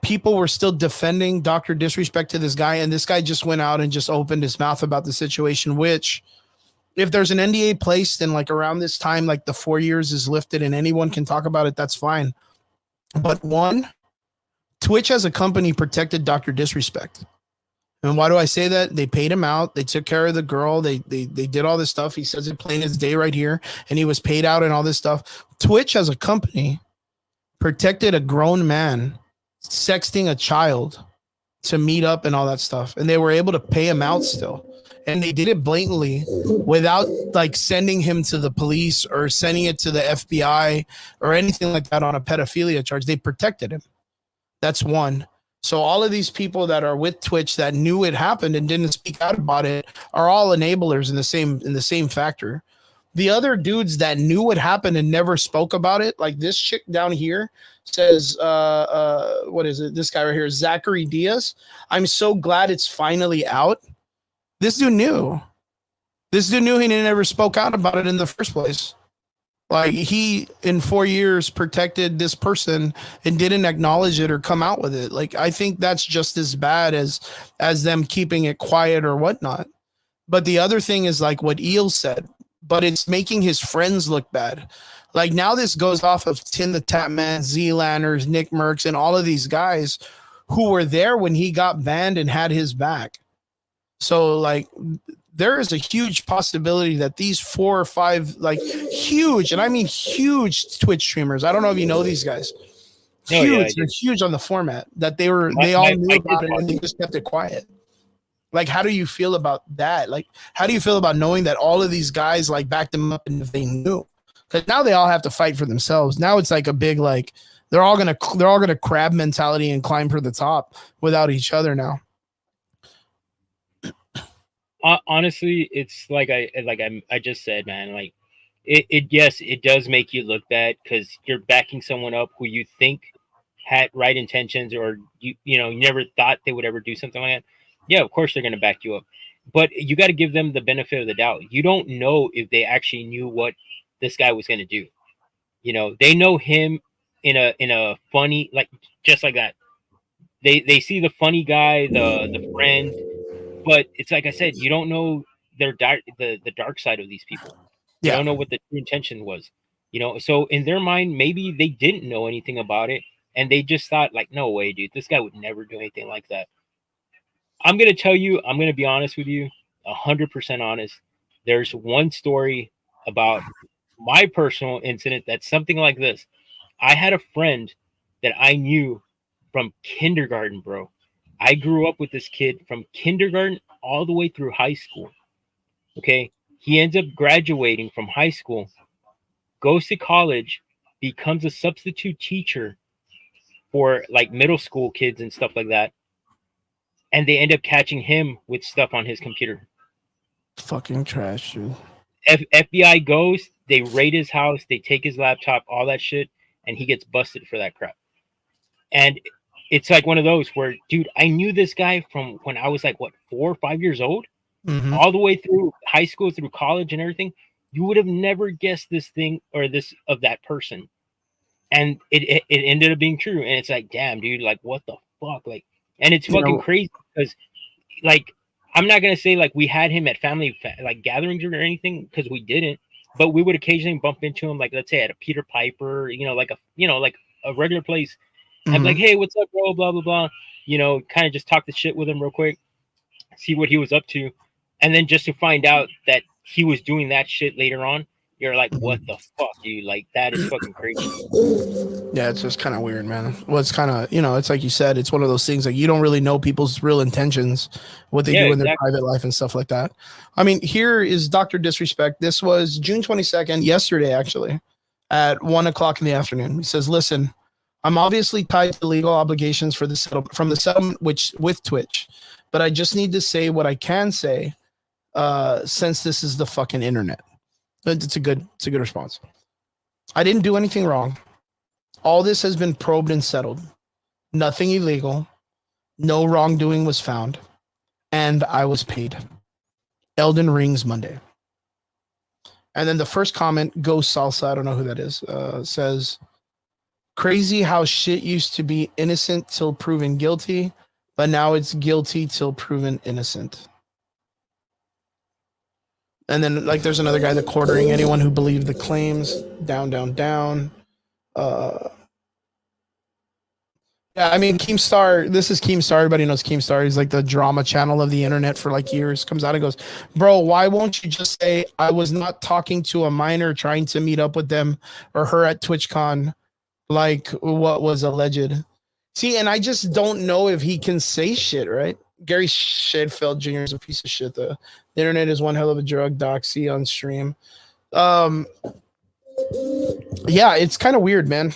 people were still defending Dr. Disrespect to this guy, and this guy just went out and just opened his mouth about the situation, which if there's an NDA placed and like around this time, like the 4 years is lifted and anyone can talk about it, that's fine. But one, Twitch as a company protected Dr. Disrespect. And why do I say that? They paid him out. They took care of the girl. They did all this stuff. He says it plain as day right here. And he was paid out and all this stuff. Twitch as a company protected a grown man sexting a child to meet up and all that stuff, and they were able to pay him out still, and they did it blatantly without like sending him to the police or sending it to the FBI or anything like that on a pedophilia charge. They protected him. That's one. So all of these people that are with Twitch that knew it happened and didn't speak out about it are all enablers in the same factor. The other dudes that knew what happened and never spoke about it, like this chick down here says, what is it? This guy right here, Zachary Diaz. I'm so glad it's finally out. This dude knew. This dude knew he never spoke out about it in the first place. Like he, in 4 years, protected this person and didn't acknowledge it or come out with it. Like I think that's just as bad as them keeping it quiet or whatnot. But the other thing is like what Eel said, but it's making his friends look bad. Like now this goes off of Tin the Tap Man, Z-Lanners, Nick Merckx, and all of these guys who were there when he got banned and had his back. So like there is a huge possibility that these 4 or 5 like huge, and I mean huge Twitch streamers, I don't know if you know these guys, huge, they're huge on the format, that they all knew about it and they just kept it quiet. Like, how do you feel about that? Like, how do you feel about knowing that all of these guys like backed them up and they knew? Because now they all have to fight for themselves. Now it's like a big like they're all gonna crab mentality and climb for the top without each other now. Honestly, it's like I just said, man. Like, yes, it does make you look bad because you're backing someone up who you think had right intentions, or you never thought they would ever do something like that. Yeah, of course they're going to back you up, but you got to give them the benefit of the doubt. You don't know if they actually knew what this guy was going to do. They know him in a funny, like, just like that. They see the funny guy, the friend. But it's like I said, you don't know the dark side of these people. You don't know what the true intention was. So in their mind, maybe they didn't know anything about it, and they just thought, like, no way, dude, this guy would never do anything like that. I'm gonna tell you, I'm gonna be honest with you, 100% honest. There's one story about my personal incident that's something like this. I had a friend that I knew from kindergarten, bro. I grew up with this kid from kindergarten all the way through high school. Okay. He ends up graduating from high school, goes to college, becomes a substitute teacher for like middle school kids and stuff like that. And they end up catching him with stuff on his computer. Fucking trash, dude. FBI goes, they raid his house, they take his laptop, all that shit, and he gets busted for that crap. And it's like one of those where, dude, I knew this guy from when I was like, 4 or 5 years old, all the way through high school, through college and everything. You would have never guessed this thing or this of that person. And it ended up being true. And it's like, damn, dude, like, what the fuck? Like, and it's fucking crazy because, like, I'm not going to say like we had him at family like gatherings or anything, because we didn't, but we would occasionally bump into him, like, let's say at a Peter Piper, like a regular place. I'm like, hey, what's up, bro? Blah, blah, blah. Kind of just talk the shit with him real quick, see what he was up to. And then just to find out that he was doing that shit later on, you're like, what the fuck, dude? Like, that is fucking crazy. Yeah, it's just kind of weird, man. Well, it's kind of, it's like you said, it's one of those things like you don't really know people's real intentions, what they do in their private life and stuff like that. I mean, here is Dr. Disrespect. This was June 22nd, yesterday, actually, at 1:00 in the afternoon. He says, listen, I'm obviously tied to legal obligations from the settlement with Twitch, but I just need to say what I can say since this is the fucking internet. It's a good response. I didn't do anything wrong. All this has been probed and settled. Nothing illegal. No wrongdoing was found. And I was paid. Elden Rings Monday. And then the first comment, Ghost Salsa, I don't know who that is, says, crazy how shit used to be innocent till proven guilty, but now it's guilty till proven innocent. And then, like, there's another guy that quartering anyone who believed the claims. Down, down, down. Yeah, I mean, Keemstar, this is Keemstar. Everybody knows Keemstar. He's like the drama channel of the internet for like years. Comes out and goes, bro, why won't you just say, I was not talking to a minor trying to meet up with them or her at TwitchCon, like what was alleged? See, and I just don't know if he can say shit, right? Gary Shadfeld Jr. is a piece of shit. The internet is one hell of a drug. Doxy on stream. Yeah, it's kind of weird, man.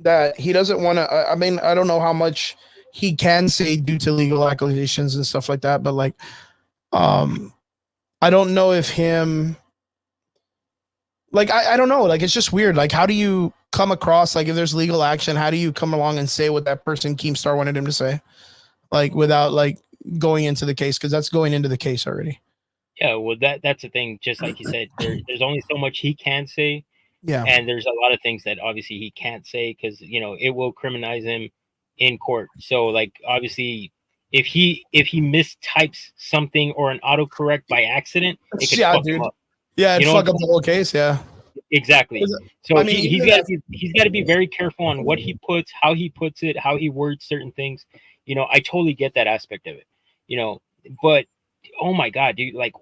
That he doesn't want to. I mean, I don't know how much he can say due to legal accusations and stuff like that, but like, I don't know if him. Like, I don't know. Like, it's just weird. Like, how do you come across, like, if there's legal action, how do you come along and say what that person Keemstar wanted him to say? Like, without, like, going into the case, because that's going into the case already. Yeah, well, that's the thing. Just like you said, there's only so much he can say. Yeah. And there's a lot of things that obviously he can't say because, you know, it will criminalize him in court. So, like, obviously, if he mistypes something or an autocorrect by accident, it could fuck him up. Yeah, it'd fuck up the whole case. Yeah, exactly. So I mean, he's got to be very careful on what he puts, how he puts it, how he words certain things. You know, I totally get that aspect of it. You know, but oh my god, dude, like,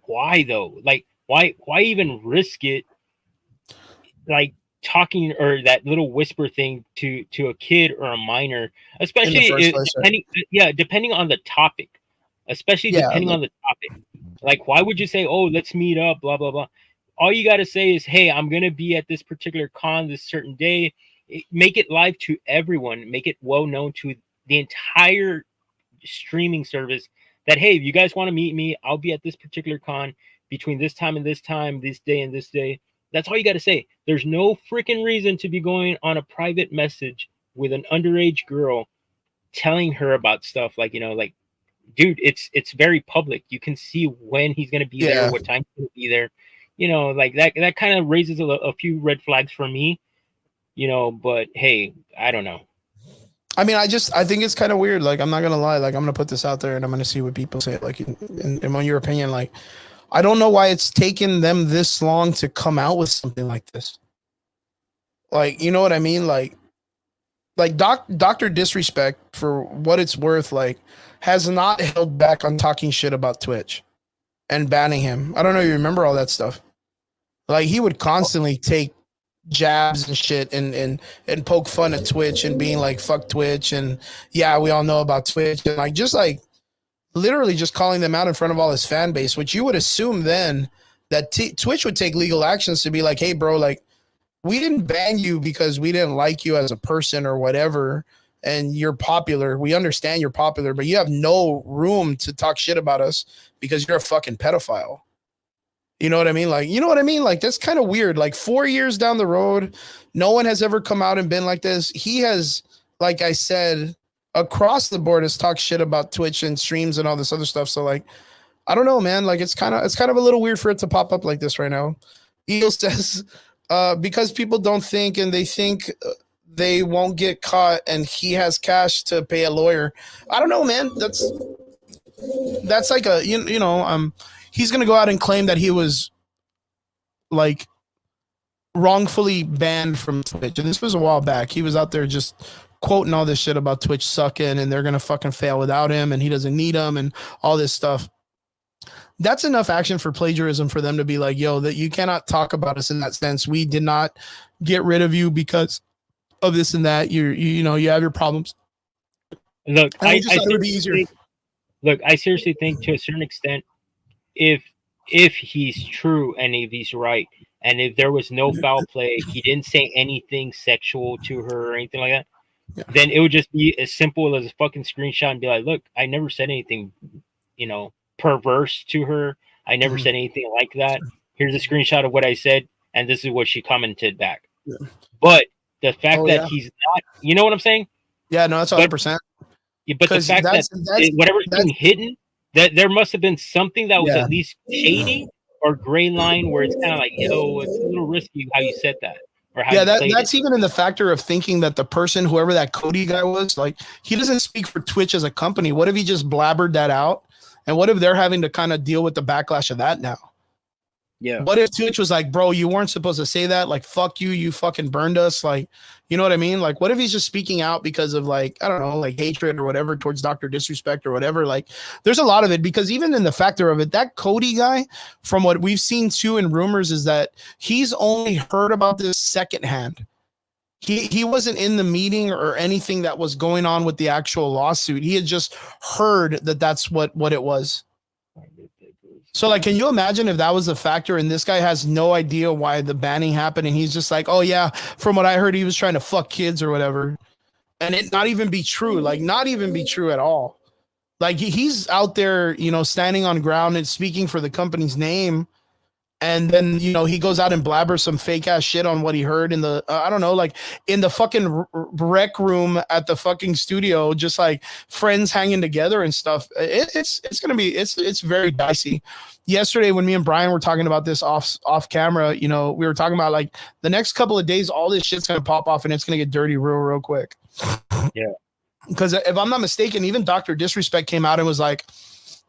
why though? Like, why even risk it? Like talking or that little whisper thing to a kid or a minor, especially depending on the topic, depending on the topic. Like, why would you say, oh, let's meet up, blah, blah, blah. All you got to say is, hey, I'm going to be at this particular con this certain day. Make it live to everyone. Make it well known to the entire streaming service that, hey, if you guys want to meet me, I'll be at this particular con between this time and this time, this day and this day. That's all you got to say. There's no freaking reason to be going on a private message with an underage girl telling her about stuff like, you know, like, dude, it's very public. You can see when he's going to be there, what time he's going to be there. You know, like that kind of raises a few red flags for me, you know, but hey, I don't know. I mean, I think it's kind of weird. Like, I'm not going to lie. Like, I'm going to put this out there and I'm going to see what people say. Like, in your opinion, like, I don't know why it's taken them this long to come out with something like this. Like, you know what I mean? Like Dr. Disrespect, for what it's worth, like, has not held back on talking shit about Twitch and banning him. I don't know if you remember all that stuff. Like, he would constantly take jabs and shit and poke fun at Twitch and being like, fuck Twitch. And yeah, we all know about Twitch. And like, just like literally just calling them out in front of all his fan base, which you would assume then that Twitch would take legal actions to be like, hey, bro, like, we didn't ban you because we didn't like you as a person or whatever. And you're popular. We understand you're popular, but you have no room to talk shit about us because you're a fucking pedophile. You know what I mean? Like, you know what I mean? Like, that's kind of weird. Like, 4 years down the road, no one has ever come out and been like this. He has, like I said, across the board has talked shit about Twitch and streams and all this other stuff. So like, I don't know, man. Like, it's kind of a little weird for it to pop up like this right now. Eagle says, because people don't think and they think they won't get caught and he has cash to pay a lawyer. I don't know, man. That's like a, you know, he's going to go out and claim that he was like wrongfully banned from Twitch. And this was a while back. He was out there just quoting all this shit about Twitch sucking and they're going to fucking fail without him and he doesn't need them and all this stuff. That's enough action for plagiarism for them to be like, yo, that you cannot talk about us in that sense. We did not get rid of you because of this and that. You know, you have your problems. Look, I seriously think to a certain extent, if he's true and if he's right, and if there was no foul play, he didn't say anything sexual to her or anything like that, then it would just be as simple as a fucking screenshot and be like, look, I never said anything, you know, perverse to her. I never said anything like that. Here's a screenshot of what I said, and this is what she commented back. But the fact that he's not, you know what I'm saying? Yeah, no, that's 100%. But the fact that whatever's being hidden, that there must have been something that was at least shady or gray line where it's kind of like, yo, it's a little risky how you said that. Or how that's even in the factor of thinking that the person, whoever that Cody guy was, like, he doesn't speak for Twitch as a company. What if he just blabbered that out? And what if they're having to kind of deal with the backlash of that now? Yeah. What if Twitch was like, bro, you weren't supposed to say that? Like, fuck you. You fucking burned us. Like, you know what I mean? Like, what if he's just speaking out because of, like, I don't know, like hatred or whatever towards Dr. Disrespect or whatever? Like, there's a lot of it, because even in the factor of it, that Cody guy, from what we've seen too in rumors, is that he's only heard about this secondhand. He wasn't in the meeting or anything that was going on with the actual lawsuit. He had just heard that that's what it was. So, like, can you imagine if that was a factor and this guy has no idea why the banning happened and he's just like, oh, yeah, from what I heard, he was trying to fuck kids or whatever. And it not even be true, like, not even be true at all. Like, he's out there, you know, standing on ground and speaking for the company's name. And then, you know, he goes out and blabbers some fake ass shit on what he heard in the, I don't know, like in the fucking rec room at the fucking studio, just like friends hanging together and stuff. It's going to be, it's very dicey. Yesterday, when me and Brian were talking about this off camera, you know, we were talking about like the next couple of days, all this shit's going to pop off and it's going to get dirty real quick. Yeah. Because if I'm not mistaken, even Dr. Disrespect came out and was like,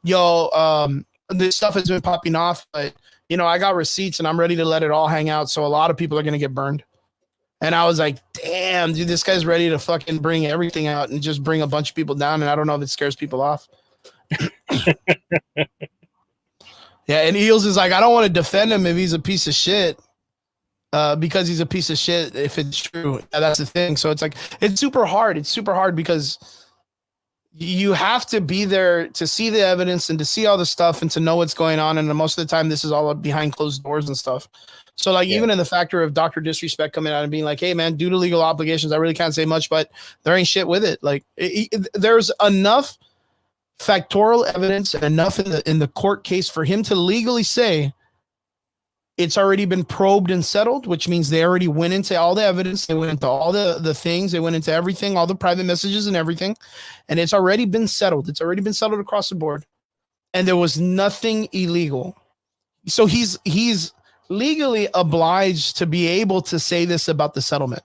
yo, this stuff has been popping off, but you know, I got receipts and I'm ready to let it all hang out. So a lot of people are going to get burned. And I was like, damn, dude, this guy's ready to fucking bring everything out and just bring a bunch of people down. And I don't know if it scares people off. Yeah. And Eels is like, I don't want to defend him if he's a piece of shit. Because he's a piece of shit, if it's true. That's the thing. So it's like, it's super hard. It's super hard because you have to be there to see the evidence and to see all the stuff and to know what's going on. And most of the time, this is all behind closed doors and stuff. So, like, even in the factor of Dr. Disrespect coming out and being like, hey, man, due to legal obligations, I really can't say much, but there ain't shit with it. Like, there's enough factorial evidence and enough in the court case for him to legally say it's already been probed and settled, which means they already went into all the evidence. They went into all the things. They went into everything, all the private messages and everything. And it's already been settled. It's already been settled across the board. And there was nothing illegal. So he's legally obliged to be able to say this about the settlement.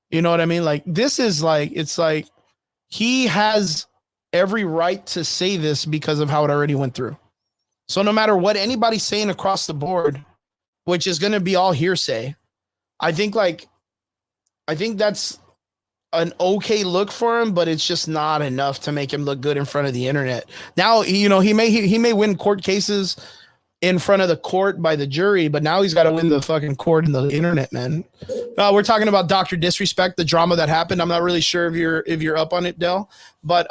You know what I mean? Like, this is like, it's like he has every right to say this because of how it already went through. So no matter what anybody's saying across the board, which is going to be all hearsay, I think that's an okay look for him, but it's just not enough to make him look good in front of the internet. Now, you know, he may win court cases in front of the court by the jury, but now he's got to win the fucking court in the internet, man. We're talking about Dr. Disrespect, the drama that happened. I'm not really sure if you're up on it, Del, but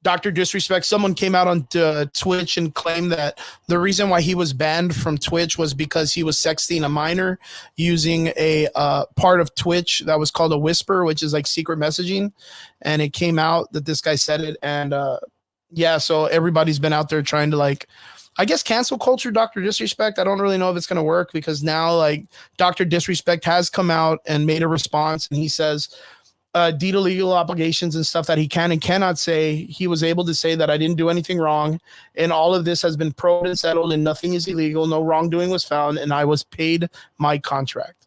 Dr. Disrespect, someone came out on Twitch and claimed that the reason why he was banned from Twitch was because he was sexting a minor using a part of Twitch that was called a whisper, which is like secret messaging. And it came out that this guy said it. And yeah, so everybody's been out there trying to, like, I guess, cancel culture Dr. Disrespect. I don't really know if it's going to work because now, like, Dr. Disrespect has come out and made a response, and he says, due to legal obligations and stuff that he can and cannot say, he was able to say that I didn't do anything wrong, and all of this has been probed and settled, and nothing is illegal, no wrongdoing was found, and I was paid my contract.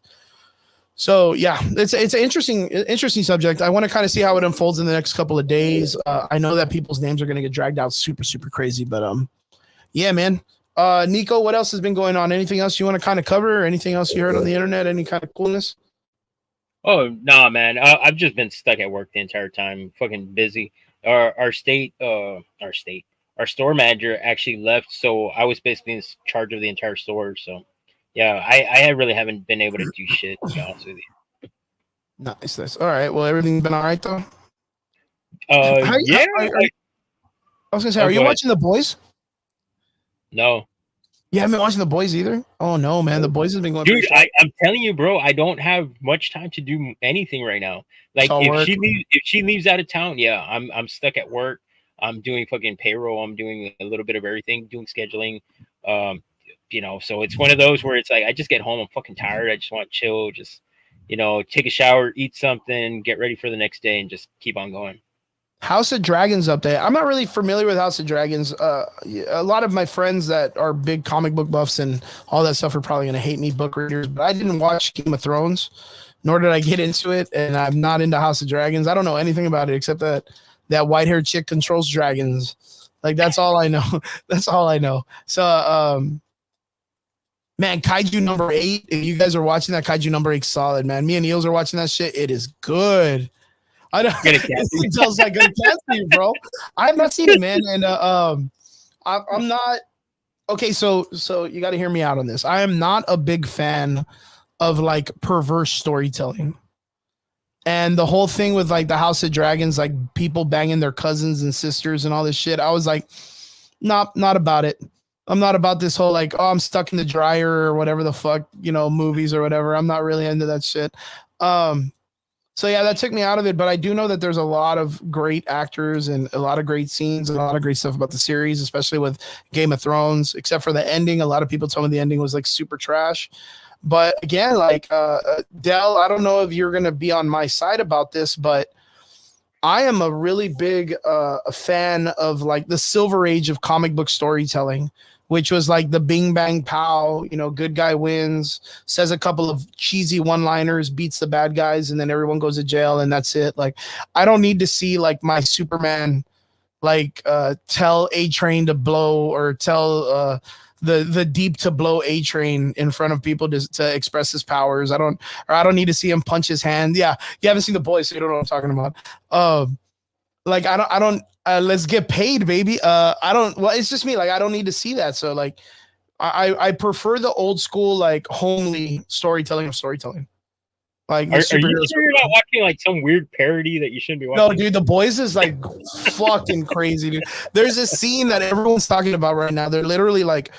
So yeah, it's an interesting subject. I want to kind of see how it unfolds in the next couple of days. I know that people's names are going to get dragged out super crazy, but yeah, man. Nico, what else has been going on? Anything else you want to kind of cover? Or anything else you heard on the internet? Any kind of coolness? Oh, nah, man. I've just been stuck at work the entire time, fucking busy. Our store manager actually left, so I was basically in charge of the entire store. So, yeah, I really haven't been able to do shit, to be honest with you. Nice. All right. Well, everything's been all right, though? Yeah. I was going to say, are you watching The Boys? No. You haven't been watching The Boys either? Oh, no, man. The Boys has been going. Dude, I'm telling you, bro, I don't have much time to do anything right now. Like, if she leaves out of town, yeah, I'm stuck at work. I'm doing fucking payroll. I'm doing a little bit of everything, doing scheduling. You know, so it's one of those where it's like I just get home, I'm fucking tired. I just want to chill, just, you know, take a shower, eat something, get ready for the next day, and just keep on going. House of Dragons update. I'm not really familiar with House of Dragons. A lot of my friends that are big comic book buffs and all that stuff are probably going to hate me, book readers, but I didn't watch Game of Thrones, nor did I get into it, and I'm not into House of Dragons. I don't know anything about it except that white-haired chick controls dragons. Like, that's all I know. That's all I know. So, man, Kaiju number 8, if you guys are watching that, Kaiju number 8 solid, man. Me and Eels are watching that shit. It is good. I don't. It sounds like a cat for you, bro. I have not seen it, man, and I'm not. Okay, so you got to hear me out on this. I am not a big fan of like perverse storytelling. And the whole thing with like the House of Dragons, like people banging their cousins and sisters and all this shit, I was like, not about it. I'm not about this whole like, oh, I'm stuck in the dryer or whatever the fuck, movies or whatever. I'm not really into that shit. So yeah, that took me out of it, but I do know that there's a lot of great actors and a lot of great scenes and a lot of great stuff about the series, especially with Game of Thrones, except for the ending. A lot of people told me the ending was like super trash. But again, like Dell, I don't know if you're going to be on my side about this, but I am a really big a fan of like the Silver Age of comic book storytelling, which was like the Bing Bang Pow, good guy wins, says a couple of cheesy one-liners, beats the bad guys, and then everyone goes to jail, and that's it. Like, I don't need to see like my Superman, like tell A-Train to blow or tell the Deep to blow A-Train in front of people to express his powers. I don't need to see him punch his hand. Yeah, you haven't seen The Boys, so you don't know what I'm talking about. Like I don't. Let's get paid, baby. Well, it's just me. Like, I don't need to see that. So like, I prefer the old school, like homely storytelling of storytelling. Like, are you sure you're not watching like some weird parody that you shouldn't be watching? No, dude, The Boys is like fucking crazy, dude. There's a scene that everyone's talking about right now. They're literally like,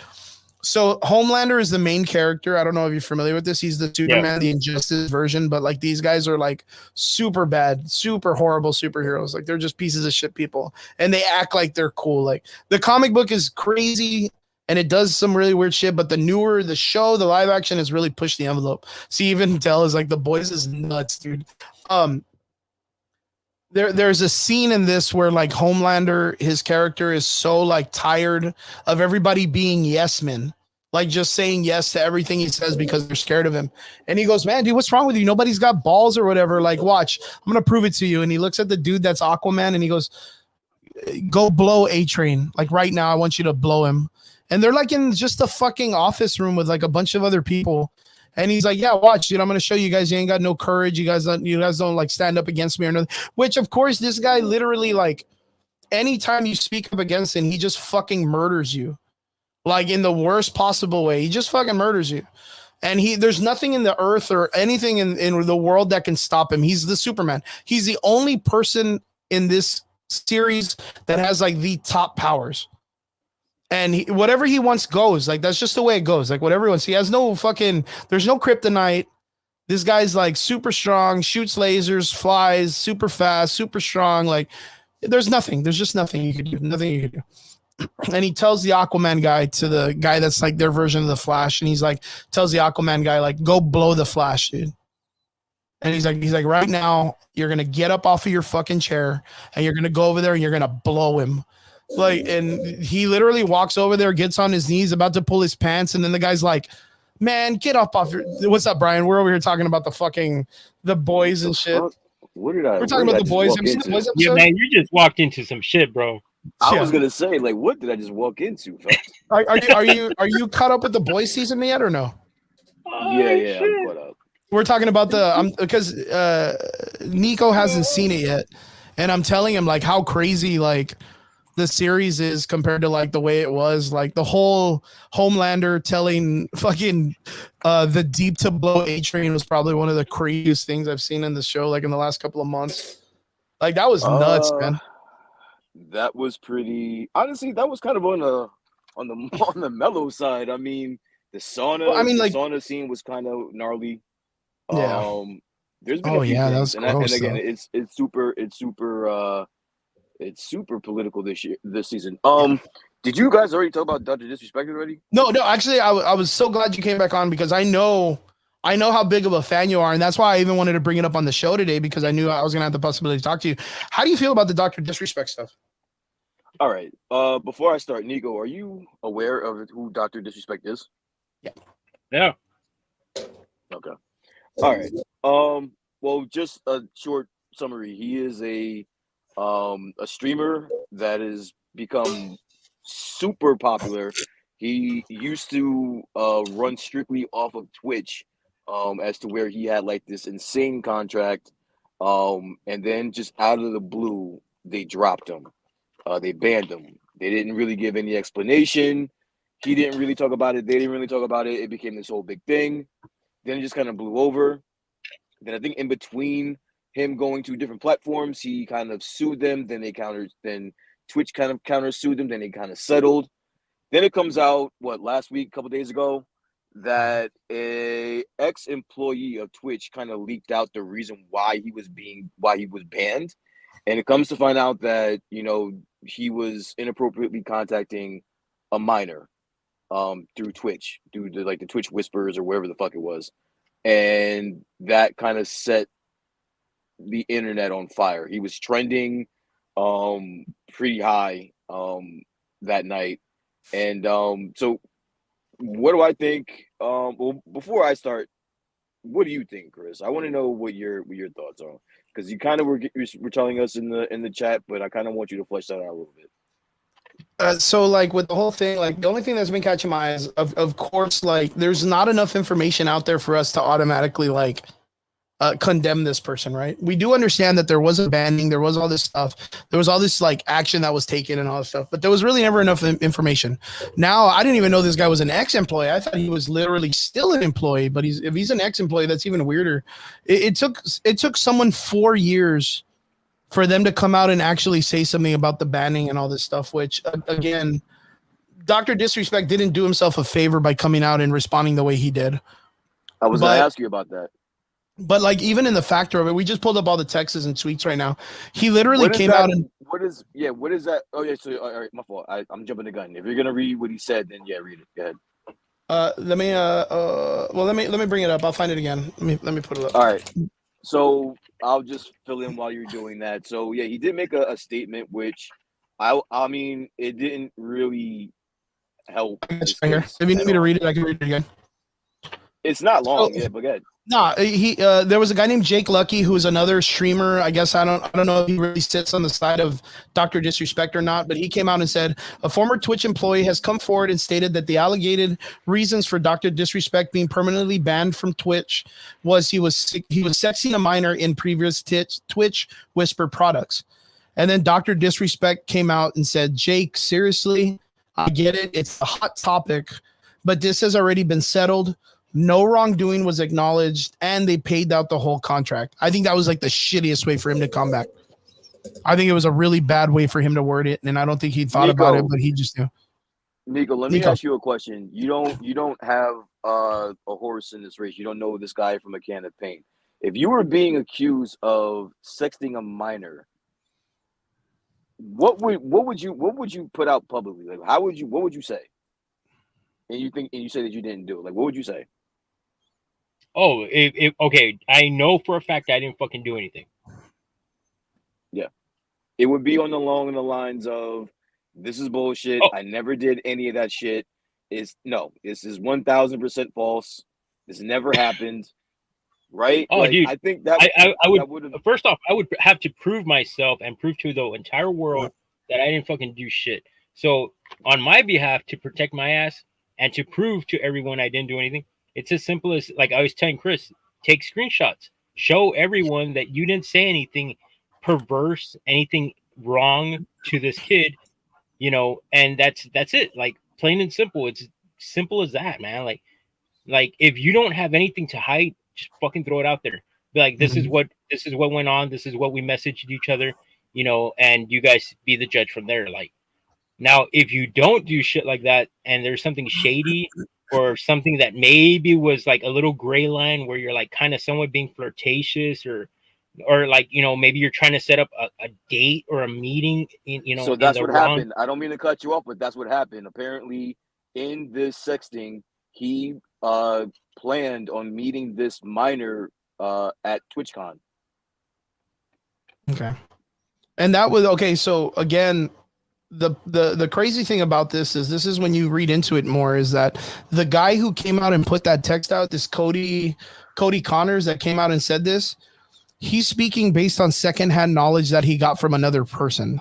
so Homelander is the main character. I don't know if you're familiar with this. He's the Superman, the Injustice version, but like these guys are like super bad, super horrible superheroes. Like, they're just pieces of shit people, and they act like they're cool. Like, the comic book is crazy and it does some really weird shit, but the show, the live action has really pushed the envelope. See, even Tell is like, The Boys is nuts, dude. There's a scene in this where like Homelander, his character is so like tired of everybody being yes men, like just saying yes to everything he says because they're scared of him. And he goes, man, dude, what's wrong with you? Nobody's got balls or whatever. Like, watch, I'm going to prove it to you. And he looks at the dude that's Aquaman and he goes, go blow A-Train. Like right now, I want you to blow him. And they're like in just a fucking office room with like a bunch of other people. And he's like, yeah, watch, dude, I'm going to show you guys. You ain't got no courage. You guys don't like stand up against me or nothing. Which, of course, this guy literally, like, anytime you speak up against him, he just fucking murders you. Like, in the worst possible way. He just fucking murders you. And there's nothing in the earth or anything in the world that can stop him. He's the Superman. He's the only person in this series that has, like, the top powers. And whatever he wants goes. Like, that's just the way it goes. Like, whatever he wants. He has no fucking, there's no kryptonite. This guy's like super strong, shoots lasers, flies, super fast, super strong. Like, there's nothing. There's just nothing you could do. Nothing you could do. And he tells the Aquaman guy, to the guy that's like their version of the Flash. And he's like, tells the Aquaman guy, like, go blow the Flash, dude. And he's like, right now, you're going to get up off of your fucking chair and you're going to go over there and you're going to blow him. Like, and he literally walks over there, gets on his knees, about to pull his pants, and then the guy's like, man, get up off your, what's up, Brian? We're over here talking about the Boys and shit. What did I? We're talking about The Boys. Have you seen The Boys episode? Yeah, man, you just walked into some shit, bro. I was gonna say, like, what did I just walk into? Are you caught up with The Boys season yet or no? Yeah, I'm caught up. We're talking about because Nico hasn't seen it yet, and I'm telling him like how crazy like the series is compared to like the way it was. Like the whole Homelander telling fucking the Deep to blow A-Train was probably one of the craziest things I've seen in the show, like in the last couple of months. Like that was nuts, man. That was pretty. Honestly, that was kind of on the mellow side. I mean, the sauna. Well, I mean, the sauna scene was kind of gnarly. Yeah. There's been a few things. That was gross, and again, it's super political this season. Did you guys already talk about Dr. Disrespect already? No. Actually, I was so glad you came back on because I know how big of a fan you are, and that's why I even wanted to bring it up on the show today because I knew I was gonna have the possibility to talk to you. How do you feel about the Dr. Disrespect stuff? All right. Before I start, Nico, are you aware of who Dr. Disrespect is? Yeah. Okay. All right. Well, just a short summary. He is a streamer that has become super popular. He used to run strictly off of Twitch, as to where he had like this insane contract, and then just out of the blue, they dropped him. They banned him. They didn't really give any explanation. He didn't really talk about it. They didn't really talk about it. It became this whole big thing. Then it just kind of blew over. Then I think in between him going to different platforms, he kind of sued them. Then Twitch kind of counter sued them. Then they kind of settled. Then it comes out last week, a couple days ago, that a ex-employee of Twitch kind of leaked out the reason why he was banned, and it comes to find out that he was inappropriately contacting a minor through Twitch, due to like the Twitch whispers or wherever the fuck it was, and that kind of set the internet on fire. He was trending pretty high that night. And so what do I think? Well, before I start, what do you think, Chris? I want to know what your thoughts are, because you kind of were telling us in the chat, but I kind of want you to flesh that out a little bit. So like with the whole thing, like the only thing that's been catching my eyes, of course, like there's not enough information out there for us to automatically like condemn this person, right? We do understand that there was a banning, there was all this stuff, there was all this like action that was taken and all this stuff, but there was really never enough information. Now, I didn't even know this guy was an ex-employee. I thought he was literally still an employee, but if he's an ex-employee, that's even weirder. It took someone 4 years for them to come out and actually say something about the banning and all this stuff, which again, Dr. Disrespect didn't do himself a favor by coming out and responding the way he did. I was going to ask you about that. But like even in the factor of it, we just pulled up all the texts and tweets right now. He literally came out and what is that? Oh yeah, so all right, my fault. I'm jumping the gun. If you're gonna read what he said, then yeah, read it. Go ahead. Let me bring it up. I'll find it again. Let me put it up. All right. So I'll just fill in while you're doing that. So yeah, he did make a statement, which I mean, it didn't really help. If you need me to read it, I can read it again. It's not long, yeah, but go ahead. No, there was a guy named Jake Lucky who is another streamer. I guess I don't know if he really sits on the side of Dr. Disrespect or not, but he came out and said a former Twitch employee has come forward and stated that the alleged reasons for Dr. Disrespect being permanently banned from Twitch was he was sexing a minor in previous Twitch Whisper products. And then Dr. Disrespect came out and said, Jake, seriously, I get it. It's a hot topic, but this has already been settled. No wrongdoing was acknowledged, and they paid out the whole contract. I think that was like the shittiest way for him to come back. I think it was a really bad way for him to word it, and I don't think he thought about it, but he just knew. Nico, let me ask you a question. You don't have a horse in this race. You don't know this guy from a can of paint. If you were being accused of sexting a minor, what would you put out publicly? Like, what would you say? And you say that you didn't do it. Like, what would you say? Oh, okay. I know for a fact I didn't fucking do anything. Yeah, it would be along the lines of, "This is bullshit. I never did any of that shit. This is 1000% false. This never happened." Right? Oh, like, dude, I think that I would. First off, I would have to prove myself and prove to the entire world that I didn't fucking do shit. So on my behalf, to protect my ass and to prove to everyone I didn't do anything. It's as simple as, like I was telling Chris, take screenshots, show everyone that you didn't say anything perverse, anything wrong to this kid, and that's it. Like, plain and simple. It's simple as that, man. Like if you don't have anything to hide, just fucking throw it out there. Be like, this is what went on. This is what we messaged each other, and you guys be the judge from there. Like, now, if you don't do shit like that and there's something shady or something that maybe was like a little gray line where you're like kind of somewhat being flirtatious or like, maybe you're trying to set up a date or a meeting, So that's what happened. I don't mean to cut you off, but that's what happened. Apparently in this sexting, he planned on meeting this minor at TwitchCon. Okay. And that was okay. So again, the crazy thing about this is when you read into it more, is that the guy who came out and put that text out, this Cody Connors that came out and said this, he's speaking based on secondhand knowledge that he got from another person.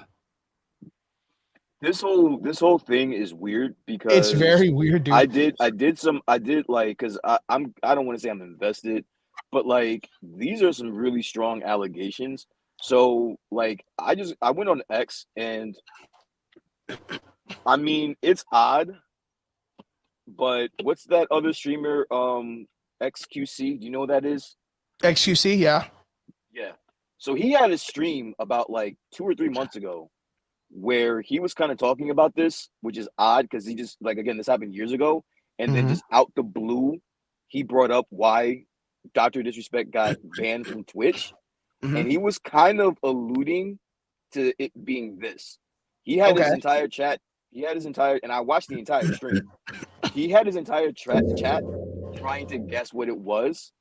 This whole thing is weird because it's very weird, dude. I did like, because I don't want to say I'm invested, but like these are some really strong allegations. So like I went on X, and I mean, it's odd, but what's that other streamer XQC. Do you know what that is? XQC, yeah. Yeah. So he had a stream about like 2 or 3 months ago where he was kind of talking about this, which is odd because he just like again, this happened years ago, and then Mhm. just out the blue, he brought up why Dr. Disrespect got banned from Twitch, Mhm. and he was kind of alluding to it being this. He had his Okay. entire chat. He had his entire, and I watched the entire stream. He had his entire chat trying to guess what it was,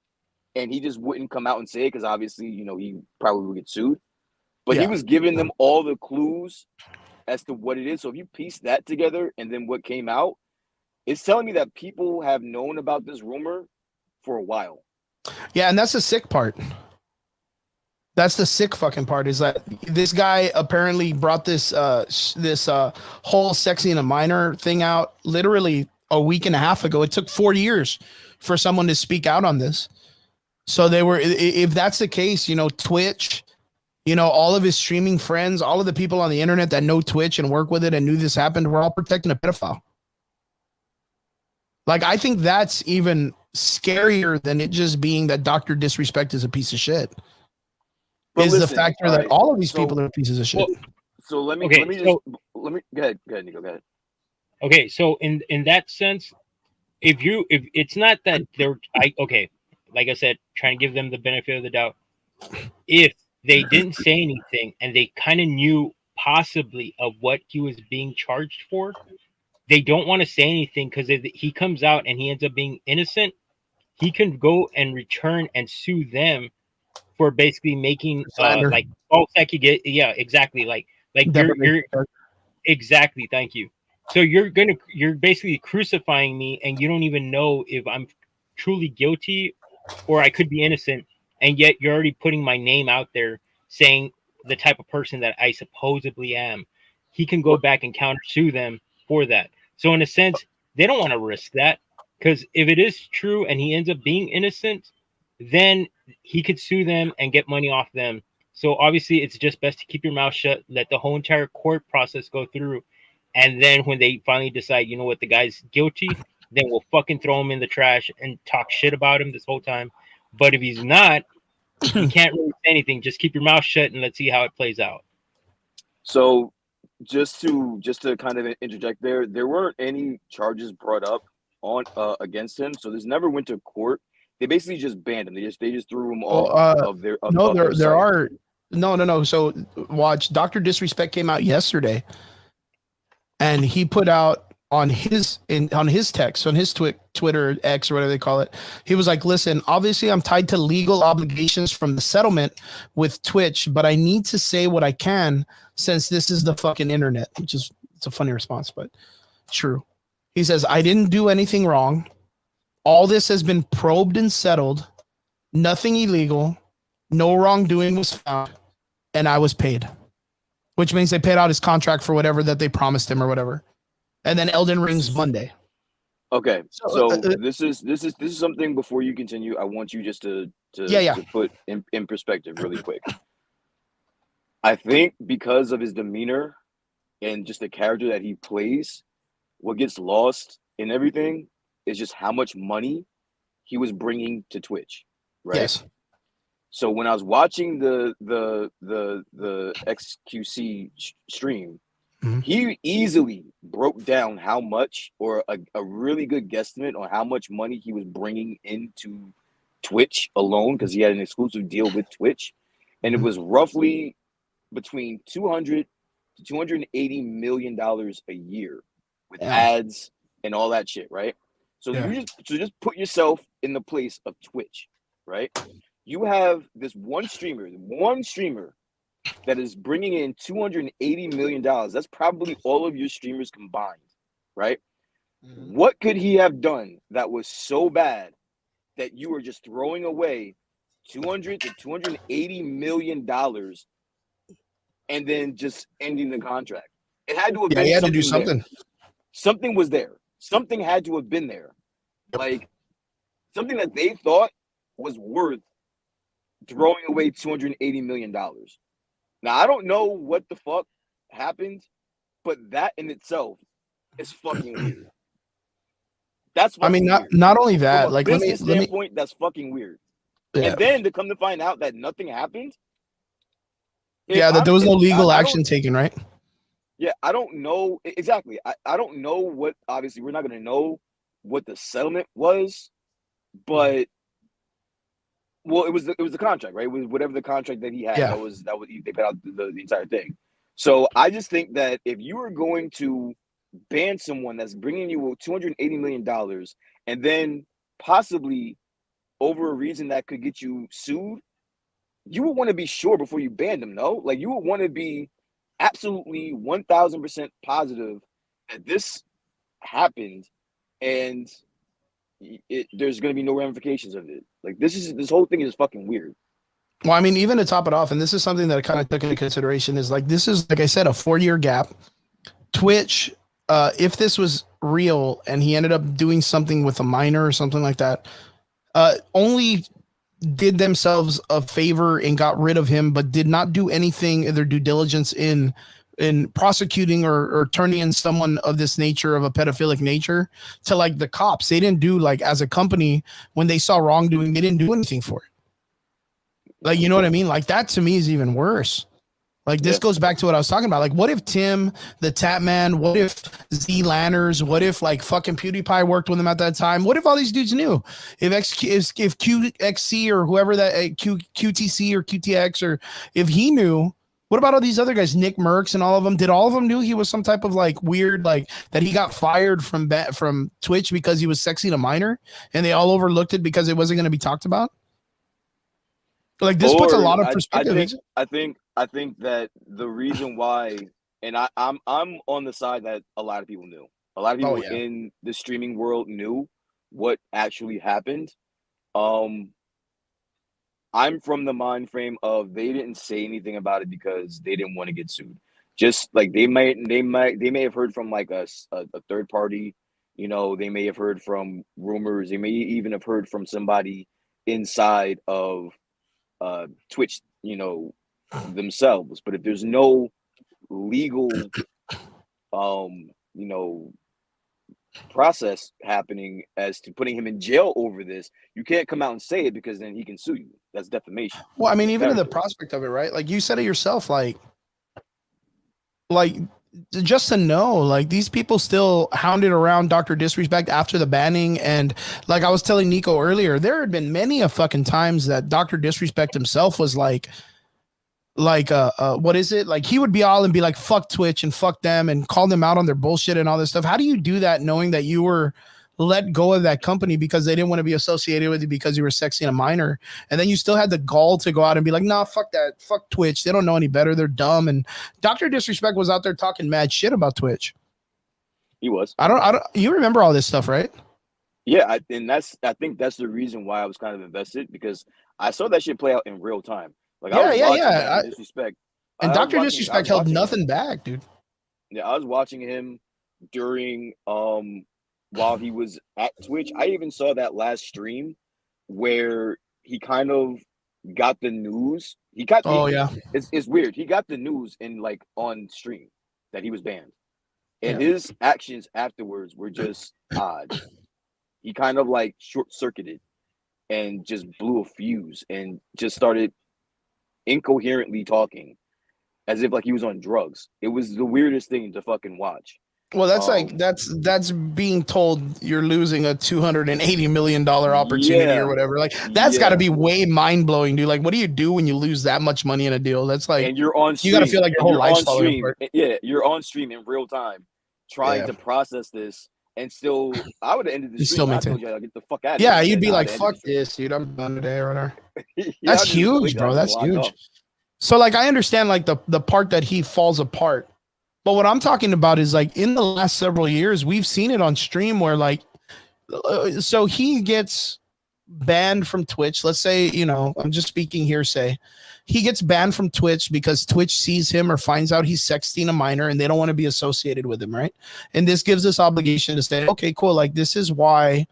and he just wouldn't come out and say it because obviously, you know, he probably would get sued. But he Yeah. was giving them all the clues as to what it is. So if you piece that together and then what came out, it's telling me that people have known about this rumor for a while. Yeah, and that's the sick part. That's the sick fucking part is that this guy apparently brought this whole sexy and a minor thing out literally a week and a half ago. It took 4 years for someone to speak out on this. So they were, if that's the case, you know, Twitch, you know, all of his streaming friends, all of the people on the internet that know Twitch and work with it and knew this happened, were all protecting a pedophile. Like, I think that's even scarier than it just being that Dr. Disrespect is a piece of shit. But Is listen, the factor all that right, all of these so- people are pieces of shit. Well, So let me Okay, let me just so- let me go ahead, Nico, go ahead. Okay, so in that sense, if it's not that they're like I said, trying to give them the benefit of the doubt. If they didn't say anything and they kind of knew possibly of what he was being charged for, they don't want to say anything because if he comes out and he ends up being innocent, he can go and return and sue them for basically making Slander. like false accusation. Yeah, exactly. Like you're exactly. Thank you. So you're basically crucifying me, and you don't even know if I'm truly guilty or I could be innocent, and yet you're already putting my name out there saying the type of person that I supposedly am. He can go back and counter sue them for that. So in a sense, they don't want to risk that because if it is true and he ends up being innocent, then he could sue them and get money off them. So obviously, it's just best to keep your mouth shut, let the whole entire court process go through, and then when they finally decide, you know what, the guy's guilty, then we'll fucking throw him in the trash and talk shit about him this whole time. But if he's not, you can't really say anything. Just keep your mouth shut and let's see how it plays out. So just to kind of interject there weren't any charges brought up on against him. So this never went to court. They basically just banned him. They just threw him off of their No, of their there site. are no. So watch, Dr. Disrespect came out yesterday, and he put out on his text on his Twitter X or whatever they call it. He was like, "Listen, obviously I'm tied to legal obligations from the settlement with Twitch, but I need to say what I can since this is the fucking internet," which is, it's a funny response, but true. He says, "I didn't do anything wrong. All this has been probed and settled. Nothing illegal. No wrongdoing was found. And I was paid." Which means they paid out his contract for whatever that they promised him or whatever. And then Elden Ring's Monday. Okay, So, so this is something before you continue. I want you just to put in perspective really quick. I think because of his demeanor and just the character that he plays, what gets lost in everything is just how much money he was bringing to Twitch, right? Yes. So when I was watching the XQC stream, Mhm. he easily broke down how much, or a really good guesstimate on how much money he was bringing into Twitch alone, because he had an exclusive deal with Twitch, and it was roughly between $200 to $280 million a year with Yeah. ads and all that shit, right? So Yeah. you just put yourself in the place of Twitch, right? You have this one streamer that is bringing in $280 million. That's probably all of your streamers combined, right? Mm-hmm. What could he have done that was so bad that you were just throwing away $200 to $280 million and then just ending the contract? It had to have Yeah, been he had to do there. something. Something was there. Something had to have been there. Like something that they thought was worth throwing away $280 million. Now, I don't know what the fuck happened, but that in itself is fucking weird. That's I mean, fucking not weird. not only that, From a like let me business standpoint, that's fucking weird. yeah. And then to come to find out that nothing happened. Yeah, that there was no legal I action taken, right? Yeah, I don't know exactly. I don't know what. Obviously, we're not going to know what the settlement was, but well, it was the contract, right? It was whatever the contract that he had. Yeah. That was they put out the entire thing. So I just think that if you are going to ban someone that's bringing you $280 million and then possibly over a reason that could get you sued, you would want to be sure before you ban them, no? Like you would want to be absolutely 1000% positive that this happened and there's going to be no ramifications of it. Like this whole thing is fucking weird. Well, I mean, even to top it off, and this is something that I kind of took into consideration, is like this is, like I said, a 4-year gap. Twitch, if this was real and he ended up doing something with a minor or something like that, only did themselves a favor and got rid of him, but did not do anything in their due diligence in prosecuting or turning in someone of this nature, of a pedophilic nature, to like the cops. They didn't do, like, as a company, when they saw wrongdoing, they didn't do anything for it. Like, you know what I mean? Like, that to me is even worse. Like, this goes back to what I was talking about. Like, what if Tim, the Tap Man, what if Z Lanners, what if like fucking PewDiePie worked with him at that time? What if all these dudes knew? If QXC or whoever that QTC or QTX, or if he knew, what about all these other guys, Nick Merckx and all of them? Did all of them knew he was some type of like weird, like that he got fired from Twitch because he was sexing a minor, and they all overlooked it because it wasn't going to be talked about? Like, this puts a lot of perspective. I think that the reason why, and I'm on the side that a lot of people knew. A lot of people in the streaming world knew what actually happened. I'm from the mind frame of they didn't say anything about it because they didn't want to get sued. Just like they may have heard from like a third party, you know, they may have heard from rumors, they may even have heard from somebody inside of Twitch, you know, themselves. But if there's no legal you know, process happening as to putting him in jail over this, you can't come out and say it because then he can sue you. That's defamation. Well, I mean, even in the prospect of it, right? Like you said it yourself, like just to know, like these people still hounded around Dr. Disrespect after the banning. And like I was telling Nico earlier, there had been many a fucking times that Dr. Disrespect himself was like what is it? Like he would be all and be like, fuck Twitch and fuck them and call them out on their bullshit and all this stuff. How do you do that knowing that you were let go of that company because they didn't want to be associated with you because you were sexing a minor? And then you still had the gall to go out and be like, nah, fuck that. Fuck Twitch. They don't know any better. They're dumb. And Dr. Disrespect was out there talking mad shit about Twitch. He was. I don't, you remember all this stuff, right? Yeah. I think that's the reason why I was kind of invested, because I saw that shit play out in real time. Like, yeah. Disrespect. And Dr. Disrespect held nothing back, dude. Yeah, I was watching him during while he was at Twitch. I even saw that last stream where he kind of got the news. It's weird. He got the news in like on stream that he was banned. And his actions afterwards were just odd. He kind of like short-circuited and just blew a fuse and just started incoherently talking as if like he was on drugs. It was the weirdest thing to fucking watch. Well, that's like that's being told you're losing a $280 million opportunity or whatever. Like that's got to be way mind blowing, dude. Like, what do you do when you lose that much money in a deal? That's like, and you're on stream. You got to feel like your whole life's falling apart. Yeah, you're on stream in real time, trying to process this, and still, I would have ended the stream. I told you, get the fuck out of here. Yeah, you'd be like, fuck this, dude. I'm done today or whatever. That's huge, bro. That's huge. So like, I understand like the part that he falls apart. But what I'm talking about is like in the last several years, we've seen it on stream where like, so he gets banned from Twitch. Let's say, you know, I'm just speaking hearsay. He gets banned from Twitch because Twitch sees him or finds out he's sexting a minor and they don't want to be associated with him, right? And this gives us obligation to say, okay, cool. Like this is why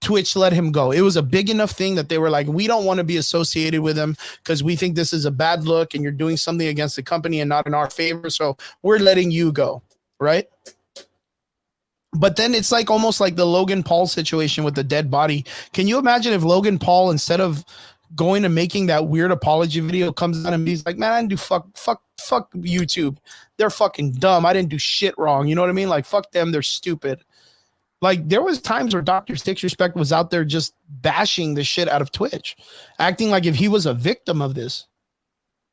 Twitch let him go. It was a big enough thing that they were like, we don't want to be associated with him because we think this is a bad look and you're doing something against the company and not in our favor. So we're letting you go, right? But then it's like almost like the Logan Paul situation with the dead body. Can you imagine if Logan Paul, instead of going and making that weird apology video, comes out and he's like, man, I didn't do fuck YouTube. They're fucking dumb. I didn't do shit wrong. You know what I mean? Like, fuck them. They're stupid. Like, there was times where Dr. Disrespect was out there just bashing the shit out of Twitch, acting like if he was a victim of this.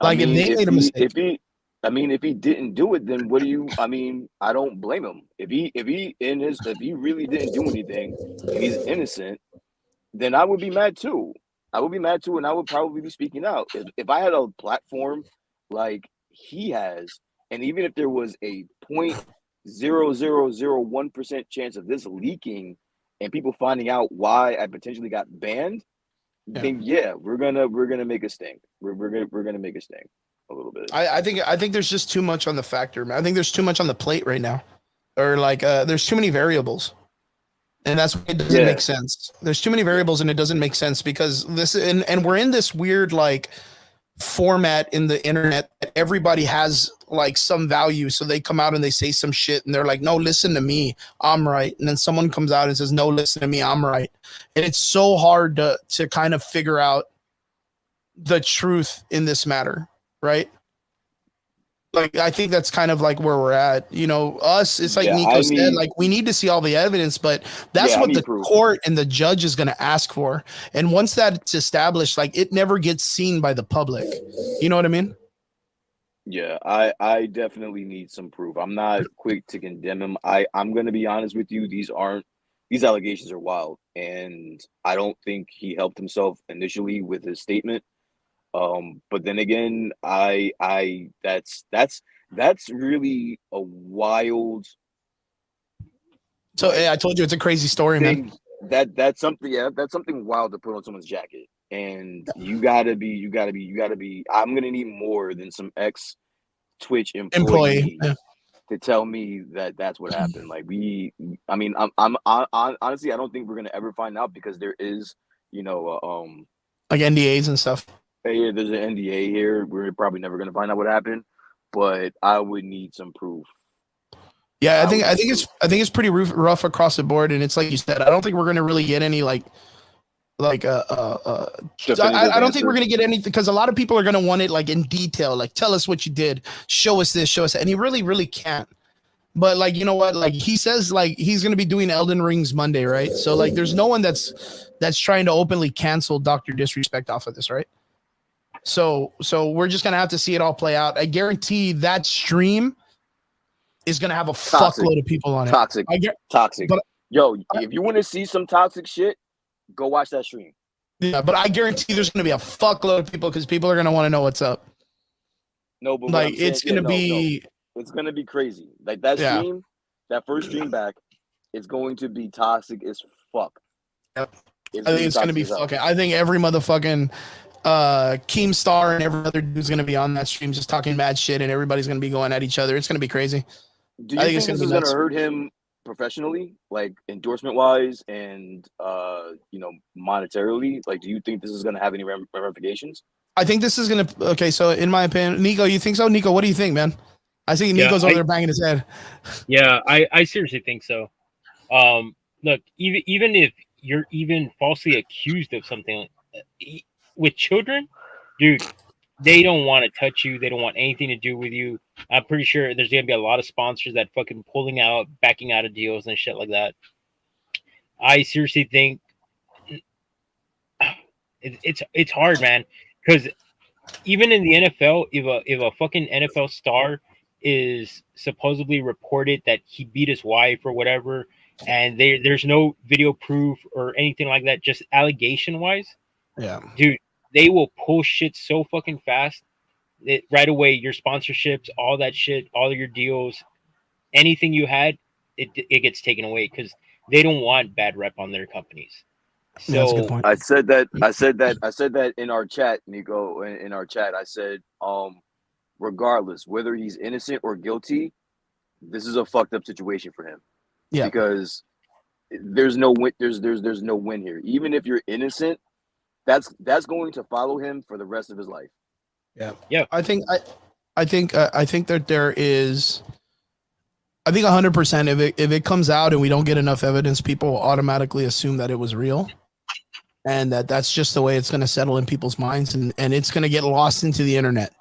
Like, if they made a mistake. If he didn't do it, then what do you? I mean, I don't blame him. If he really didn't do anything and he's innocent, then I would be mad too. I would be mad too, and I would probably be speaking out. If I had a platform like he has, and even if there was a 0.0001% chance of this leaking and people finding out why I potentially got banned, then yeah, we're gonna make a stink. We're gonna make a stink. A little bit. I think there's just too much on the factor, man. I think there's too much on the plate right now, or like there's too many variables, and that's why it doesn't make sense. There's too many variables, and it doesn't make sense because this and we're in this weird like format in the internet that everybody has like some value, so they come out and they say some shit, and they're like, "No, listen to me, I'm right," and then someone comes out and says, "No, listen to me, I'm right," and it's so hard to kind of figure out the truth in this matter. Right? Like, I think that's kind of like where we're at. You know, us, it's like Nico said, like, we need to see all the evidence, but that's what the court and the judge is going to ask for. And once that's established, like, it never gets seen by the public. You know what I mean? Yeah, I definitely need some proof. I'm not quick to condemn him. I'm going to be honest with you. These allegations are wild. And I don't think he helped himself initially with his statement. But then again, that's really a wild. So I told you it's a crazy story, man. That's something wild to put on someone's jacket, and you gotta be. I'm gonna need more than some ex-Twitch employee to tell me that that's what happened. Like I'm honestly, I don't think we're gonna ever find out because there is, like NDAs and stuff. Hey, there's an NDA here. We're probably never gonna find out what happened, but I would need some proof. Yeah, I think it's pretty rough across the board, and it's like you said. I don't think we're gonna really get any I don't think we're gonna get anything because a lot of people are gonna want it like in detail. Like, tell us what you did, show us this, show us that, and he really can't. But like, you know what? Like he says, like he's gonna be doing Elden Rings Monday, right? So like, there's no one that's trying to openly cancel Dr. Disrespect off of this, right? So we're just gonna have to see it all play out. I guarantee that stream is gonna have a fuckload of people on it. Toxic. But, if you want to see some toxic shit, go watch that stream. Yeah, but I guarantee there's gonna be a fuckload of people because people are gonna want to know what's up. No, but like it's gonna be it's gonna be crazy. Like that stream, that first stream back, it's going to be toxic as fuck. Yep. I think it's gonna be fucking. I think every motherfucking Keemstar and every other dude's gonna be on that stream just talking mad shit, and everybody's gonna be going at each other. It's gonna be crazy. Do you think this is gonna hurt him professionally, like endorsement wise, and monetarily? Like, do you think this is gonna have any ramifications? I think this is gonna. Okay, so in my opinion, Nico, you think so? Nico, what do you think, man? I think Nico's over there banging his head. Yeah, I seriously think so. Look, even if you're even falsely accused of something with children, dude, they don't want to touch you. They don't want anything to do with you. I'm pretty sure there's going to be a lot of sponsors that fucking backing out of deals and shit like that. I seriously think it's hard, man, because even in the NFL, if a fucking NFL star is supposedly reported that he beat his wife or whatever, and there's no video proof or anything like that, just allegation wise, dude, they will pull shit so fucking fast that right away your sponsorships, all that shit, all of your deals, anything you had, it gets taken away because they don't want bad rep on their companies. So that's a good point. I said that in our chat, Nico. In our chat, I said, regardless whether he's innocent or guilty, this is a fucked up situation for him. Yeah, because there's no win. There's no win here. Even if you're innocent, that's going to follow him for the rest of his life. Yeah. I think that there is. I think 100%. If it comes out and we don't get enough evidence, people will automatically assume that it was real, and that's just the way it's going to settle in people's minds, and it's going to get lost into the internet,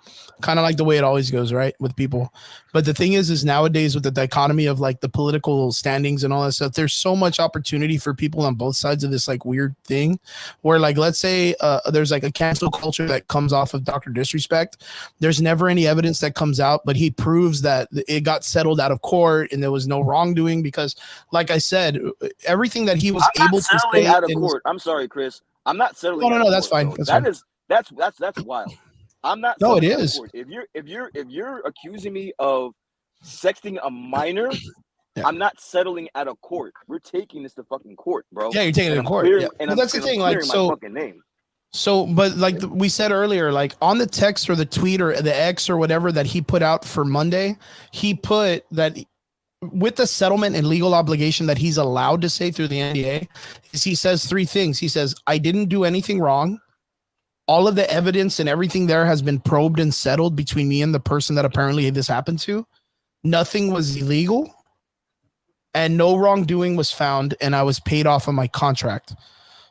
kind of like the way it always goes, right, with people. But the thing is nowadays with the dichotomy of like the political standings and all that stuff, there's so much opportunity for people on both sides of this like weird thing where, like, let's say there's like a cancel culture that comes off of Dr. Disrespect. There's never any evidence that comes out, but he proves that it got settled out of court and there was no wrongdoing because, like I said, everything that he was able to say out of court. I'm sorry, Chris. I'm not settling. No, that's fine. That's wild. I'm not. No, it is. If you're accusing me of sexting a minor, yeah. I'm not settling out of court. We're taking this to fucking court, bro. Yeah, you're taking it to court. Yeah. Well, that's the thing. Like, so, fucking name. So, but like we said earlier, like on the text or the tweet or the X or whatever that he put out for Monday, he put that with the settlement and legal obligation that he's allowed to say through the NDA, is he says three things. He says, I didn't do anything wrong. All of the evidence and everything there has been probed and settled between me and the person that apparently this happened to. Nothing was illegal and no wrongdoing was found, and I was paid off on my contract.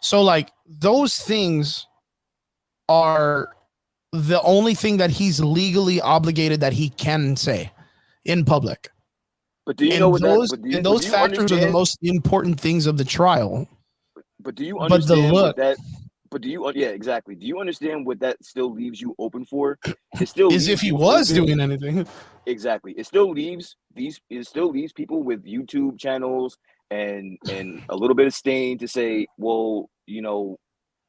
So like those things are the only thing that he's legally obligated that he can say in public. But do you know what those factors are the most important things of the trial? But do you understand but the look, that? But do you? Yeah, exactly. Do you understand what that still leaves you open for? It still is if he was doing anything. Exactly. It still leaves people with YouTube channels and a little bit of stain to say, well, you know,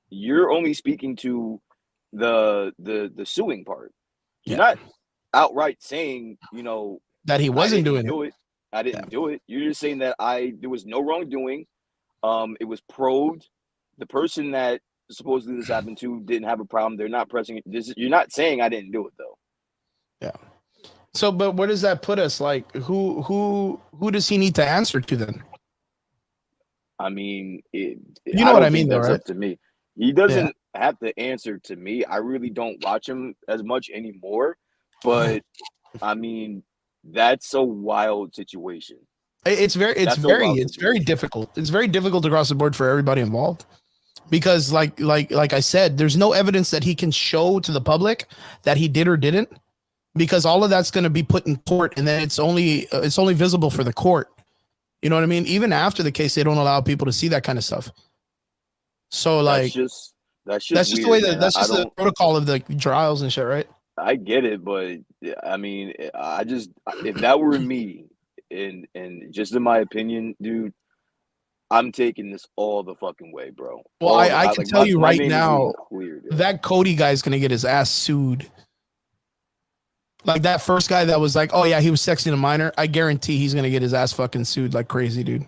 you're only speaking to the suing part. You're not outright saying, you know, that he wasn't doing it. I didn't do it. You're just saying that there was no wrongdoing. It was probed. The person that supposedly this happened to didn't have a problem. They're not pressing it. You're not saying I didn't do it though. Yeah. So, but where does that put us? Like, who does he need to answer to then? I mean, you know what I mean, though, right? To me, he doesn't have to answer to me. I really don't watch him as much anymore. But I mean, that's a wild situation. It's very difficult. It's very difficult across the board for everybody involved. Because like I said, there's no evidence that he can show to the public that he did or didn't, because all of that's going to be put in court, and then it's only visible for the court. You know what I mean? Even after the case, they don't allow people to see that kind of stuff. So like that's just weird, the way that's just the protocol of the trials and shit, right? I get it, but I mean, if that were me, and just in my opinion, dude, I'm taking this all the fucking way, bro. Well, I can tell you right now, that Cody guy's gonna get his ass sued. Like that first guy that was like, oh yeah, he was sexting a minor. I guarantee he's gonna get his ass fucking sued like crazy, dude.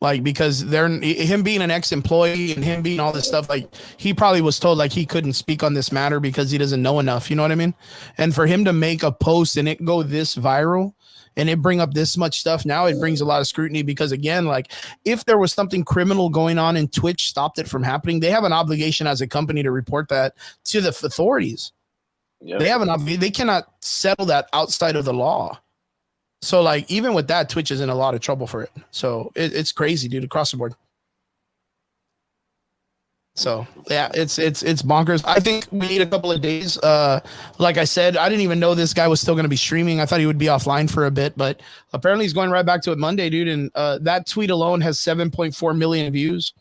Like, because him being an ex-employee and him being all this stuff, like he probably was told like he couldn't speak on this matter because he doesn't know enough. You know what I mean? And for him to make a post and it go this viral and it bring up this much stuff, now it brings a lot of scrutiny, because again, like if there was something criminal going on and Twitch stopped it from happening, they have an obligation as a company to report that to the authorities. Yep. They have they cannot settle that outside of the law. So like even with that, Twitch is in a lot of trouble for it. So it's crazy, dude, across the board. So yeah, it's bonkers. I think we need a couple of days. Like I said, I didn't even know this guy was still going to be streaming. I thought he would be offline for a bit, but apparently he's going right back to it Monday, dude. And that tweet alone has 7.4 million views.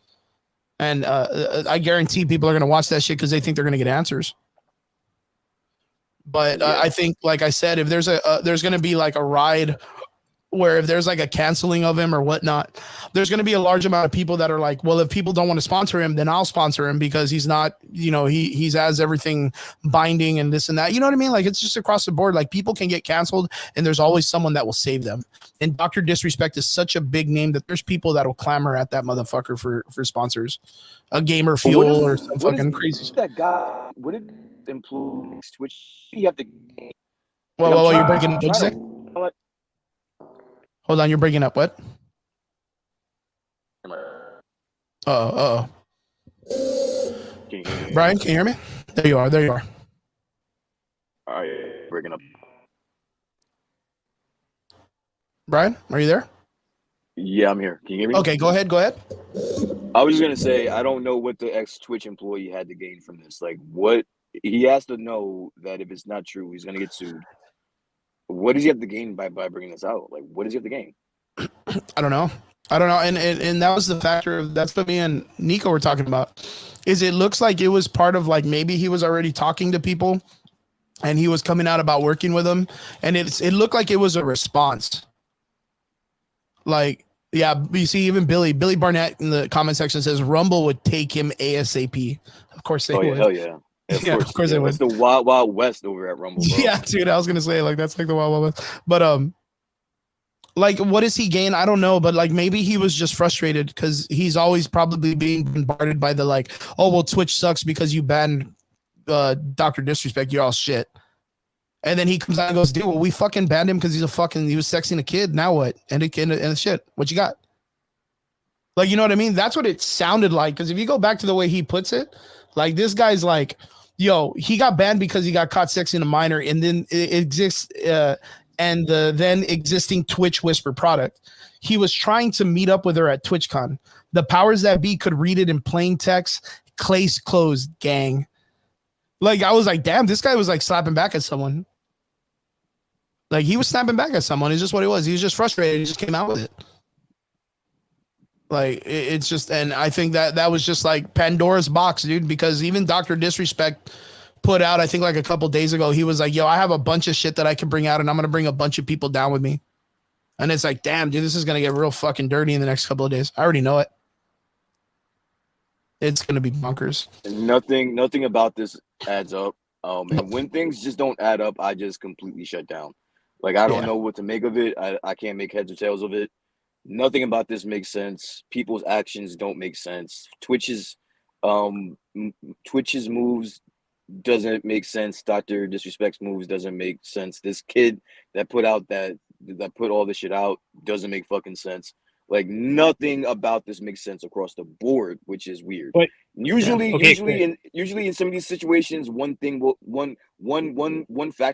And I guarantee people are going to watch that shit because they think they're going to get answers. But I think, like I said, if there's there's going to be like a ride where if there's like a canceling of him or whatnot, there's going to be a large amount of people that are like, well, if people don't want to sponsor him, then I'll sponsor him because he's not, you know, he's has everything binding and this and that. You know what I mean? Like it's just across the board. Like people can get canceled and there's always someone that will save them. And Dr. Disrespect is such a big name that there's people that will clamor at that motherfucker for sponsors. A Gamer Fuel or some fucking crazy. That guy, what did employees Twitch? You have to. Well, you're breaking up. Hold on, you're breaking up. What? Uh-oh. Brian, can you hear me? There you are. All right, breaking up. Brian, are you there? Yeah, I'm here. Can you hear me? Okay, go ahead. I was just gonna say I don't know what the ex-Twitch employee had to gain from this. Like, what he has to know that if it's not true, he's gonna get sued. What does he have to gain by bringing this out? Like, what does he have to gain? I don't know. And that was the factor. That's what me and Nico were talking about. Is it looks like it was part of like maybe he was already talking to people, and he was coming out about working with them, and it looked like it was a response. Like, yeah, you see, even Billy Barnett in the comment section says Rumble would take him ASAP. Of course they would. Hell yeah. Yeah, of course they would. It's the Wild Wild West over at Rumble, bro. Yeah, dude, I was gonna say like that's like the Wild Wild West. But like what does he gain? I don't know, but like maybe he was just frustrated because he's always probably being bombarded by the like, oh well, Twitch sucks because you banned Dr. Disrespect, you're all shit. And then he comes out and goes, dude, well, we fucking banned him because he was sexing a kid. Now what? And shit. What you got? Like, you know what I mean? That's what it sounded like. Because if you go back to the way he puts it, like this guy's like, yo, he got banned because he got caught sexing a minor, and then it exists and the then existing Twitch Whisper product. He was trying to meet up with her at TwitchCon. The powers that be could read it in plain text. Case closed, gang. Like, I was like, damn, this guy was like slapping back at someone. Like, he was snapping back at someone. It's just what it was. He was just frustrated. He just came out with it. Like, it's just, and I think that was just like Pandora's box, dude, because even Dr. Disrespect put out, I think like a couple days ago, he was like, yo, I have a bunch of shit that I can bring out, and I'm going to bring a bunch of people down with me. And it's like, damn, dude, this is going to get real fucking dirty in the next couple of days. I already know it. It's going to be bonkers. Nothing about this adds up. And when things just don't add up, I just completely shut down. Like, I don't know what to make of it. I can't make heads or tails of it. Nothing about this makes sense. People's actions don't make sense. Twitch's moves doesn't make sense. Dr. Disrespect's moves doesn't make sense. This kid that put all this shit out doesn't make fucking sense. Like, nothing about this makes sense across the board, which is weird. But usually in some of these situations, one fact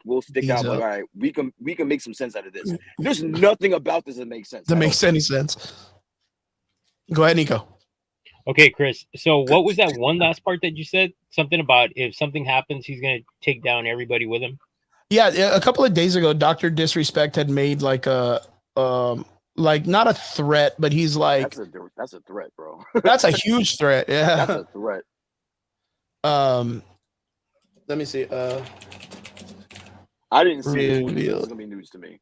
will stick out. Like, all right, we can make some sense out of this. There's nothing about this that makes sense. That makes any sense. Go ahead, Nico. Okay, Chris. So what was that one last part that you said? Something about if something happens, he's gonna take down everybody with him. Yeah, a couple of days ago, Dr. Disrespect had made like a like not a threat, but he's like that's a threat, bro. That's a huge threat. Yeah, that's a threat. Let me see. I didn't see this. This is gonna be news to me.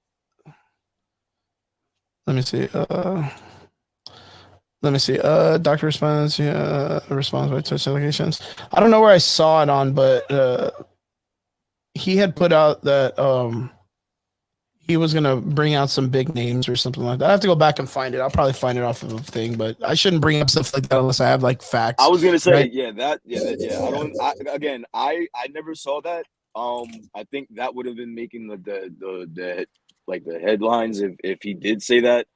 Let me see. Doctor responds. Responds by Twitch allegations. I don't know where I saw it on, but he had put out that he was gonna bring out some big names or something like that. I have to go back and find it. I'll probably find it off of a thing, but I shouldn't bring up stuff like that unless I have like facts. I was gonna say, right? I never saw that. I think that would have been making the headlines if he did say that.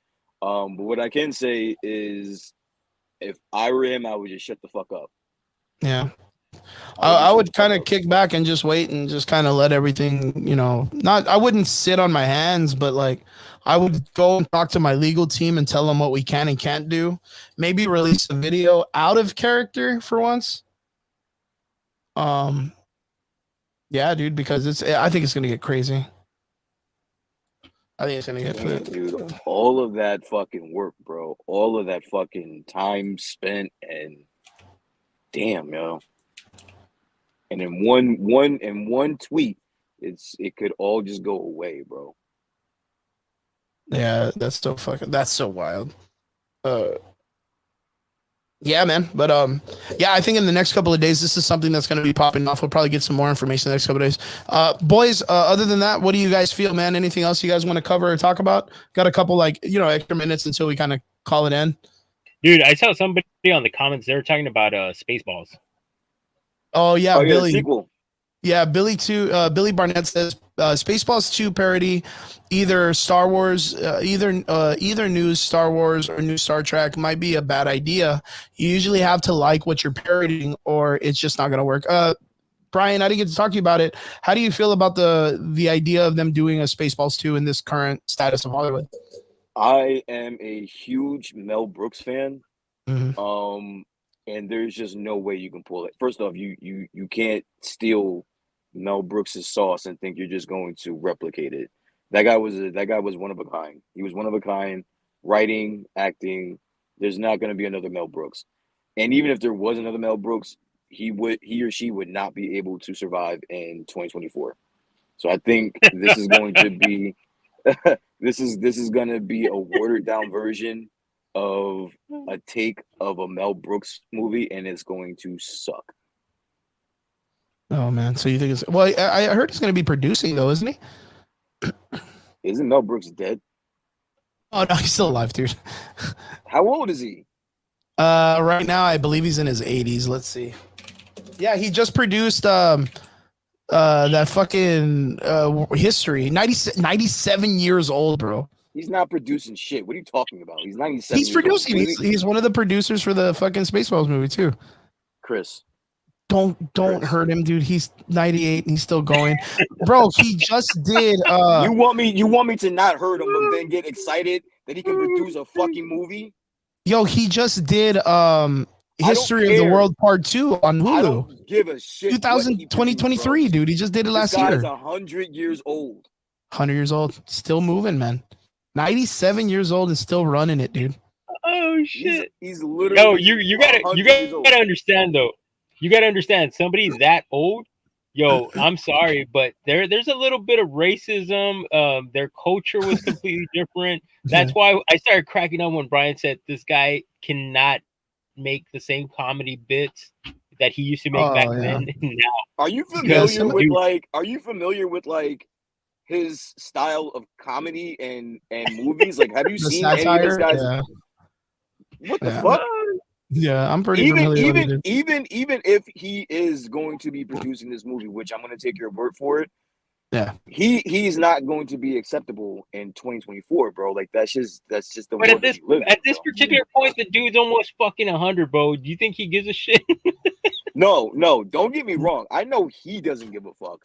But what I can say is, if I were him, I would just shut the fuck up. Yeah. I would kind of kick back and just wait and just kind of let everything, I wouldn't sit on my hands, but like I would go and talk to my legal team and tell them what we can and can't do. Maybe release a video out of character for once. Yeah, dude, because I think it's going to get crazy. I think it's going to get dude, all of that fucking work, bro. All of that fucking time spent and damn, yo. And in one tweet, it could all just go away, bro. Yeah, that's so wild. Yeah, man. But yeah, I think in the next couple of days, this is something that's going to be popping off. We'll probably get some more information in the next couple of days. Boys, other than that, what do you guys feel, man? Anything else you guys want to cover or talk about? Got a couple extra minutes until we kind of call it in. Dude, I saw somebody on the comments. They were talking about Spaceballs. Oh yeah, Billy. Sequel. Yeah, Billy Barnett says Spaceballs 2 parody, either Star Wars, either new Star Wars or new Star Trek might be a bad idea. You usually have to like what you're parodying, or it's just not gonna work. Brian, I didn't get to talk to you about it. How do you feel about the idea of them doing a Spaceballs 2 in this current status of Hollywood? I am a huge Mel Brooks fan. Mhm. And there's just no way you can pull it. First off, you can't steal Mel Brooks's sauce and think you're just going to replicate it. That guy was one of a kind. He was one of a kind, writing, acting. There's not going to be another Mel Brooks. And even if there was another Mel Brooks, he or she would not be able to survive in 2024. So I think this is going to be this is going to be a watered down version of a take of a Mel Brooks movie, and it's going to suck. Oh man, so you think it's well? I heard he's going to be producing though, isn't he? Isn't Mel Brooks dead? Oh no, he's still alive, dude. How old is he? Right now I believe he's in his 80s. Let's see. Yeah, he just produced that fucking History. 97 years old, bro. He's not producing shit. What are you talking about? He's 97. He's producing. He's one of the producers for the fucking Spaceballs movie too. Chris. Don't hurt him, dude. He's 98 and he's still going. Bro, he just did You want me to not hurt him but then get excited that he can produce a fucking movie? Yo, he just did History of the World Part 2 on Hulu. I don't give a shit. 2023, dude. He just did it last year. This guy is 100 years old. 100 years old. Still moving, man. 97 years old and still running it, dude. Oh shit. He's literally Yo, you gotta understand though. You gotta understand somebody that old, yo, I'm sorry, but there's a little bit of racism. Their culture was completely different. That's why I started cracking up when Brian said this guy cannot make the same comedy bits that he used to make back then and now. Are you familiar with his style of comedy and movies? Like, have you seen satire? Any of this guy's? Yeah. What the fuck? Yeah, I'm pretty familiar with it. Even if he is going to be producing this movie, which I'm going to take your word for it. Yeah, he's not going to be acceptable in 2024, bro. Like that's just the but world at this particular point, the dude's almost fucking 100, bro. Do you think he gives a shit? No, don't get me wrong. I know he doesn't give a fuck.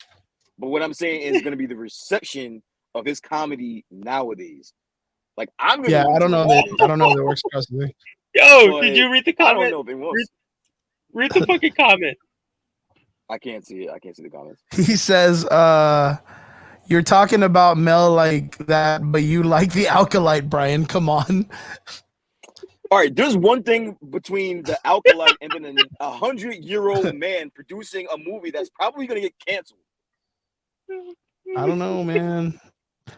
But what I'm saying is going to be the reception of his comedy nowadays. Like I don't know if it works across the way. Yo, did you read the comment? I don't know if it works. Read the fucking comment. I can't see it. I can't see the comments. He says, you're talking about Mel like that, but you like the Alkalite, Brian. Come on. All right, there's one thing between the Alkalite and then a 100-year-old man producing a movie that's probably going to get canceled. I don't know, man.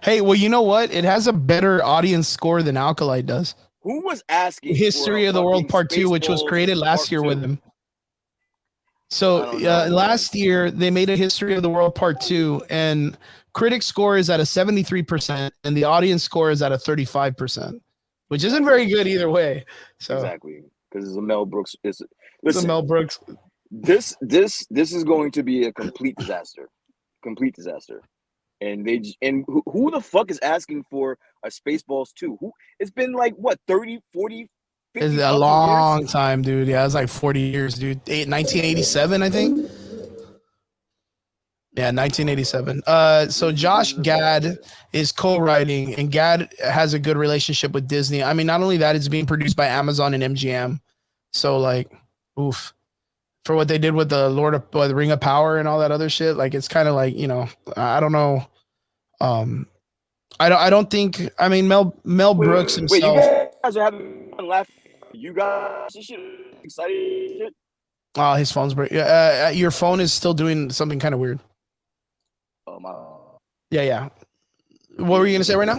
Hey, well, you know what? It has a better audience score than Alkalite does. Who was asking History of the World Part 2, which was created last year with him? So last year they made a History of the World Part 2, and critic score is at a 73%, and the audience score is at a 35%, which isn't very good either way. So exactly, because it's a Mel Brooks. It's a Mel Brooks. This is going to be a complete disaster. Complete disaster. And who the fuck is asking for a Spaceballs 2? Who? It's been like what 30, 40, 50 It's a long time, dude. Yeah, it's like 40 years, dude. 1987, I think. Yeah, 1987. So Josh Gad is co-writing, and Gad has a good relationship with Disney. I mean, not only that, it's being produced by Amazon and MGM. So like, oof. For what they did with the the Ring of Power and all that other shit, like it's kind of like, you know, I don't know. I don't think. I mean, Mel Brooks himself. Wait, you guys are having fun laughing. You guys, this shit excited. Shit. Oh, his phone's breaking. Your phone is still doing something kind of weird. Oh my. Yeah. What were you gonna say right now? I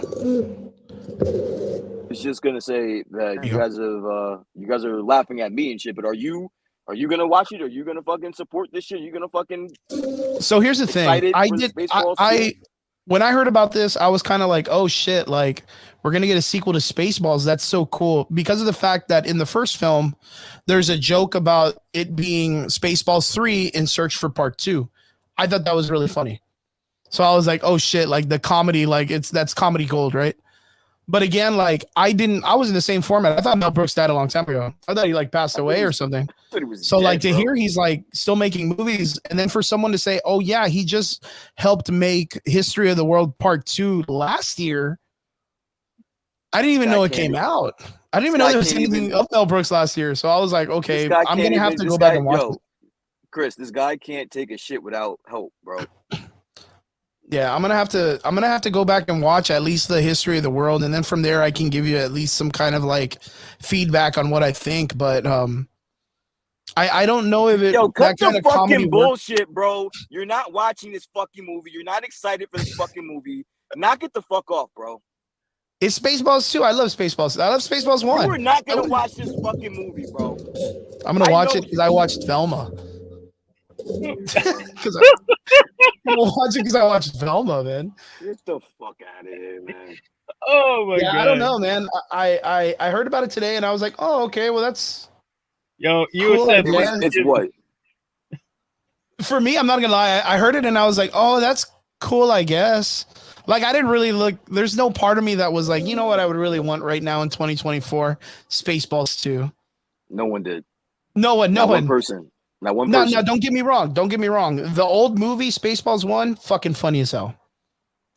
was just gonna say that you guys are laughing at me and shit. But are you gonna watch it? Are you gonna fucking support this shit? You gonna fucking? So here's the thing. When I heard about this, I was kind of like, oh shit, like we're going to get a sequel to Spaceballs. That's so cool. Because of the fact that in the first film, there's a joke about it being Spaceballs 3 in search for part 2. I thought that was really funny. So I was like, oh shit, like the comedy, like that's comedy gold, right? But again, like I was in the same format. I thought Mel Brooks died a long time ago. I thought he like passed away or something. So like to hear he's like still making movies, and then for someone to say, oh yeah, he just helped make History of the World Part 2 last year. I didn't even Guy know it can't came even- out. I didn't even guy know there was can't anything even- of Mel Brooks last year. So I was like, okay, This guy I'm can't gonna have even- to this go back guy- and watch yo, it. Chris, this guy can't take a shit without help, bro. Yeah, I'm gonna have to go back and watch at least the history of the world, and then from there I can give you at least some kind of like feedback on what I think. But I don't know if it Yo, cut that kind the of comedy fucking works. bullshit, bro. You're not watching this fucking movie. You're not excited for this fucking movie. Knock it the fuck off, bro. It's Spaceballs 2. I love Spaceballs. I love Spaceballs 1. You are not I gonna would- watch this fucking movie, bro. I'm gonna I watch know- it because I watched Velma. Because I'm gonna watch it because I watched Velma, man. Get the fuck out of here, man. Oh my Yeah, god! I don't know, man. I heard about it today and I was like, oh, okay, well that's Yo, you Cool said idea. It's what? for me. I'm not gonna lie. I heard it and I was like, oh, that's cool, I guess. Like I didn't really look. There's no part of me that was like, you know what, I would really want right now in 2024, Spaceballs 2. No one did. No one, no Not one one. person. Not one No, person. no, don't get me wrong. Don't get me wrong. The old movie, Spaceballs 1, fucking funny as hell.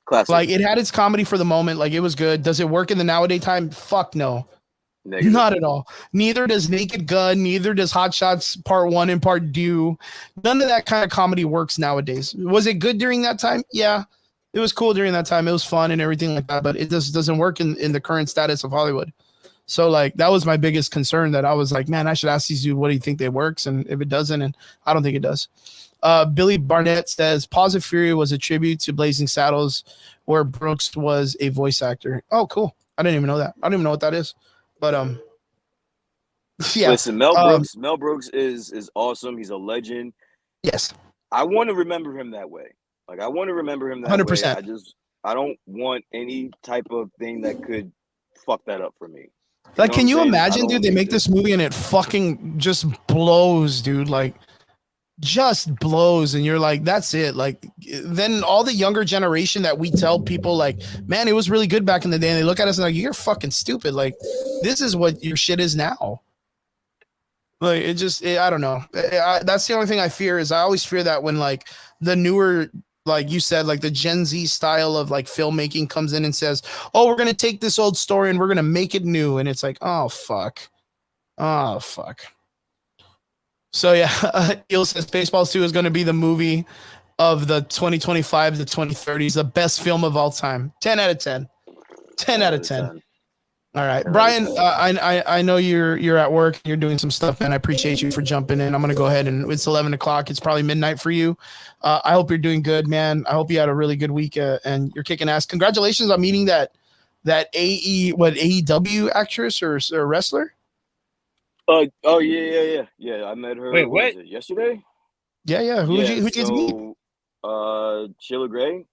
Classic. Like it had its comedy for the moment. Like it was good. Does it work in the nowadays time? Fuck no. Negative. Not at all. Neither does Naked Gun. Neither does Hot Shots Part 1 and Part 2. None of that kind of comedy works nowadays. Was it good during that time? Yeah. It was cool during that time. It was fun and everything like that. But it just doesn't work in the current status of Hollywood. So like that was my biggest concern, that I was like, man, I should ask these dudes, what do you think they works? And if it doesn't, and I don't think it does. Billy Barnett says Paws of Fury was a tribute to Blazing Saddles, where Brooks was a voice actor. Oh, cool. I didn't even know that. I don't even know what that is. But yeah. Listen, Mel Brooks is awesome. He's a legend. Yes. I want to remember him that way. Like I want to remember him that 100%. way. I don't want any type of thing that could fuck that up for me. Like, know can what you I'm saying? I imagine, don't dude? They think make that- this movie and it fucking just blows, dude. Like, just blows, and you're like, that's it. Like, then all the younger generation that we tell people, like, man, it was really good back in the day, and they look at us and like, you're fucking stupid. Like, this is what your shit is now. Like, I don't know. That's the only thing I fear. Is I always fear that when like the newer, like you said, like the Gen Z style of like filmmaking comes in and says, oh, we're going to take this old story and we're going to make it new. And it's like, oh, fuck. Oh, fuck. So, yeah, Eel says Spaceballs 2 is going to be the movie of the 2025 to 2030s, the best film of all time. 10 out of 10. 10 out of 10. All right, Brian, I know you're at work and you're doing some stuff, man. I appreciate you for jumping in. I'm going to go ahead, and it's 11 o'clock. It's probably midnight for you. I hope you're doing good, man. I hope you had a really good week and you're kicking ass. Congratulations on meeting that AEW actress or wrestler. Oh yeah. I met her. Wait, was what? it, yesterday? Yeah. Who'd you get to meet? Sheila Gray.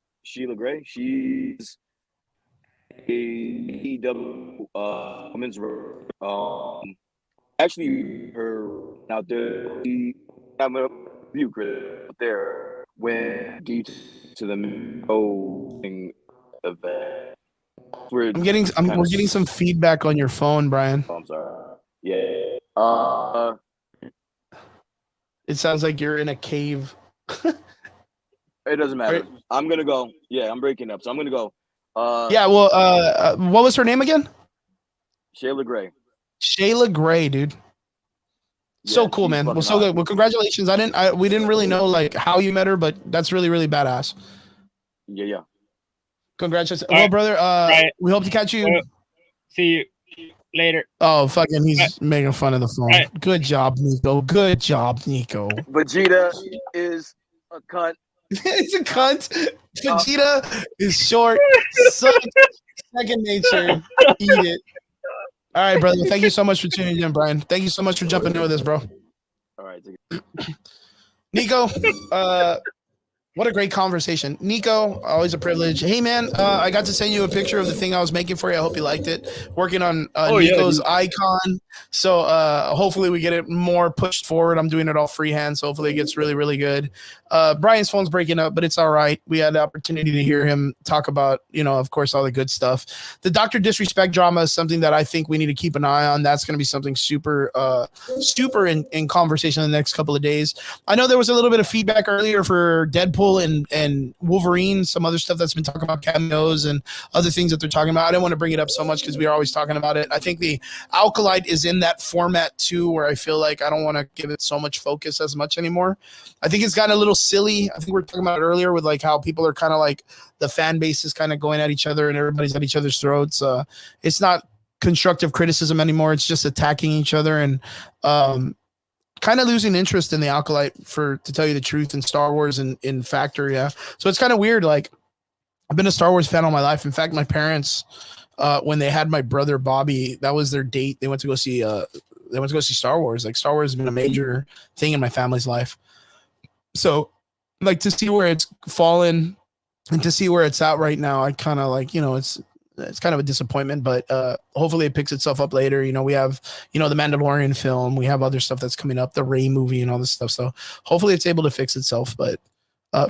She's AEW women's actually her out there. I'm gonna view Chris out there when due to the event. We're getting some feedback on your phone, Brian. I'm sorry. Yeah. It sounds like you're in a cave. It doesn't matter. I'm gonna go. Yeah, I'm breaking up, so I'm gonna go. Yeah. Well, what was her name again? Shayla Gray. Shayla Gray, dude. So Yeah, cool, she's man. Well, fucking so good. awesome. Well, congratulations. We didn't really know like how you met her, but that's really, really badass. Yeah. Congratulations. All Well, right. brother, right. we hope to catch you. See you later. Oh, fucking, he's making fun of the phone. All right. Good job, Nico. Good job, Nico. Vegeta is a cunt. He's a cunt. Vegeta is short. Sucks. Second nature. Eat it. All right, brother. Thank you so much for tuning in, Brian. Thank you so much for jumping in with us, bro. All right. Nico, what a great conversation. Nico, always a privilege. Hey, man, I got to send you a picture of the thing I was making for you. I hope you liked it. Working on Nico's icon. So hopefully we get it more pushed forward. I'm doing it all freehand, so hopefully it gets really, really good. Brian's phone's breaking up, but it's all right. We had the opportunity to hear him talk about, of course, all the good stuff. The Dr. Disrespect drama is something that I think we need to keep an eye on. That's going to be something super in conversation in the next couple of days. I know there was a little bit of feedback earlier for Deadpool Deadpool and Wolverine, some other stuff that's been talking about cameos and other things that they're talking about. I didn't want to bring it up so much because we are always talking about it. I think the Alkalite is in that format too, where I feel like I don't want to give it so much focus as much anymore. I think it's gotten a little silly. I think we were talking about it earlier with like how people are kind of like the fan base is kind of going at each other and everybody's at each other's throats. It's not constructive criticism anymore. It's just attacking each other and kind of losing interest in the Alkalite, to tell you the truth, in Star Wars and in Factor. Yeah. So it's kind of weird. Like, I've been a Star Wars fan all my life. In fact, my parents, when they had my brother Bobby, that was their date. They went to go see Star Wars. Like, Star Wars has been a major thing in my family's life. So like, to see where it's fallen and to see where it's at right now, I kind of like, it's kind of a disappointment, but hopefully it picks itself up later. We have, the Mandalorian film, we have other stuff that's coming up, the Rey movie and all this stuff. So hopefully it's able to fix itself. But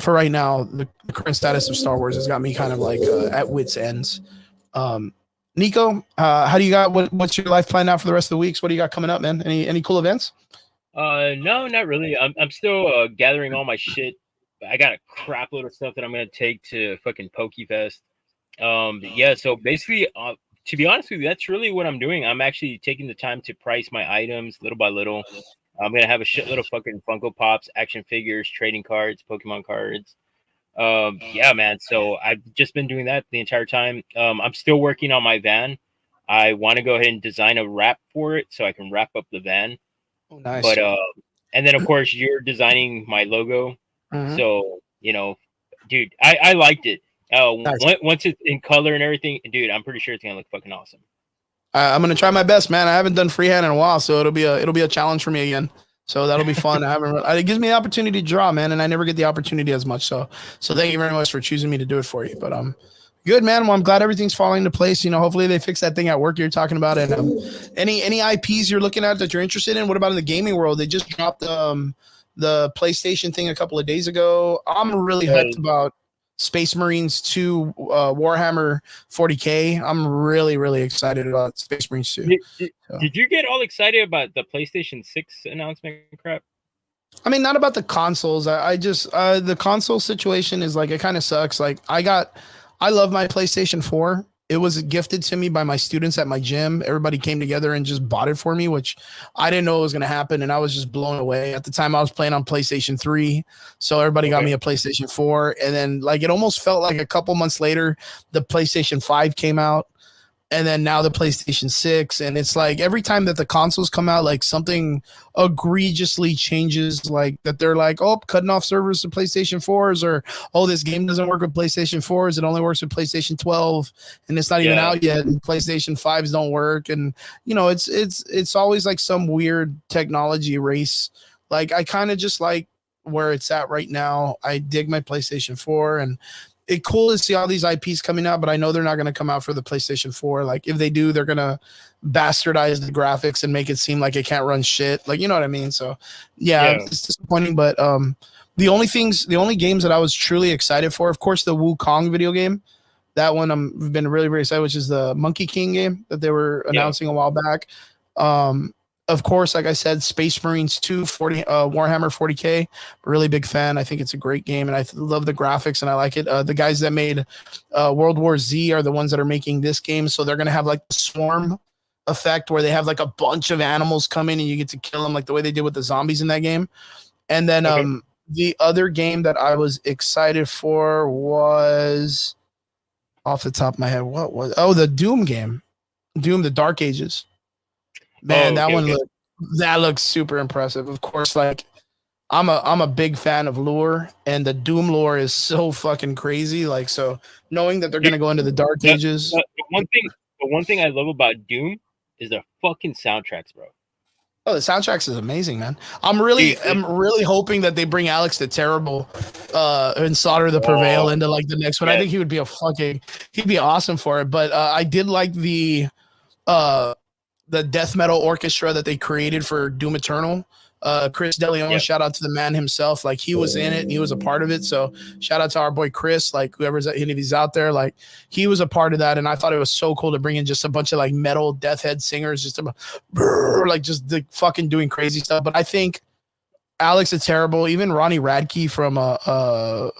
for right now, the current status of Star Wars has got me kind of like at wit's ends. Nico, how do you got, what's your life plan now for the rest of the weeks? What do you got coming up, man? Any cool events? No, not really. I'm still gathering all my shit. I got a crap load of stuff that I'm going to take to fucking PokeFest. Yeah, so basically, to be honest with you, that's really what I'm doing. I'm actually taking the time to price my items little by little. I'm gonna have a shitload of fucking Funko Pops, action figures, trading cards, Pokemon cards. Yeah, man. So I've just been doing that the entire time. I'm still working on my van. I want to go ahead and design a wrap for it so I can wrap up the van. Oh, nice. But and then of course you're designing my logo. Mhm. So dude, I liked it. Nice. Once it's in color and everything, dude, I'm pretty sure it's gonna look fucking awesome. I'm gonna try my best, man. I haven't done freehand in a while, so it'll be a challenge for me again. So that'll be fun. It gives me the opportunity to draw, man, and I never get the opportunity as much. So thank you very much for choosing me to do it for you. But good, man. Well, I'm glad everything's falling into place. Hopefully they fix that thing at work you're talking about. And any IPs you're looking at that you're interested in? What about in the gaming world? They just dropped the PlayStation thing a couple of days ago. I'm really hyped about Space Marines 2 Warhammer 40K. I'm really, really excited about Space Marines 2. Did you get all excited about the PlayStation 6 announcement crap? I mean, not about the consoles. I just the console situation is like, it kind of sucks. Like, I love my PlayStation 4. It was gifted to me by my students at my gym. Everybody came together and just bought it for me, which I didn't know was going to happen. And I was just blown away. At the time, I was playing on PlayStation 3. So everybody got me a PlayStation 4. And then, like, it almost felt like a couple months later, the PlayStation 5 came out. And then now the PlayStation 6. And it's like every time that the consoles come out, like something egregiously changes, like that they're like, oh, cutting off servers to PlayStation 4s, or, oh, this game doesn't work with PlayStation 4s. It only works with PlayStation 12 and it's not even out yet. And PlayStation 5s don't work. And, it's always like some weird technology race. Like, I kind of just like where it's at right now. I dig my PlayStation 4, and it's cool to see all these IPs coming out, but I know they're not going to come out for the PlayStation 4. Like, if they do, they're going to bastardize the graphics and make it seem like it can't run shit. Like, you know what I mean? So, yeah. It's disappointing. But the only games that I was truly excited for, of course, the Wukong video game. That one I've been really, really excited, which is the Monkey King game that they were announcing a while back. Of course, like I said, Space Marines 2, Warhammer 40K, really big fan. I think it's a great game, and I love the graphics, and I like it. The guys that made World War Z are the ones that are making this game, so they're going to have like the swarm effect where they have like a bunch of animals come in and you get to kill them like the way they did with the zombies in that game. And then the other game that I was excited for was, off the top of my head, the Doom game. Doom, the Dark Ages. Man, that looks super impressive. Of course, like I'm a big fan of lore, and the Doom lore is so fucking crazy. Like, so knowing that they're gonna go into the Dark Ages. The one thing I love about Doom is the fucking soundtracks, bro. Oh, the soundtracks is amazing, man. I'm really hoping that they bring Alex the Terrible and Slaughter the Prevail into like the next one. I think he'd be awesome for it. But I did like the death metal orchestra that they created for Doom Eternal. Chris DeLeon, shout out to the man himself. Like, he was in it and he was a part of it. So shout out to our boy Chris, like whoever's any of these out there, like he was a part of that. And I thought it was so cool to bring in just a bunch of like metal death head singers, just like just the fucking doing crazy stuff. But I think Alex is terrible. Even Ronnie Radke from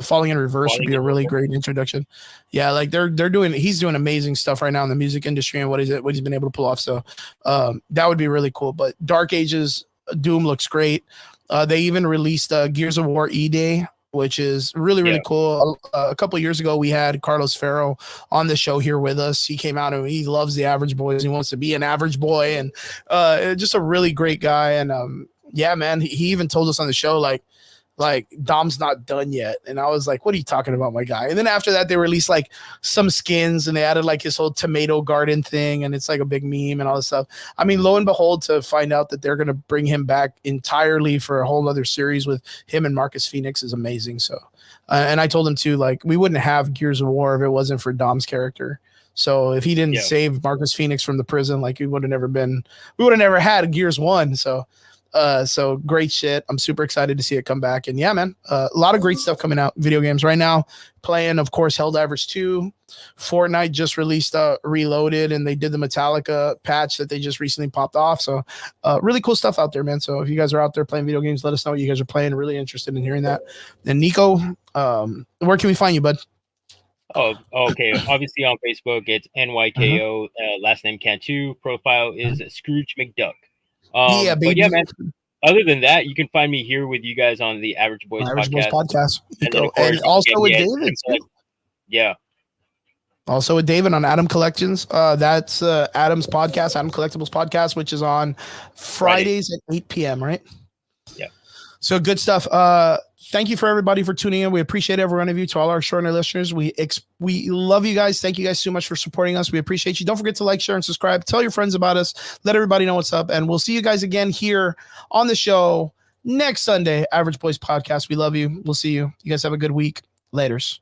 Falling in Reverse would be a really great introduction. Yeah, like he's doing amazing stuff right now in the music industry and what he's been able to pull off. So that would be really cool. But Dark Ages Doom looks great. They even released Gears of War E-Day, which is really cool. A couple of years ago, we had Carlos Ferro on the show here with us. He came out and he loves the Average Boys. He wants to be an average boy, and just a really great guy. And yeah, man, he even told us on the show like Dom's not done yet. And I was like, what are you talking about, my guy? And then after that, they released like some skins and they added like his whole tomato garden thing. And it's like a big meme and all this stuff. I mean, lo and behold, to find out that they're going to bring him back entirely for a whole other series with him and Marcus Phoenix is amazing. So, and I told him too, like, we wouldn't have Gears of War if it wasn't for Dom's character. So if he didn't save Marcus Phoenix from the prison, like we would have never had Gears 1. So great shit. I'm super excited to see it come back. And yeah, man, a lot of great stuff coming out. Video games right now. Playing, of course, Helldivers 2. Fortnite just released Reloaded, and they did the Metallica patch that they just recently popped off. So really cool stuff out there, man. So if you guys are out there playing video games, let us know what you guys are playing. Really interested in hearing that. And Nico, where can we find you, bud? Oh, okay. Obviously on Facebook, it's NYKO. Last name Cantu. Profile is Scrooge McDuck. Yeah, baby. But yeah, man. Other than that, you can find me here with you guys on the Average Boys podcast. And also with David. Yeah. Also with David on Adam Collections. That's Adam's podcast, Adam Collectibles podcast, which is on Fridays at 8 p.m., right? Yeah. So good stuff. Thank you for everybody for tuning in. We appreciate every one of you. To all our extraordinary listeners, we love you guys. Thank you guys so much for supporting us. We appreciate you. Don't forget to like, share, and subscribe. Tell your friends about us. Let everybody know what's up. And we'll see you guys again here on the show next Sunday. Average Boys Podcast. We love you. We'll see you. You guys have a good week. Laters.